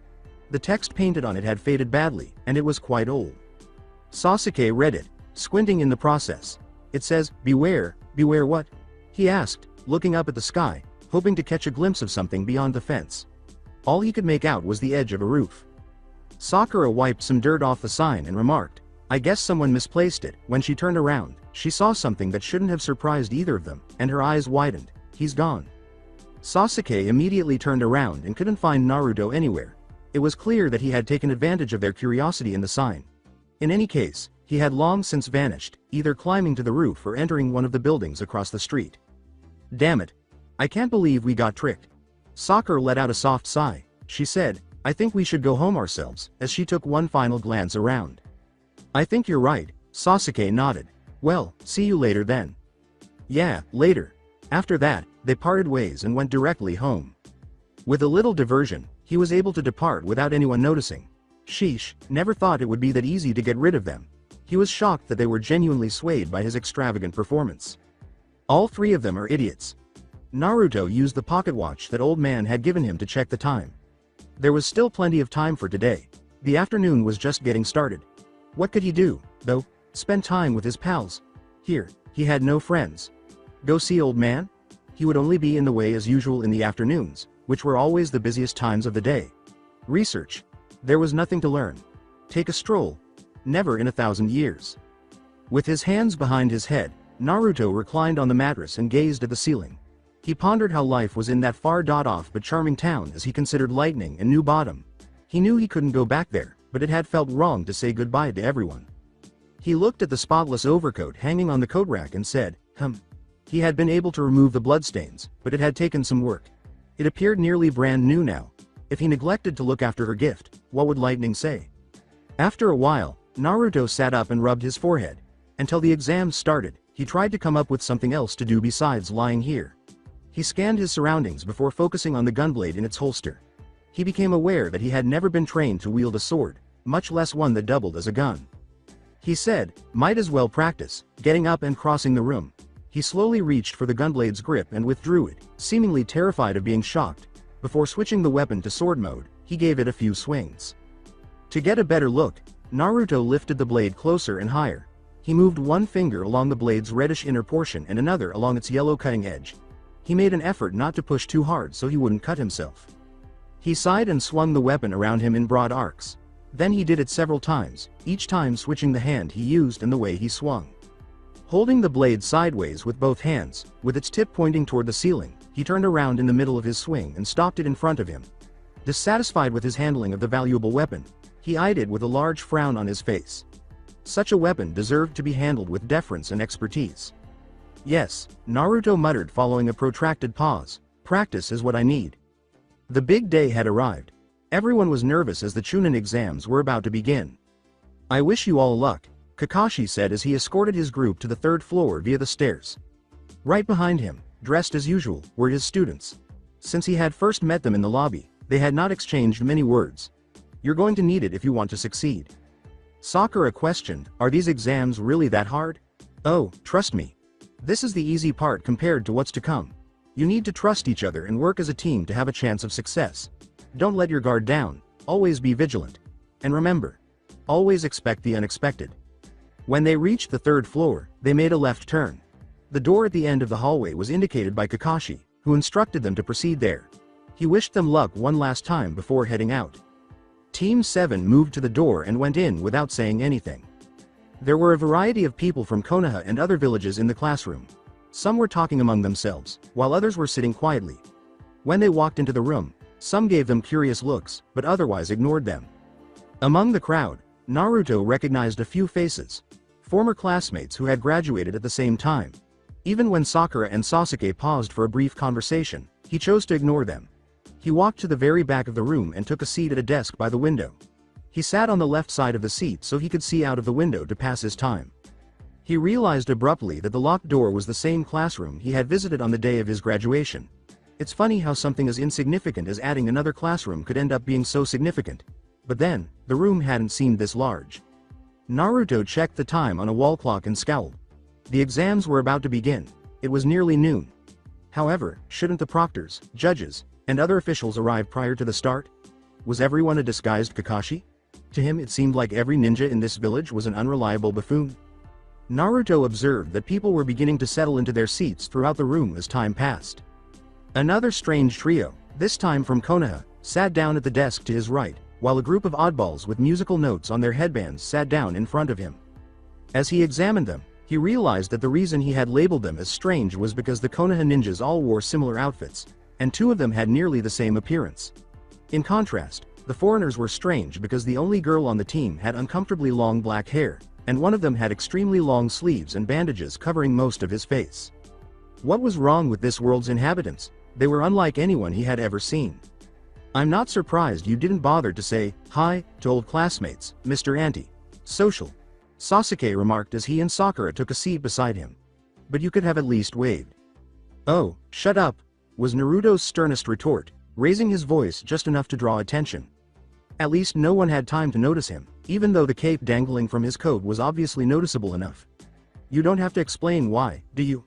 The text painted on it had faded badly, and it was quite old. Sasuke read it, squinting in the process. It says, beware, beware what? He asked, looking up at the sky, hoping to catch a glimpse of something beyond the fence. All he could make out was the edge of a roof. Sakura wiped some dirt off the sign and remarked, I guess someone misplaced it. When she turned around, she saw something that shouldn't have surprised either of them, and her eyes widened. He's gone. Sasuke immediately turned around and couldn't find Naruto anywhere. It was clear that he had taken advantage of their curiosity in the sign. In any case, he had long since vanished, either climbing to the roof or entering one of the buildings across the street. Damn it. I can't believe we got tricked. Sakura let out a soft sigh. She said, I think we should go home ourselves, as she took one final glance around. I think you're right, Sasuke nodded. Well, see you later then. Yeah, later. After that, they parted ways and went directly home. With a little diversion, he was able to depart without anyone noticing. Sheesh, never thought it would be that easy to get rid of them. He was shocked that they were genuinely swayed by his extravagant performance. All three of them are idiots. Naruto used the pocket watch that old man had given him to check the time. There was still plenty of time for today. The afternoon was just getting started. What could he do, though? Spend time with his pals. Here, he had no friends. Go see old man? He would only be in the way as usual in the afternoons, which were always the busiest times of the day. Research. There was nothing to learn. Take a stroll. Never in 1,000 years. With his hands behind his head, Naruto reclined on the mattress and gazed at the ceiling. He pondered how life was in that far-off but charming town as he considered Lightning and New Bottom. He knew he couldn't go back there, but it had felt wrong to say goodbye to everyone. He looked at the spotless overcoat hanging on the coat rack and said, He had been able to remove the bloodstains, but it had taken some work. It appeared nearly brand new now. If he neglected to look after her gift, what would Lightning say? After a while, Naruto sat up and rubbed his forehead. Until the exams started, he tried to come up with something else to do besides lying here. He scanned his surroundings before focusing on the gunblade in its holster. He became aware that he had never been trained to wield a sword, much less one that doubled as a gun. He said, might as well practice, getting up and crossing the room. He slowly reached for the gunblade's grip and withdrew it, seemingly terrified of being shocked. Before switching the weapon to sword mode, he gave it a few swings. To get a better look, Naruto lifted the blade closer and higher. He moved one finger along the blade's reddish inner portion and another along its yellow cutting edge. He made an effort not to push too hard so he wouldn't cut himself. He sighed and swung the weapon around him in broad arcs. Then he did it several times, each time switching the hand he used and the way he swung. Holding the blade sideways with both hands, with its tip pointing toward the ceiling, he turned around in the middle of his swing and stopped it in front of him. Dissatisfied with his handling of the valuable weapon, he eyed it with a large frown on his face. Such a weapon deserved to be handled with deference and expertise. Yes, Naruto muttered following a protracted pause, practice is what I need. The big day had arrived. Everyone was nervous as the Chunin exams were about to begin. I wish you all luck, Kakashi said as he escorted his group to the third floor via the stairs. Right behind him, dressed as usual, were his students. Since he had first met them in the lobby, they had not exchanged many words. You're going to need it if you want to succeed. Sakura questioned, are these exams really that hard? Oh, trust me. This is the easy part compared to what's to come. You need to trust each other and work as a team to have a chance of success. Don't let your guard down, always be vigilant. And remember, always expect the unexpected. When they reached the third floor, they made a left turn. The door at the end of the hallway was indicated by Kakashi, who instructed them to proceed there. He wished them luck one last time before heading out. Team 7 moved to the door and went in without saying anything. There were a variety of people from Konoha and other villages in the classroom. Some were talking among themselves, while others were sitting quietly. When they walked into the room, some gave them curious looks, but otherwise ignored them. Among the crowd, Naruto recognized a few faces. Former classmates who had graduated at the same time. Even when Sakura and Sasuke paused for a brief conversation, he chose to ignore them. He walked to the very back of the room and took a seat at a desk by the window. He sat on the left side of the seat so he could see out of the window to pass his time. He realized abruptly that the locked door was the same classroom he had visited on the day of his graduation. It's funny how something as insignificant as adding another classroom could end up being so significant. But then, the room hadn't seemed this large. Naruto checked the time on a wall clock and scowled. The exams were about to begin. It was nearly noon. However, shouldn't the proctors, judges, and other officials arrive prior to the start? Was everyone a disguised Kakashi? To him it seemed like every ninja in this village was an unreliable buffoon. Naruto observed that people were beginning to settle into their seats throughout the room as time passed. Another strange trio, this time from Konoha, sat down at the desk to his right, while a group of oddballs with musical notes on their headbands sat down in front of him. As he examined them, he realized that the reason he had labeled them as strange was because the Konoha ninjas all wore similar outfits, and two of them had nearly the same appearance. In contrast, the foreigners were strange because the only girl on the team had uncomfortably long black hair, and one of them had extremely long sleeves and bandages covering most of his face. What was wrong with this world's inhabitants? They were unlike anyone he had ever seen. I'm not surprised you didn't bother to say, "Hi," to old classmates, Mr. Anti-Social. Sasuke remarked as he and Sakura took a seat beside him. But you could have at least waved. "Oh, shut up," was Naruto's sternest retort, raising his voice just enough to draw attention. At least no one had time to notice him, even though the cape dangling from his coat was obviously noticeable enough. You don't have to explain why, do you?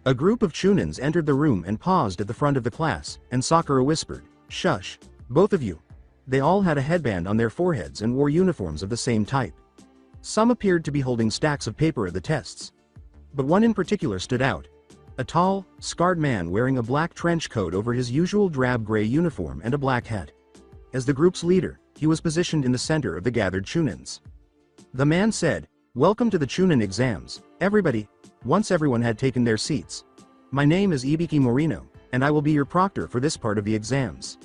A group of Chunins entered the room and paused at the front of the class, and Sakura whispered, "Shush, both of you." They all had a headband on their foreheads and wore uniforms of the same type. Some appeared to be holding stacks of paper at the tests. But one in particular stood out. A tall, scarred man wearing a black trench coat over his usual drab-gray uniform and a black hat. As the group's leader, he was positioned in the center of the gathered Chunins. The man said, "Welcome to the Chunin exams, everybody." Once everyone had taken their seats. "My name is Ibiki Morino, and I will be your proctor for this part of the exams."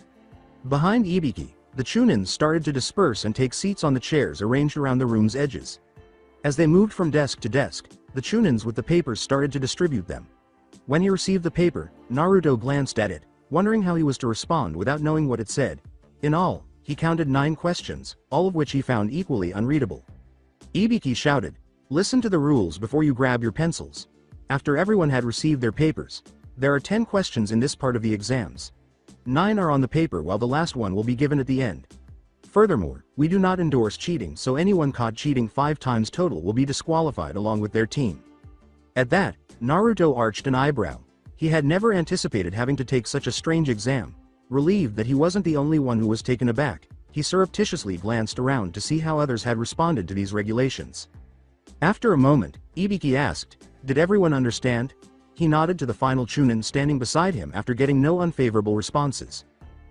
Behind Ibiki, the Chunins started to disperse and take seats on the chairs arranged around the room's edges. As they moved from desk to desk, the Chunins with the papers started to distribute them. When he received the paper, Naruto glanced at it, wondering how he was to respond without knowing what it said. In all, he counted 9 questions, all of which he found equally unreadable. Ibiki shouted, "Listen to the rules before you grab your pencils." After everyone had received their papers, there are 10 questions in this part of the exams. 9 are on the paper while the last one will be given at the end. Furthermore, we do not endorse cheating, so anyone caught cheating 5 times total will be disqualified along with their team. At that, Naruto arched an eyebrow. He had never anticipated having to take such a strange exam. Relieved that he wasn't the only one who was taken aback, he surreptitiously glanced around to see how others had responded to these regulations. After a moment, Ibiki asked, "Did everyone understand?" He nodded to the final Chunin standing beside him after getting no unfavorable responses.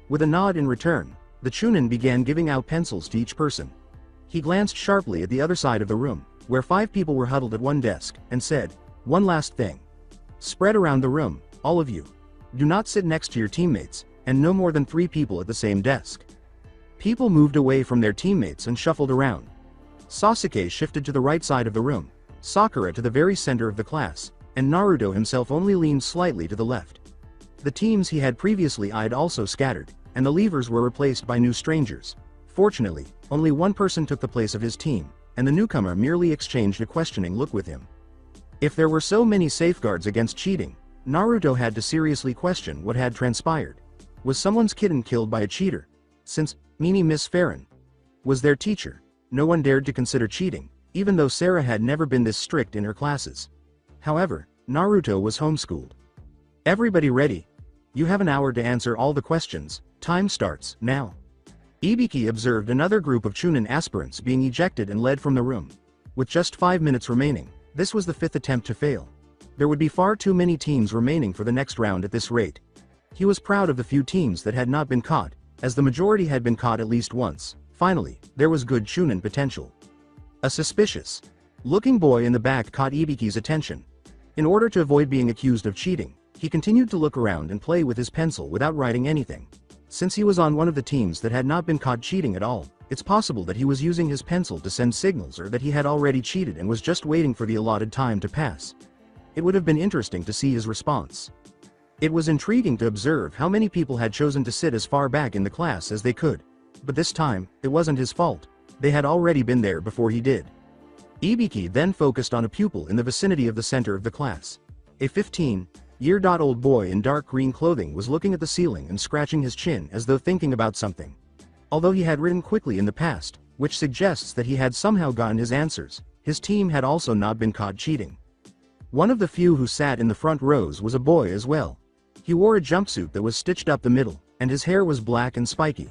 With a nod in return, the Chunin began giving out pencils to each person. He glanced sharply at the other side of the room, where 5 people were huddled at one desk, and said, "One last thing. Spread around the room, all of you. Do not sit next to your teammates, and no more than 3 people at the same desk." People moved away from their teammates and shuffled around. Sasuke shifted to the right side of the room, Sakura to the very center of the class, and Naruto himself only leaned slightly to the left. The teams he had previously eyed also scattered, and the leavers were replaced by new strangers. Fortunately, only one person took the place of his team, and the newcomer merely exchanged a questioning look with him. If there were so many safeguards against cheating, Naruto had to seriously question what had transpired. Was someone's kitten killed by a cheater? Since Miss Farron was their teacher, no one dared to consider cheating, even though Sarah had never been this strict in her classes. However, Naruto was homeschooled. Everybody ready? You have an hour to answer all the questions. Time starts now. Ibiki observed another group of Chunin aspirants being ejected and led from the room. With just 5 minutes remaining, this was the 5th attempt to fail. There would be far too many teams remaining for the next round at this rate. He was proud of the few teams that had not been caught, as the majority had been caught at least once. Finally, there was good Chunin potential. A suspicious looking boy in the back caught Ibiki's attention. In order to avoid being accused of cheating, he continued to look around and play with his pencil without writing anything. Since he was on one of the teams that had not been caught cheating at all, it's possible that he was using his pencil to send signals or that he had already cheated and was just waiting for the allotted time to pass. It would have been interesting to see his response. It was intriguing to observe how many people had chosen to sit as far back in the class as they could. But this time, it wasn't his fault. They had already been there before he did. Ibiki then focused on a pupil in the vicinity of the center of the class. A 15-year-old boy in dark green clothing was looking at the ceiling and scratching his chin as though thinking about something. Although he had written quickly in the past, which suggests that he had somehow gotten his answers, his team had also not been caught cheating. One of the few who sat in the front rows was a boy as well. He wore a jumpsuit that was stitched up the middle, and his hair was black and spiky.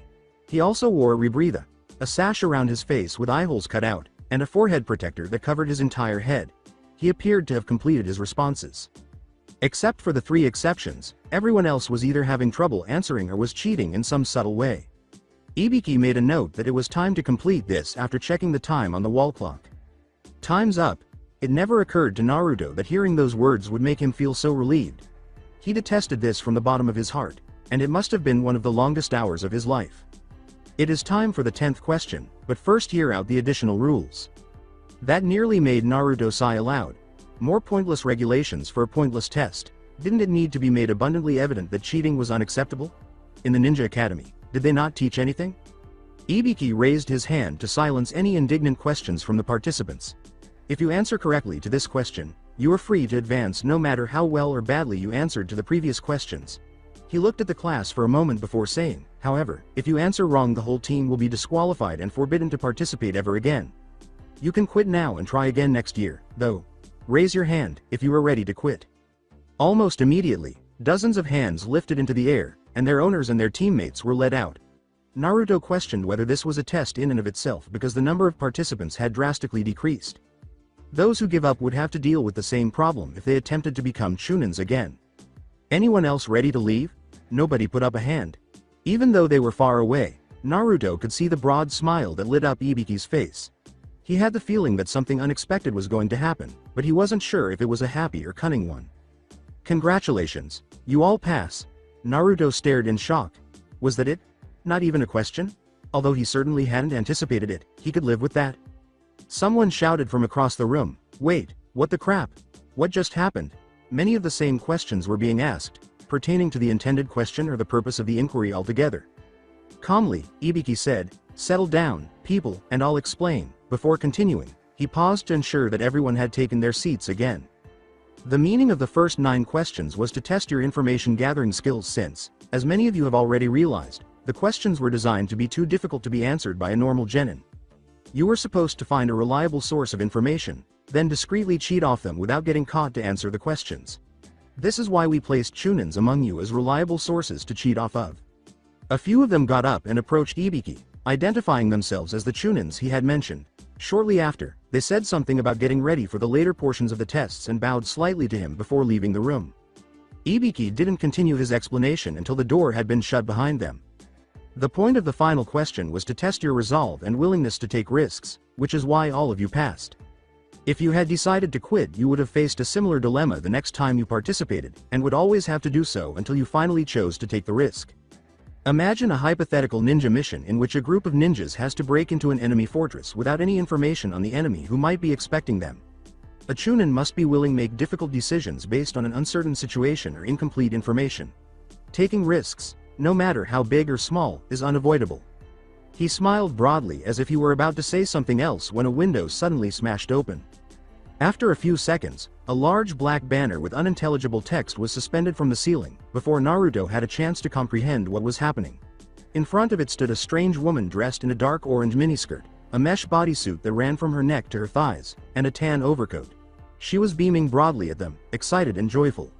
He also wore a rebreather, a sash around his face with eyeholes cut out, and a forehead protector that covered his entire head. He appeared to have completed his responses. Except for the 3 exceptions, everyone else was either having trouble answering or was cheating in some subtle way. Ibiki made a note that it was time to complete this after checking the time on the wall clock. Time's up. It never occurred to Naruto that hearing those words would make him feel so relieved. He detested this from the bottom of his heart, and it must have been one of the longest hours of his life. It is time for the 10th question, but first hear out the additional rules. That nearly made Naruto sigh aloud. More pointless regulations for a pointless test. Didn't it need to be made abundantly evident that cheating was unacceptable? In the Ninja Academy, did they not teach anything? Ibiki raised his hand to silence any indignant questions from the participants. If you answer correctly to this question, you are free to advance no matter how well or badly you answered to the previous questions. He looked at the class for a moment before saying, however, if you answer wrong the whole team will be disqualified and forbidden to participate ever again. You can quit now and try again next year, though. Raise your hand if you are ready to quit. Almost immediately, dozens of hands lifted into the air, and their owners and their teammates were led out. Naruto questioned whether this was a test in and of itself because the number of participants had drastically decreased. Those who give up would have to deal with the same problem if they attempted to become Chunins again. Anyone else ready to leave? Nobody put up a hand. Even though they were far away, Naruto could see the broad smile that lit up Ibiki's face. He had the feeling that something unexpected was going to happen, but he wasn't sure if it was a happy or cunning one. Congratulations, you all pass. Naruto stared in shock. Was that it? Not even a question? Although he certainly hadn't anticipated it, he could live with that. Someone shouted from across the room, wait, what the crap? What just happened? Many of the same questions were being asked, pertaining to the intended question or the purpose of the inquiry altogether. Calmly, Ibiki said, settle down, people, and I'll explain. Before continuing, he paused to ensure that everyone had taken their seats again. The meaning of the first 9 questions was to test your information gathering skills since, as many of you have already realized, the questions were designed to be too difficult to be answered by a normal genin. You were supposed to find a reliable source of information, then discreetly cheat off them without getting caught to answer the questions. This is why we placed Chunins among you as reliable sources to cheat off of. A few of them got up and approached Ibiki, identifying themselves as the Chunins he had mentioned. Shortly after, they said something about getting ready for the later portions of the tests and bowed slightly to him before leaving the room. Ibiki didn't continue his explanation until the door had been shut behind them. The point of the final question was to test your resolve and willingness to take risks, which is why all of you passed. If you had decided to quit, you would have faced a similar dilemma the next time you participated, and would always have to do so until you finally chose to take the risk. Imagine a hypothetical ninja mission in which a group of ninjas has to break into an enemy fortress without any information on the enemy who might be expecting them. A Chunin must be willing to make difficult decisions based on an uncertain situation or incomplete information. Taking risks, no matter how big or small, is unavoidable. He smiled broadly as if he were about to say something else when a window suddenly smashed open. After a few seconds, a large black banner with unintelligible text was suspended from the ceiling, before Naruto had a chance to comprehend what was happening. In front of it stood a strange woman dressed in a dark orange miniskirt, a mesh bodysuit that ran from her neck to her thighs, and a tan overcoat. She was beaming broadly at them, excited and joyful.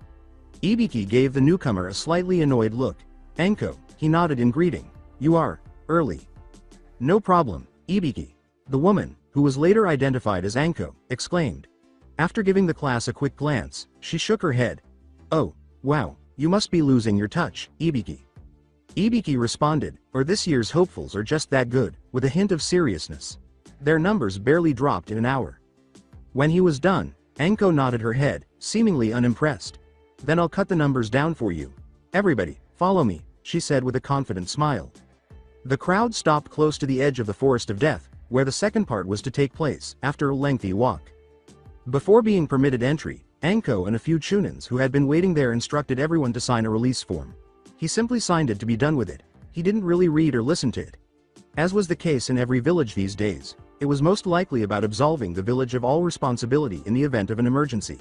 Ibiki gave the newcomer a slightly annoyed look. Anko, he nodded in greeting. You are early. No problem, Ibiki. The woman, who was later identified as Anko, exclaimed. After giving the class a quick glance, she shook her head. Oh, wow, you must be losing your touch, Ibiki. Ibiki responded, or this year's hopefuls are just that good, with a hint of seriousness. Their numbers barely dropped in an hour. When he was done, Anko nodded her head, seemingly unimpressed. Then I'll cut the numbers down for you. Everybody, follow me, she said with a confident smile. The crowd stopped close to the edge of the Forest of Death, where the second part was to take place, after a lengthy walk. Before being permitted entry, Anko and a few Chunins who had been waiting there instructed everyone to sign a release form. He simply signed it to be done with it. He didn't really read or listen to it. As was the case in every village these days, it was most likely about absolving the village of all responsibility in the event of an emergency.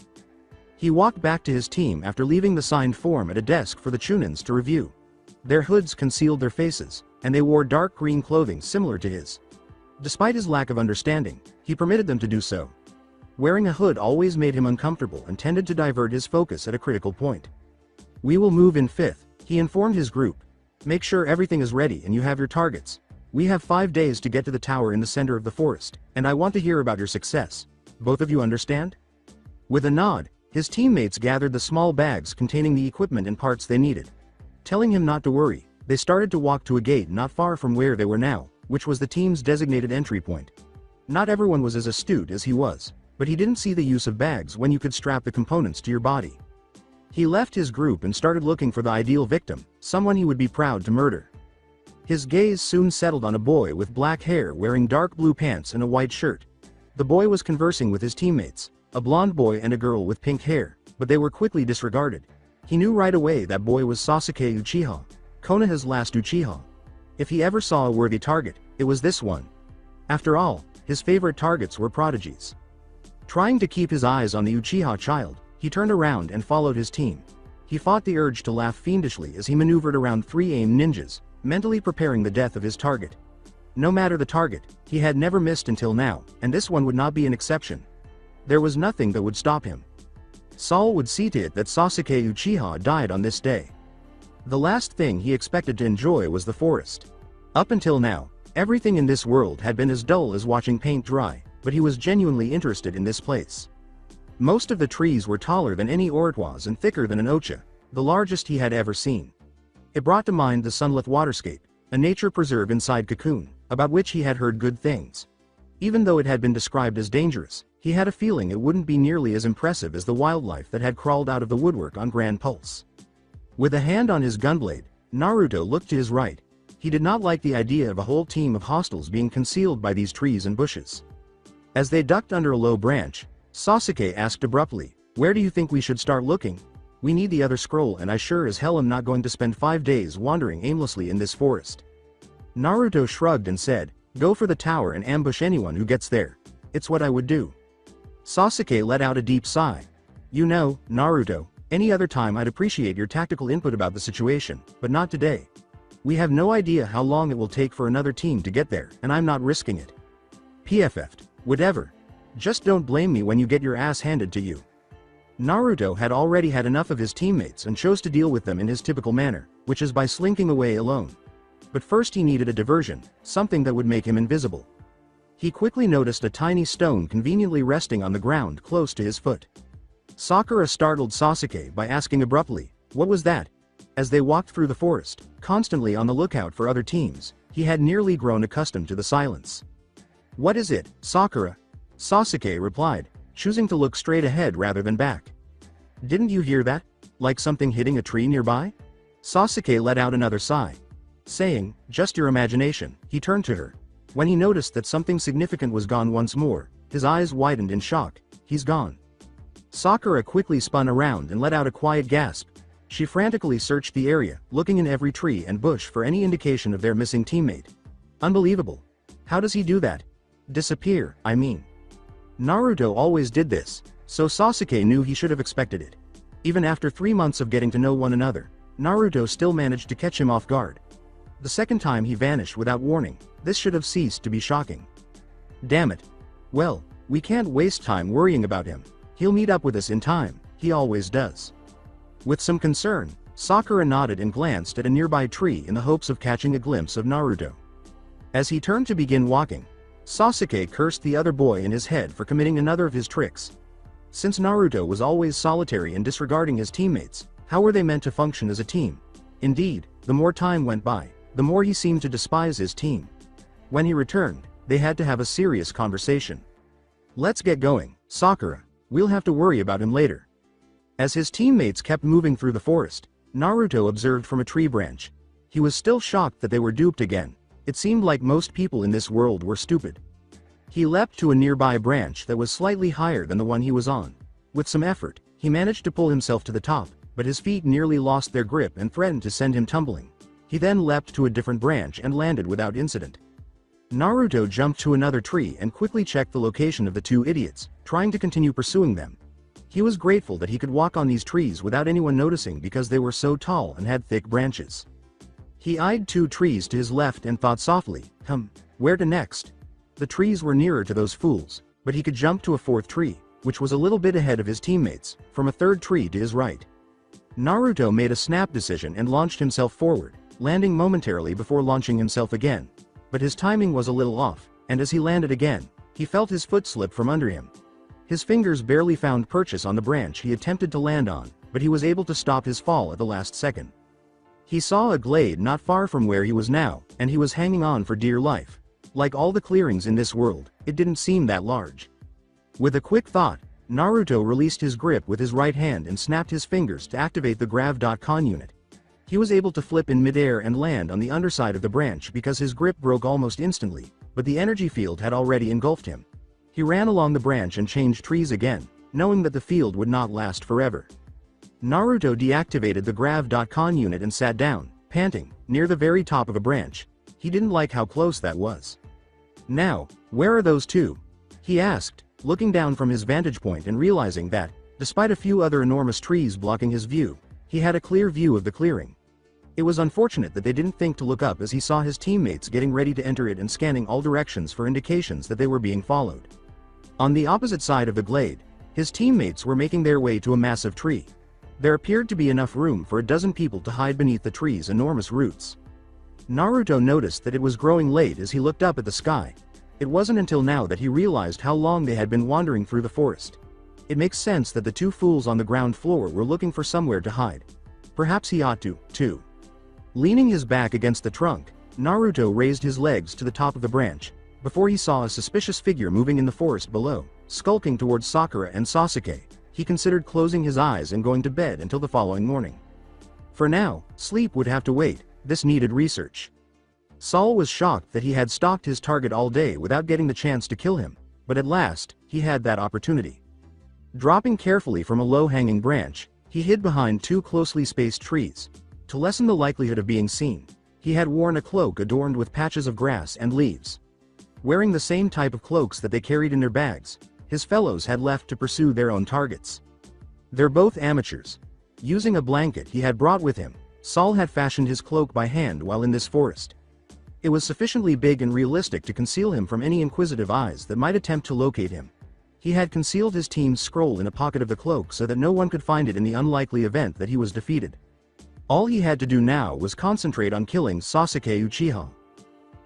He walked back to his team after leaving the signed form at a desk for the Chunins to review. Their hoods concealed their faces, and they wore dark green clothing similar to his. Despite his lack of understanding, he permitted them to do so. Wearing a hood always made him uncomfortable and tended to divert his focus at a critical point. We will move in fifth, he informed his group. Make sure everything is ready and you have your targets. We have 5 days to get to the tower in the center of the forest, and I want to hear about your success. Both of you understand? With a nod, his teammates gathered the small bags containing the equipment and parts they needed. Telling him not to worry, they started to walk to a gate not far from where they were now, which was the team's designated entry point. Not everyone was as astute as he was, but he didn't see the use of bags when you could strap the components to your body. He left his group and started looking for the ideal victim, someone he would be proud to murder. His gaze soon settled on a boy with black hair wearing dark blue pants and a white shirt. The boy was conversing with his teammates, a blonde boy and a girl with pink hair, but they were quickly disregarded. He knew right away that boy was Sasuke Uchiha, Konoha's last Uchiha. If he ever saw a worthy target, it was this one. After all, his favorite targets were prodigies. Trying to keep his eyes on the Uchiha child, he turned around and followed his team. He fought the urge to laugh fiendishly as he maneuvered around 3 AIM ninjas, mentally preparing the death of his target. No matter the target, he had never missed until now, and this one would not be an exception. There was nothing that would stop him. Saul would see to it that Sasuke Uchiha died on this day. The last thing he expected to enjoy was the forest. Up until now, everything in this world had been as dull as watching paint dry, but he was genuinely interested in this place. Most of the trees were taller than any Orotwas and thicker than an Ocha, the largest he had ever seen. It brought to mind the sunlit waterscape, a nature preserve inside Cocoon, about which he had heard good things. Even though it had been described as dangerous, he had a feeling it wouldn't be nearly as impressive as the wildlife that had crawled out of the woodwork on Grand Pulse. With a hand on his gunblade, Naruto looked to his right. He did not like the idea of a whole team of hostiles being concealed by these trees and bushes. As they ducked under a low branch, Sasuke asked abruptly, "Where do you think we should start looking? We need the other scroll and I sure as hell am not going to spend 5 days wandering aimlessly in this forest." Naruto shrugged and said, "Go for the tower and ambush anyone who gets there. It's what I would do." Sasuke let out a deep sigh. "You know, Naruto, any other time I'd appreciate your tactical input about the situation, but not today. We have no idea how long it will take for another team to get there, and I'm not risking it. PFF'd, whatever. Just don't blame me when you get your ass handed to you." Naruto had already had enough of his teammates and chose to deal with them in his typical manner, which is by slinking away alone. But first he needed a diversion, something that would make him invisible. He quickly noticed a tiny stone conveniently resting on the ground close to his foot. Sakura startled Sasuke by asking abruptly, "What was that?" As they walked through the forest, constantly on the lookout for other teams, he had nearly grown accustomed to the silence. "What is it, Sakura?" Sasuke replied, choosing to look straight ahead rather than back. "Didn't you hear that? Like something hitting a tree nearby?" Sasuke let out another sigh. Saying, "Just your imagination," he turned to her. When he noticed that something significant was gone once more, his eyes widened in shock. "He's gone." Sakura quickly spun around and let out a quiet gasp. She frantically searched the area, looking in every tree and bush for any indication of their missing teammate. Unbelievable. How does he do that? Disappear, I mean. Naruto always did this, so Sasuke knew he should have expected it. Even after 3 months of getting to know one another, Naruto still managed to catch him off guard. The second time he vanished without warning, this should have ceased to be shocking. Damn it. Well, we can't waste time worrying about him. He'll meet up with us in time, he always does. With some concern, Sakura nodded and glanced at a nearby tree in the hopes of catching a glimpse of Naruto. As he turned to begin walking, Sasuke cursed the other boy in his head for committing another of his tricks. Since Naruto was always solitary and disregarding his teammates, how were they meant to function as a team? Indeed, the more time went by, the more he seemed to despise his team. When he returned, they had to have a serious conversation. "Let's get going, Sakura. We'll have to worry about him later." As his teammates kept moving through the forest, Naruto observed from a tree branch. He was still shocked that they were duped again. It seemed like most people in this world were stupid. He leapt to a nearby branch that was slightly higher than the one he was on. With some effort, he managed to pull himself to the top, but his feet nearly lost their grip and threatened to send him tumbling. He then leapt to a different branch and landed without incident. Naruto jumped to another tree and quickly checked the location of the two idiots, trying to continue pursuing them. He was grateful that he could walk on these trees without anyone noticing because they were so tall and had thick branches. He eyed two trees to his left and thought softly, where to next? The trees were nearer to those fools, but he could jump to a fourth tree, which was a little bit ahead of his teammates, from a third tree to his right. Naruto made a snap decision and launched himself forward, landing momentarily before launching himself again. But his timing was a little off, and as he landed again, he felt his foot slip from under him. His fingers barely found purchase on the branch he attempted to land on, but he was able to stop his fall at the last second. He saw a glade not far from where he was now, and he was hanging on for dear life. Like all the clearings in this world, it didn't seem that large. With a quick thought, Naruto released his grip with his right hand and snapped his fingers to activate the grav.con unit. He was able to flip in midair and land on the underside of the branch because his grip broke almost instantly, but the energy field had already engulfed him. He ran along the branch and changed trees again, knowing that the field would not last forever. Naruto deactivated the grav.con unit and sat down, panting, near the very top of a branch. He didn't like how close that was. "Now, where are those two?" he asked, looking down from his vantage point and realizing that, despite a few other enormous trees blocking his view, he had a clear view of the clearing. It was unfortunate that they didn't think to look up as he saw his teammates getting ready to enter it and scanning all directions for indications that they were being followed. On the opposite side of the glade, his teammates were making their way to a massive tree. There appeared to be enough room for a dozen people to hide beneath the tree's enormous roots. Naruto noticed that it was growing late as he looked up at the sky. It wasn't until now that he realized how long they had been wandering through the forest. It makes sense that the two fools on the ground floor were looking for somewhere to hide. Perhaps he ought to, too. Leaning his back against the trunk, Naruto raised his legs to the top of the branch, before he saw a suspicious figure moving in the forest below, skulking towards Sakura and Sasuke. He considered closing his eyes and going to bed until the following morning. For now, sleep would have to wait. This needed research. Saul was shocked that he had stalked his target all day without getting the chance to kill him, but at last, he had that opportunity. Dropping carefully from a low-hanging branch, he hid behind two closely spaced trees. To lessen the likelihood of being seen, he had worn a cloak adorned with patches of grass and leaves. Wearing the same type of cloaks that they carried in their bags, his fellows had left to pursue their own targets. They're both amateurs. Using a blanket he had brought with him, Saul had fashioned his cloak by hand while in this forest. It was sufficiently big and realistic to conceal him from any inquisitive eyes that might attempt to locate him. He had concealed his team's scroll in a pocket of the cloak so that no one could find it in the unlikely event that he was defeated. All he had to do now was concentrate on killing Sasuke Uchiha.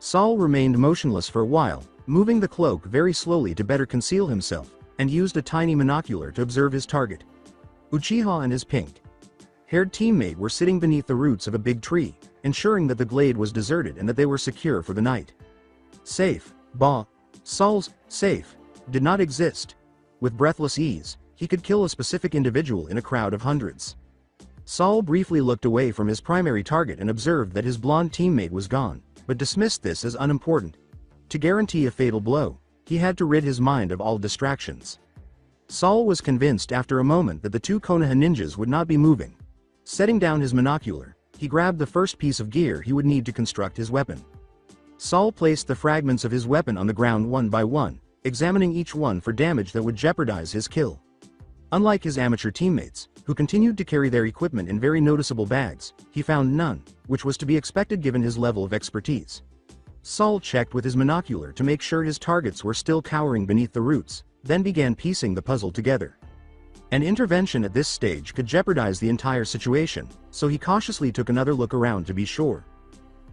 Saul remained motionless for a while, moving the cloak very slowly to better conceal himself, and used a tiny monocular to observe his target. Uchiha and his pink-haired teammate were sitting beneath the roots of a big tree, ensuring that the glade was deserted and that they were secure for the night. Safe, Saul's safe did not exist. With breathless ease, he could kill a specific individual in a crowd of hundreds. Saul briefly looked away from his primary target and observed that his blonde teammate was gone, but dismissed this as unimportant. To guarantee a fatal blow, he had to rid his mind of all distractions. Saul was convinced after a moment that the two Konoha ninjas would not be moving. Setting down his monocular, he grabbed the first piece of gear he would need to construct his weapon. Saul placed the fragments of his weapon on the ground one by one, examining each one for damage that would jeopardize his kill. Unlike his amateur teammates, who continued to carry their equipment in very noticeable bags, he found none, which was to be expected given his level of expertise. Saul checked with his monocular to make sure his targets were still cowering beneath the roots, then began piecing the puzzle together. An intervention at this stage could jeopardize the entire situation, so he cautiously took another look around to be sure.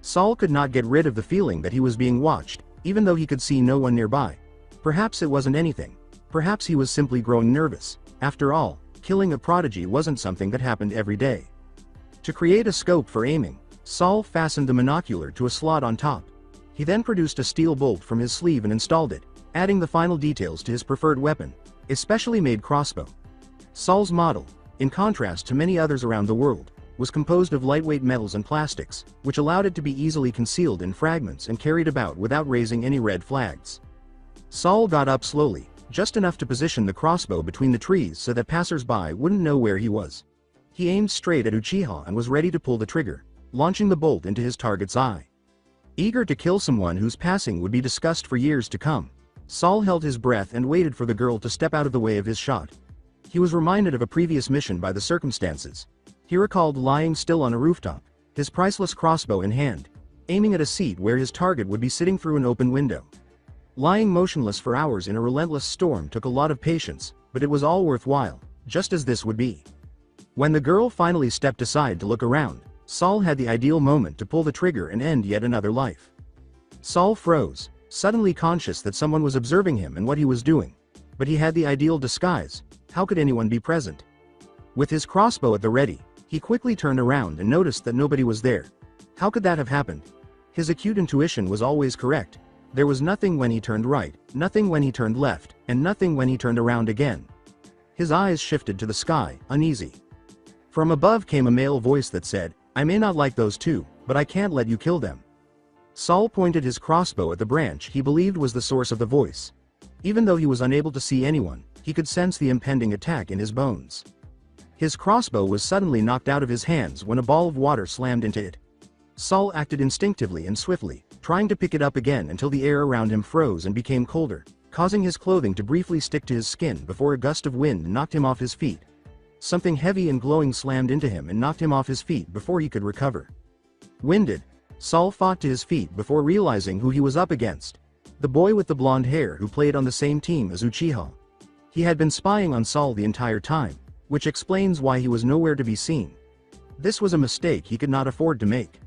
Saul could not get rid of the feeling that he was being watched, even though he could see no one nearby. Perhaps it wasn't anything. Perhaps he was simply growing nervous. After all, killing a prodigy wasn't something that happened every day. To create a scope for aiming, Saul fastened the monocular to a slot on top. He then produced a steel bolt from his sleeve and installed it, adding the final details to his preferred weapon, a specially made crossbow. Saul's model, in contrast to many others around the world, was composed of lightweight metals and plastics, which allowed it to be easily concealed in fragments and carried about without raising any red flags. Saul got up slowly, just enough to position the crossbow between the trees so that passers-by wouldn't know where he was. He aimed straight at Uchiha and was ready to pull the trigger, launching the bolt into his target's eye. Eager to kill someone whose passing would be discussed for years to come, Saul held his breath and waited for the girl to step out of the way of his shot. He was reminded of a previous mission by the circumstances. He recalled lying still on a rooftop, his priceless crossbow in hand, aiming at a seat where his target would be sitting through an open window. Lying motionless for hours in a relentless storm took a lot of patience, but it was all worthwhile, just as this would be. When the girl finally stepped aside to look around, Saul had the ideal moment to pull the trigger and end yet another life. Saul froze, suddenly conscious that someone was observing him and what he was doing. But he had the ideal disguise. How could anyone be present? With his crossbow at the ready, he quickly turned around and noticed that nobody was there. How could that have happened? His acute intuition was always correct. There was nothing when he turned right, nothing when he turned left, and nothing when he turned around again. His eyes shifted to the sky, uneasy. From above came a male voice that said, "I may not like those two, but I can't let you kill them." Saul pointed his crossbow at the branch he believed was the source of the voice. Even though he was unable to see anyone, he could sense the impending attack in his bones. His crossbow was suddenly knocked out of his hands when a ball of water slammed into it. Saul acted instinctively and swiftly, trying to pick it up again until the air around him froze and became colder, causing his clothing to briefly stick to his skin before a gust of wind knocked him off his feet. Something heavy and glowing slammed into him and knocked him off his feet before he could recover. Winded, Saul fought to his feet before realizing who he was up against. The boy with the blonde hair who played on the same team as Uchiha. He had been spying on Saul the entire time, which explains why he was nowhere to be seen. This was a mistake he could not afford to make.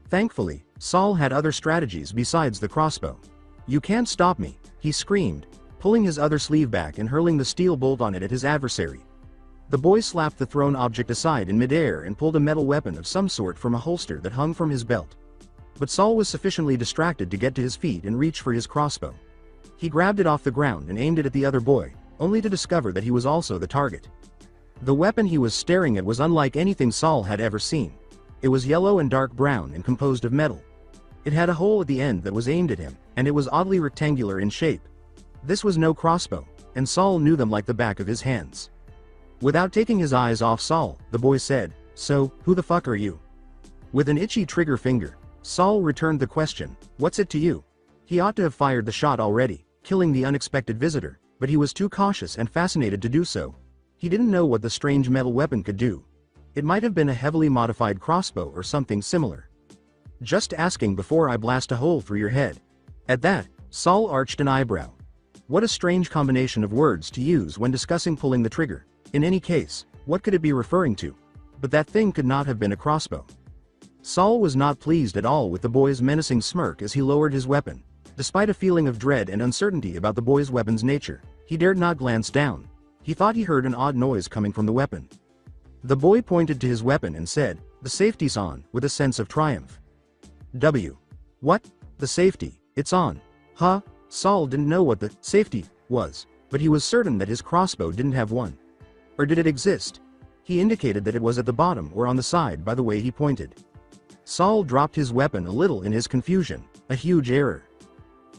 Thankfully, Saul had other strategies besides the crossbow. "You can't stop me," he screamed, pulling his other sleeve back and hurling the steel bolt on it at his adversary. The boy slapped the thrown object aside in midair and pulled a metal weapon of some sort from a holster that hung from his belt. But Saul was sufficiently distracted to get to his feet and reach for his crossbow. He grabbed it off the ground and aimed it at the other boy, only to discover that he was also the target. The weapon he was staring at was unlike anything Saul had ever seen. It was yellow and dark brown and composed of metal. It had a hole at the end that was aimed at him, and it was oddly rectangular in shape. This was no crossbow, and Saul knew them like the back of his hands. Without taking his eyes off Saul, the boy said, "So, who the fuck are you?" With an itchy trigger finger, Saul returned the question, "What's it to you?" He ought to have fired the shot already, killing the unexpected visitor, but he was too cautious and fascinated to do so. He didn't know what the strange metal weapon could do. It might have been a heavily modified crossbow or something similar. "Just asking before I blast a hole through your head." At that, Saul arched an eyebrow. What a strange combination of words to use when discussing pulling the trigger. In any case, what could it be referring to? But that thing could not have been a crossbow. Saul was not pleased at all with the boy's menacing smirk as he lowered his weapon. Despite a feeling of dread and uncertainty about the boy's weapon's nature, he dared not glance down. He thought he heard an odd noise coming from the weapon. The boy pointed to his weapon and said, "The safety's on," with a sense of triumph. What? The safety? It's on. Huh? Saul didn't know what the safety was, but he was certain that his crossbow didn't have one. Or did it exist? He indicated that it was at the bottom or on the side by the way he pointed. Saul dropped his weapon a little in his confusion, a huge error.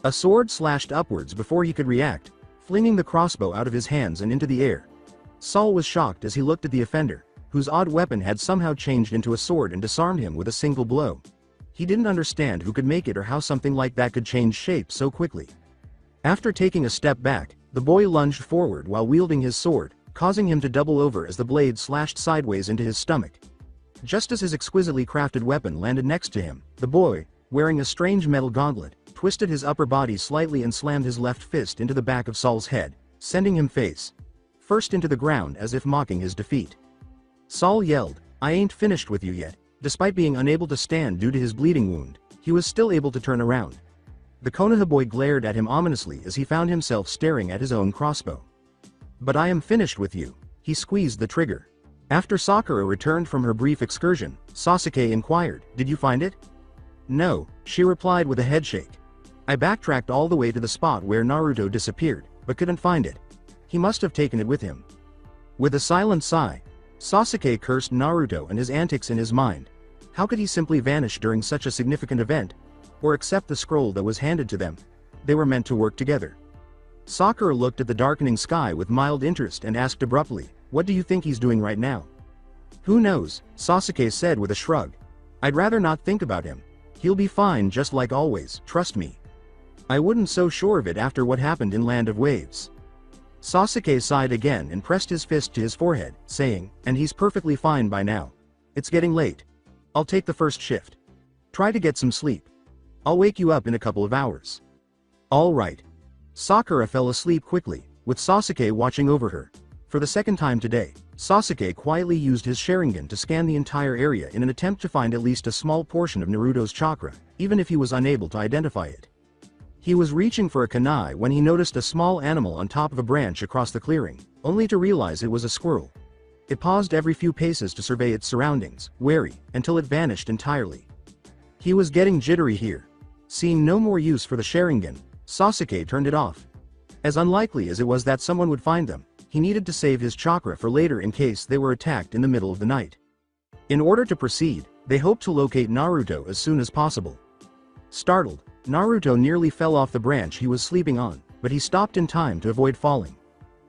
A sword slashed upwards before he could react, flinging the crossbow out of his hands and into the air. Saul was shocked as he looked at the offender, whose odd weapon had somehow changed into a sword and disarmed him with a single blow. He didn't understand who could make it or how something like that could change shape so quickly. After taking a step back, the boy lunged forward while wielding his sword, causing him to double over as the blade slashed sideways into his stomach. Just as his exquisitely crafted weapon landed next to him, the boy, wearing a strange metal gauntlet, twisted his upper body slightly and slammed his left fist into the back of Saul's head, sending him face first into the ground as if mocking his defeat. Saul yelled, "I ain't finished with you yet." Despite being unable to stand due to his bleeding wound, he was still able to turn around. The Konoha boy glared at him ominously as he found himself staring at his own crossbow. "But I am finished with you." He squeezed the trigger. After Sakura returned from her brief excursion, Sasuke inquired, "Did you find it?" "No," she replied with a headshake. "I backtracked all the way to the spot where Naruto disappeared, but couldn't find it. He must have taken it with him." With a silent sigh, Sasuke cursed Naruto and his antics in his mind. How could he simply vanish during such a significant event? Or accept the scroll that was handed to them? They were meant to work together. Sakura looked at the darkening sky with mild interest and asked abruptly, "What do you think he's doing right now?" "Who knows," Sasuke said with a shrug. "I'd rather not think about him. He'll be fine just like always, trust me." "I wouldn't so sure of it after what happened in Land of Waves." Sasuke sighed again and pressed his fist to his forehead, saying, "And he's perfectly fine by now. It's getting late. I'll take the first shift. Try to get some sleep. I'll wake you up in a couple of hours." "All right." Sakura fell asleep quickly, with Sasuke watching over her. For the second time today, Sasuke quietly used his Sharingan to scan the entire area in an attempt to find at least a small portion of Naruto's chakra, even if he was unable to identify it. He was reaching for a kunai when he noticed a small animal on top of a branch across the clearing, only to realize it was a squirrel. It paused every few paces to survey its surroundings, wary, until it vanished entirely. He was getting jittery here. Seeing no more use for the Sharingan, Sasuke turned it off. As unlikely as it was that someone would find them, he needed to save his chakra for later in case they were attacked in the middle of the night. In order to proceed, they hoped to locate Naruto as soon as possible. Startled, Naruto nearly fell off the branch he was sleeping on, but he stopped in time to avoid falling.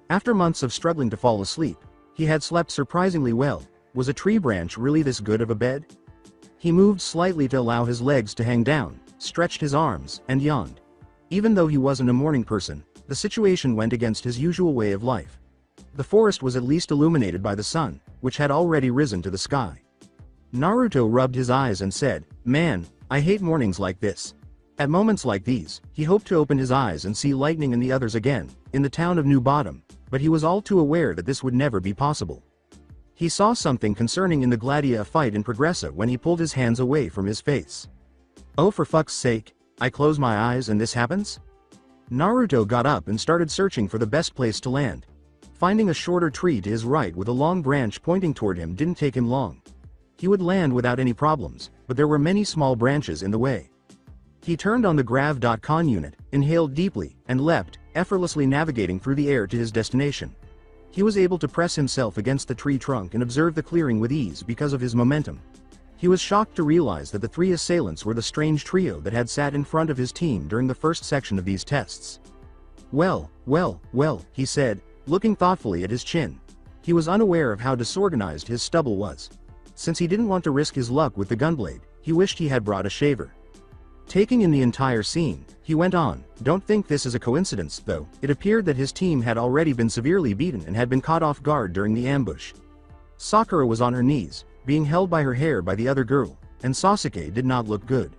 After months of struggling to fall asleep, he had slept surprisingly well. Was a tree branch really this good of a bed? He moved slightly to allow his legs to hang down, stretched his arms, and yawned. Even though he wasn't a morning person, the situation went against his usual way of life. The forest was at least illuminated by the sun, which had already risen to the sky. Naruto rubbed his eyes and said, "Man, I hate mornings like this." At moments like these, he hoped to open his eyes and see Lightning and the others again, in the town of New Bottom, but he was all too aware that this would never be possible. He saw something concerning in the Gladia fight in Progressa when he pulled his hands away from his face. "Oh, for fuck's sake, I close my eyes and this happens?" Naruto got up and started searching for the best place to land. Finding a shorter tree to his right with a long branch pointing toward him didn't take him long. He would land without any problems, but there were many small branches in the way. He turned on the grav.con unit, inhaled deeply, and leapt, effortlessly navigating through the air to his destination. He was able to press himself against the tree trunk and observe the clearing with ease because of his momentum. He was shocked to realize that the three assailants were the strange trio that had sat in front of his team during the first section of these tests. Well, he said, looking thoughtfully at his chin. He was unaware of how disorganized his stubble was. Since he didn't want to risk his luck with the gunblade, he wished he had brought a shaver. Taking in the entire scene, he went on, "Don't think this is a coincidence, though." It appeared that his team had already been severely beaten and had been caught off guard during the ambush. Sakura was on her knees, being held by her hair by the other girl, and Sasuke did not look good.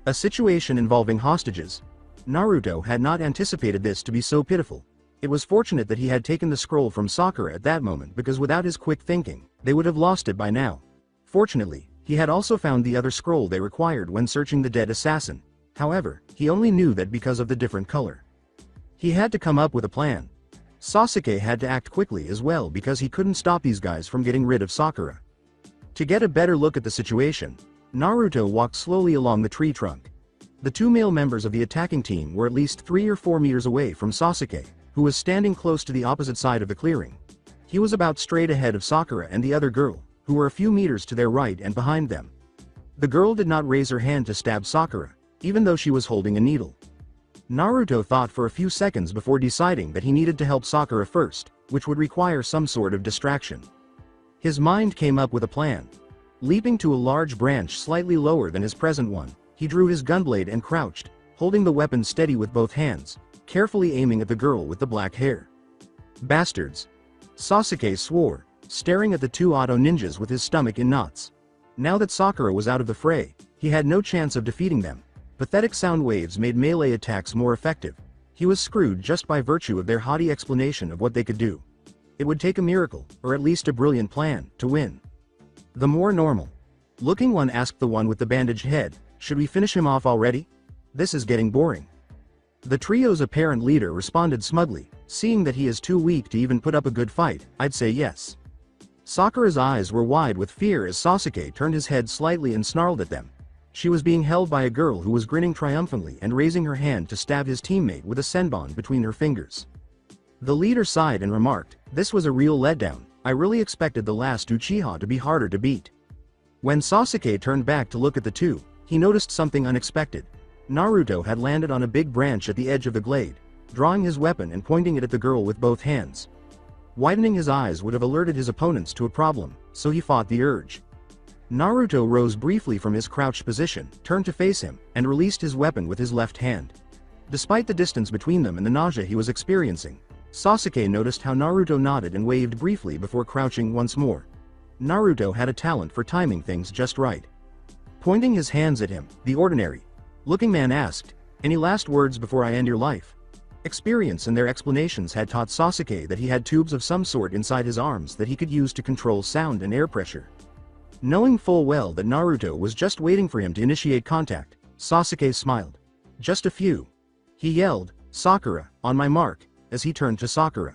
A situation involving hostages. Naruto had not anticipated this to be so pitiful. It was fortunate that he had taken the scroll from Sakura at that moment because without his quick thinking, they would have lost it by now. Fortunately, he had also found the other scroll they required when searching the dead assassin. However, he only knew that because of the different color. He had to come up with a plan. Sasuke had to act quickly as well because he couldn't stop these guys from getting rid of Sakura. To get a better look at the situation, Naruto walked slowly along the tree trunk. The two male members of the attacking team were at least 3 or 4 meters away from Sasuke, who was standing close to the opposite side of the clearing. He was about straight ahead of Sakura and the other girl, who were a few meters to their right and behind them. The girl did not raise her hand to stab Sakura, even though she was holding a needle. Naruto thought for a few seconds before deciding that he needed to help Sakura first, which would require some sort of distraction. His mind came up with a plan. Leaping to a large branch slightly lower than his present one, he drew his gunblade and crouched, holding the weapon steady with both hands, carefully aiming at the girl with the black hair. "Bastards!" Sasuke swore, staring at the two auto ninjas with his stomach in knots. Now that Sakura was out of the fray, he had no chance of defeating them. Pathetic sound waves made melee attacks more effective. He was screwed just by virtue of their haughty explanation of what they could do. It would take a miracle, or at least a brilliant plan, to win. The more normal looking one asked the one with the bandaged head, "Should we finish him off already? This is getting boring." The trio's apparent leader responded smugly, "Seeing that he is too weak to even put up a good fight, I'd say yes." Sakura's eyes were wide with fear as Sasuke turned his head slightly and snarled at them. She was being held by a girl who was grinning triumphantly and raising her hand to stab his teammate with a senbon between her fingers. The leader sighed and remarked, "This was a real letdown. I really expected the last Uchiha to be harder to beat." When Sasuke turned back to look at the two, he noticed something unexpected. Naruto had landed on a big branch at the edge of the glade, drawing his weapon and pointing it at the girl with both hands. Widening his eyes would have alerted his opponents to a problem, so he fought the urge. Naruto rose briefly from his crouched position, turned to face him, and released his weapon with his left hand. Despite the distance between them and the nausea he was experiencing, Sasuke noticed how Naruto nodded and waved briefly before crouching once more. Naruto had a talent for timing things just right. Pointing his hands at him, the ordinary-looking man asked, "Any last words before I end your life?" Experience and their explanations had taught Sasuke that he had tubes of some sort inside his arms that he could use to control sound and air pressure. Knowing full well that Naruto was just waiting for him to initiate contact, Sasuke smiled. "Just a few." He yelled, "Sakura, on my mark," as he turned to Sakura.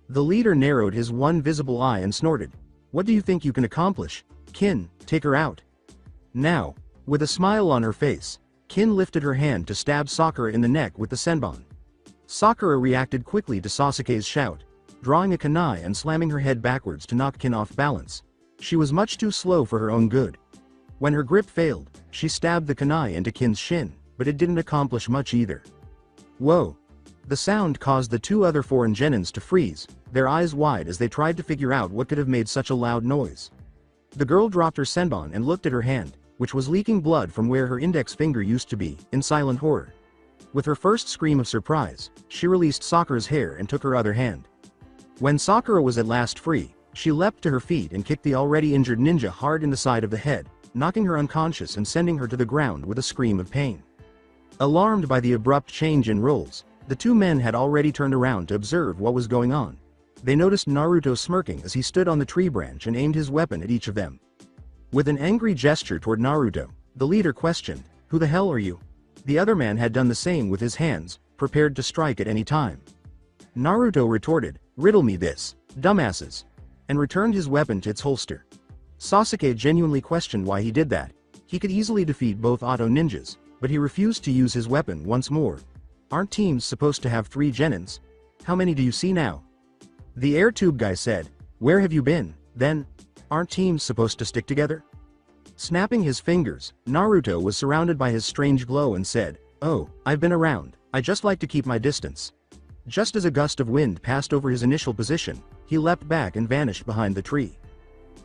The leader narrowed his one visible eye and snorted, "What do you think you can accomplish? Kin, take her out." Now, with a smile on her face, Kin lifted her hand to stab Sakura in the neck with the senbon. Sakura reacted quickly to Sasuke's shout, drawing a kunai and slamming her head backwards to knock Kin off balance. She was much too slow for her own good. When her grip failed, she stabbed the kunai into Kin's shin, but it didn't accomplish much either. Whoa! The sound caused the two other foreign genins to freeze, their eyes wide as they tried to figure out what could have made such a loud noise. The girl dropped her senbon and looked at her hand, which was leaking blood from where her index finger used to be, in silent horror. With her first scream of surprise, she released Sakura's hair and took her other hand. When Sakura was at last free, she leapt to her feet and kicked the already injured ninja hard in the side of the head, knocking her unconscious and sending her to the ground with a scream of pain. Alarmed by the abrupt change in roles, the two men had already turned around to observe what was going on. They noticed Naruto smirking as he stood on the tree branch and aimed his weapon at each of them. With an angry gesture toward Naruto, the leader questioned, "Who the hell are you?" The other man had done the same with his hands, prepared to strike at any time. Naruto retorted, "Riddle me this, dumbasses," and returned his weapon to its holster. Sasuke genuinely questioned why he did that. He could easily defeat both auto ninjas, but he refused to use his weapon once more. "Aren't teams supposed to have 3 genins? How many do you see now?" The air tube guy said, "Where have you been, then? Aren't teams supposed to stick together?" Snapping his fingers, Naruto was surrounded by his strange glow and said, "Oh, I've been around, I just like to keep my distance." Just as a gust of wind passed over his initial position, he leapt back and vanished behind the tree.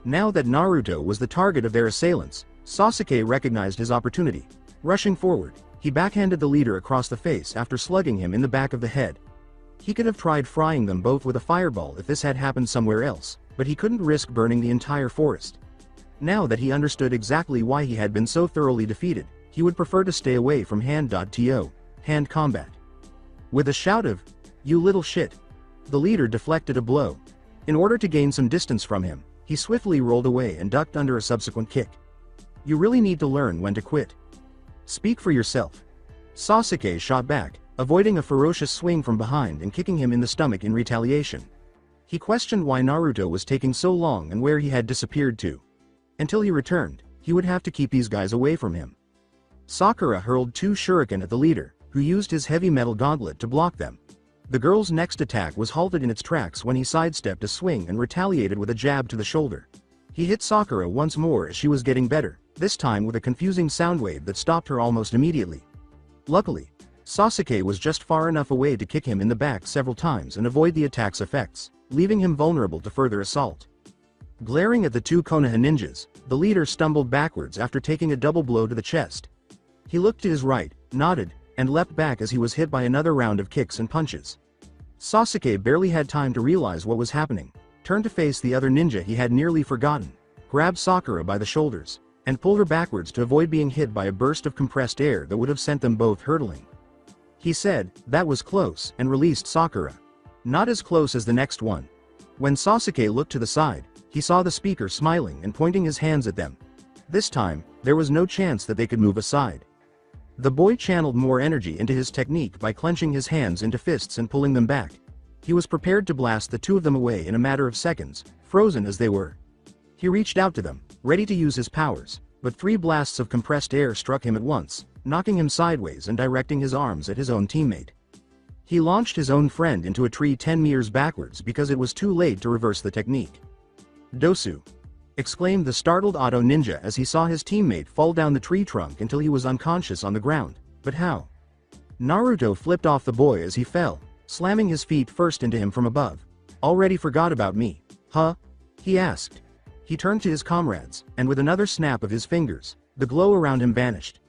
Now that Naruto was the target of their assailants, Sasuke recognized his opportunity. Rushing forward, he backhanded the leader across the face after slugging him in the back of the head. He could have tried frying them both with a fireball if this had happened somewhere else, but he couldn't risk burning the entire forest. Now that he understood exactly why he had been so thoroughly defeated, he would prefer to stay away from hand combat. With a shout of, "You little shit," the leader deflected a blow. In order to gain some distance from him, he swiftly rolled away and ducked under a subsequent kick. "You really need to learn when to quit. Speak for yourself." Sasuke shot back, avoiding a ferocious swing from behind and kicking him in the stomach in retaliation. He questioned why Naruto was taking so long and where he had disappeared to. Until he returned, he would have to keep these guys away from him. Sakura hurled 2 shuriken at the leader, who used his heavy metal gauntlet to block them. The girl's next attack was halted in its tracks when he sidestepped a swing and retaliated with a jab to the shoulder. He hit Sakura once more as she was getting better, this time with a confusing sound wave that stopped her almost immediately. Luckily, Sasuke was just far enough away to kick him in the back several times and avoid the attack's effects, leaving him vulnerable to further assault. Glaring at the 2 Konoha ninjas, the leader stumbled backwards after taking a double blow to the chest. He looked to his right, nodded, and leapt back as he was hit by another round of kicks and punches. Sasuke barely had time to realize what was happening, turned to face the other ninja he had nearly forgotten, grabbed Sakura by the shoulders, and pulled her backwards to avoid being hit by a burst of compressed air that would have sent them both hurtling. He said, "That was close," and released Sakura. "Not as close as the next one." When Sasuke looked to the side, he saw the speaker smiling and pointing his hands at them. This time, there was no chance that they could move aside. The boy channeled more energy into his technique by clenching his hands into fists and pulling them back. He was prepared to blast the two of them away in a matter of seconds, frozen as they were. He reached out to them, ready to use his powers, but 3 blasts of compressed air struck him at once, knocking him sideways and directing his arms at his own teammate. He launched his own friend into a tree 10 meters backwards because it was too late to reverse the technique. "Dosu!" exclaimed the startled Auto Ninja as he saw his teammate fall down the tree trunk until he was unconscious on the ground. But how? Naruto flipped off the boy as he fell, slamming his feet first into him from above. "Already forgot about me, huh?" he asked. He turned to his comrades, and with another snap of his fingers, the glow around him vanished.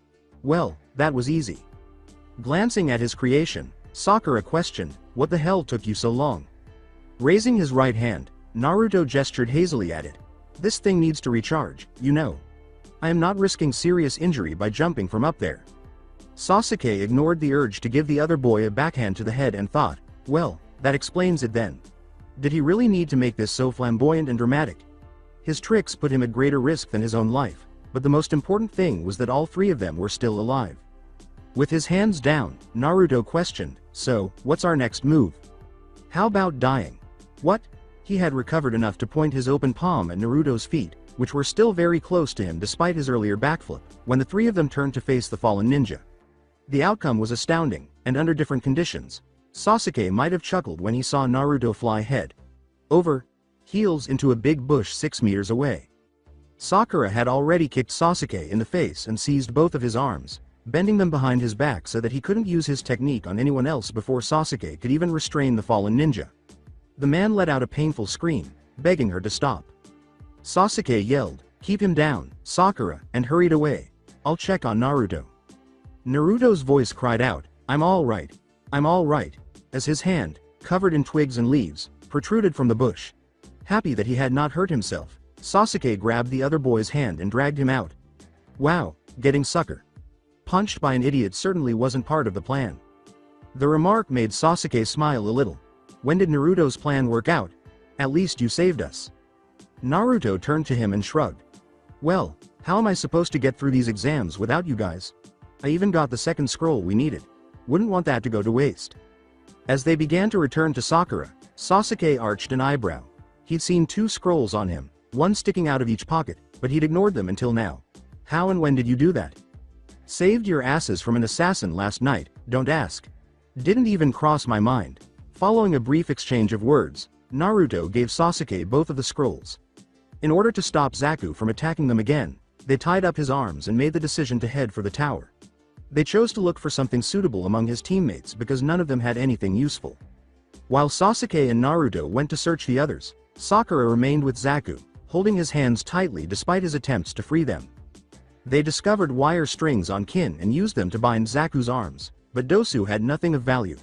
Well, that was easy. Glancing at his creation, Sakura questioned, "What the hell took you so long?" Raising his right hand, Naruto gestured hazily at it. "This thing needs to recharge, you know. I am not risking serious injury by jumping from up there." Sasuke ignored the urge to give the other boy a backhand to the head and thought, well, that explains it then. Did he really need to make this so flamboyant and dramatic? His tricks put him at greater risk than his own life, but the most important thing was that all 3 of them were still alive. With his hands down, Naruto questioned, "So, what's our next move? How about dying?" "What?" He had recovered enough to point his open palm at Naruto's feet, which were still very close to him despite his earlier backflip, when the 3 of them turned to face the fallen ninja. The outcome was astounding, and under different conditions, Sasuke might have chuckled when he saw Naruto fly head over heels into a big bush 6 meters away. Sakura had already kicked Sasuke in the face and seized both of his arms, bending them behind his back so that he couldn't use his technique on anyone else before Sasuke could even restrain the fallen ninja. The man let out a painful scream, begging her to stop. Sasuke yelled, "Keep him down, Sakura," and hurried away. "I'll check on Naruto." Naruto's voice cried out, I'm all right, as his hand, covered in twigs and leaves, protruded from the bush. Happy that he had not hurt himself, Sasuke grabbed the other boy's hand and dragged him out. Wow, getting sucker punched by an idiot certainly wasn't part of the plan. The remark made Sasuke smile a little. When did Naruto's plan work out? At least you saved us. Naruto turned to him and shrugged. Well, how am I supposed to get through these exams without you guys? I even got the second scroll we needed. Wouldn't want that to go to waste. As they began to return to Sakura, Sasuke arched an eyebrow. He'd seen 2 scrolls on him, one sticking out of each pocket, but he'd ignored them until now. How and when did you do that? Saved your asses from an assassin last night, don't ask. Didn't even cross my mind. Following a brief exchange of words, Naruto gave Sasuke both of the scrolls. In order to stop Zaku from attacking them again, they tied up his arms and made the decision to head for the tower. They chose to look for something suitable among his teammates because none of them had anything useful. While Sasuke and Naruto went to search the others, Sakura remained with Zaku, holding his hands tightly despite his attempts to free them. They discovered wire strings on Kin and used them to bind Zaku's arms, but Dosu had nothing of value.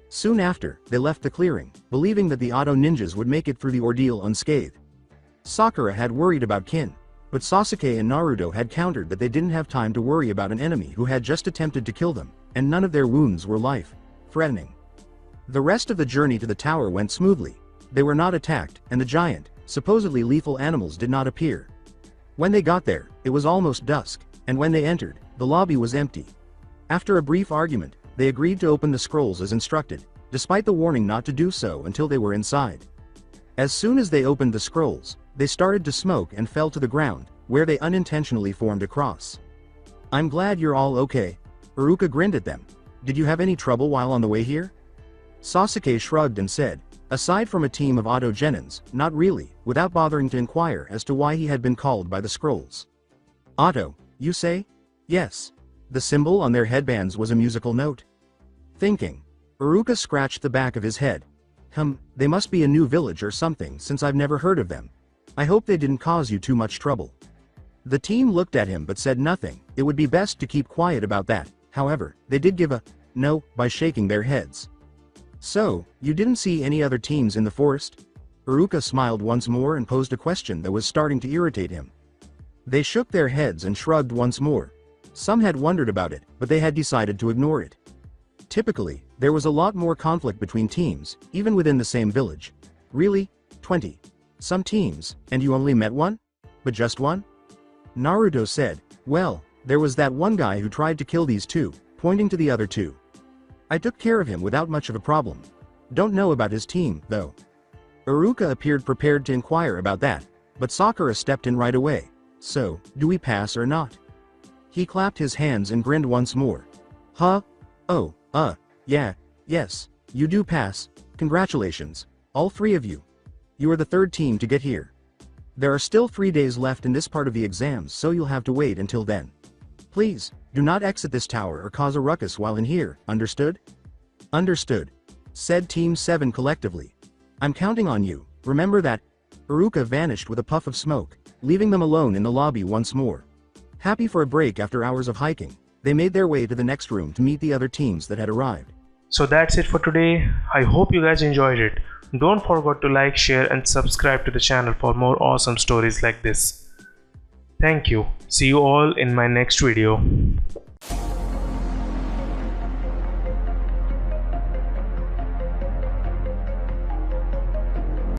Soon after, they left the clearing, believing that the Auto Ninjas would make it through the ordeal unscathed. Sakura had worried about Kin, but Sasuke and Naruto had countered that they didn't have time to worry about an enemy who had just attempted to kill them, and none of their wounds were life-threatening. The rest of the journey to the tower went smoothly. They were not attacked, and the giant, supposedly lethal animals did not appear. When they got there, it was almost dusk, and when they entered, the lobby was empty. After a brief argument, they agreed to open the scrolls as instructed, despite the warning not to do so until they were inside. As soon as they opened the scrolls, they started to smoke and fell to the ground, where they unintentionally formed a cross. I'm glad you're all okay. Iruka grinned at them. Did you have any trouble while on the way here? Sasuke shrugged and said, aside from a team of Auto Genins, not really, without bothering to inquire as to why he had been called by the scrolls. Auto, you say? Yes. The symbol on their headbands was a musical note. Thinking. Iruka scratched the back of his head. They must be a new village or something since I've never heard of them. I hope they didn't cause you too much trouble. The team looked at him but said nothing. It would be best to keep quiet about that. However, they did give a no by shaking their heads. So, you didn't see any other teams in the forest? Iruka smiled once more and posed a question that was starting to irritate him. They shook their heads and shrugged once more. Some had wondered about it, but they had decided to ignore it. Typically, there was a lot more conflict between teams, even within the same village. Really? 20. Some teams, and you only met one? But just one? Naruto said, well, there was that one guy who tried to kill these two, pointing to the other two. I took care of him without much of a problem. Don't know about his team, though. Iruka appeared prepared to inquire about that, but Sakura stepped in right away. So, do we pass or not? He clapped his hands and grinned once more. Huh? Oh, yeah, yes, you do pass. Congratulations, all three of you. You are the third team to get here. There are still 3 days left in this part of the exams, so you'll have to wait until then. Please, do not exit this tower or cause a ruckus while in here, understood? Understood, said Team 7 collectively. I'm counting on you, remember that. Iruka vanished with a puff of smoke, leaving them alone in the lobby once more. Happy for a break after hours of hiking, they made their way to the next room to meet the other teams that had arrived. So that's it for today. I hope you guys enjoyed it. Don't forget to like, share and subscribe to the channel for more awesome stories like this. Thank you. See you all in my next video.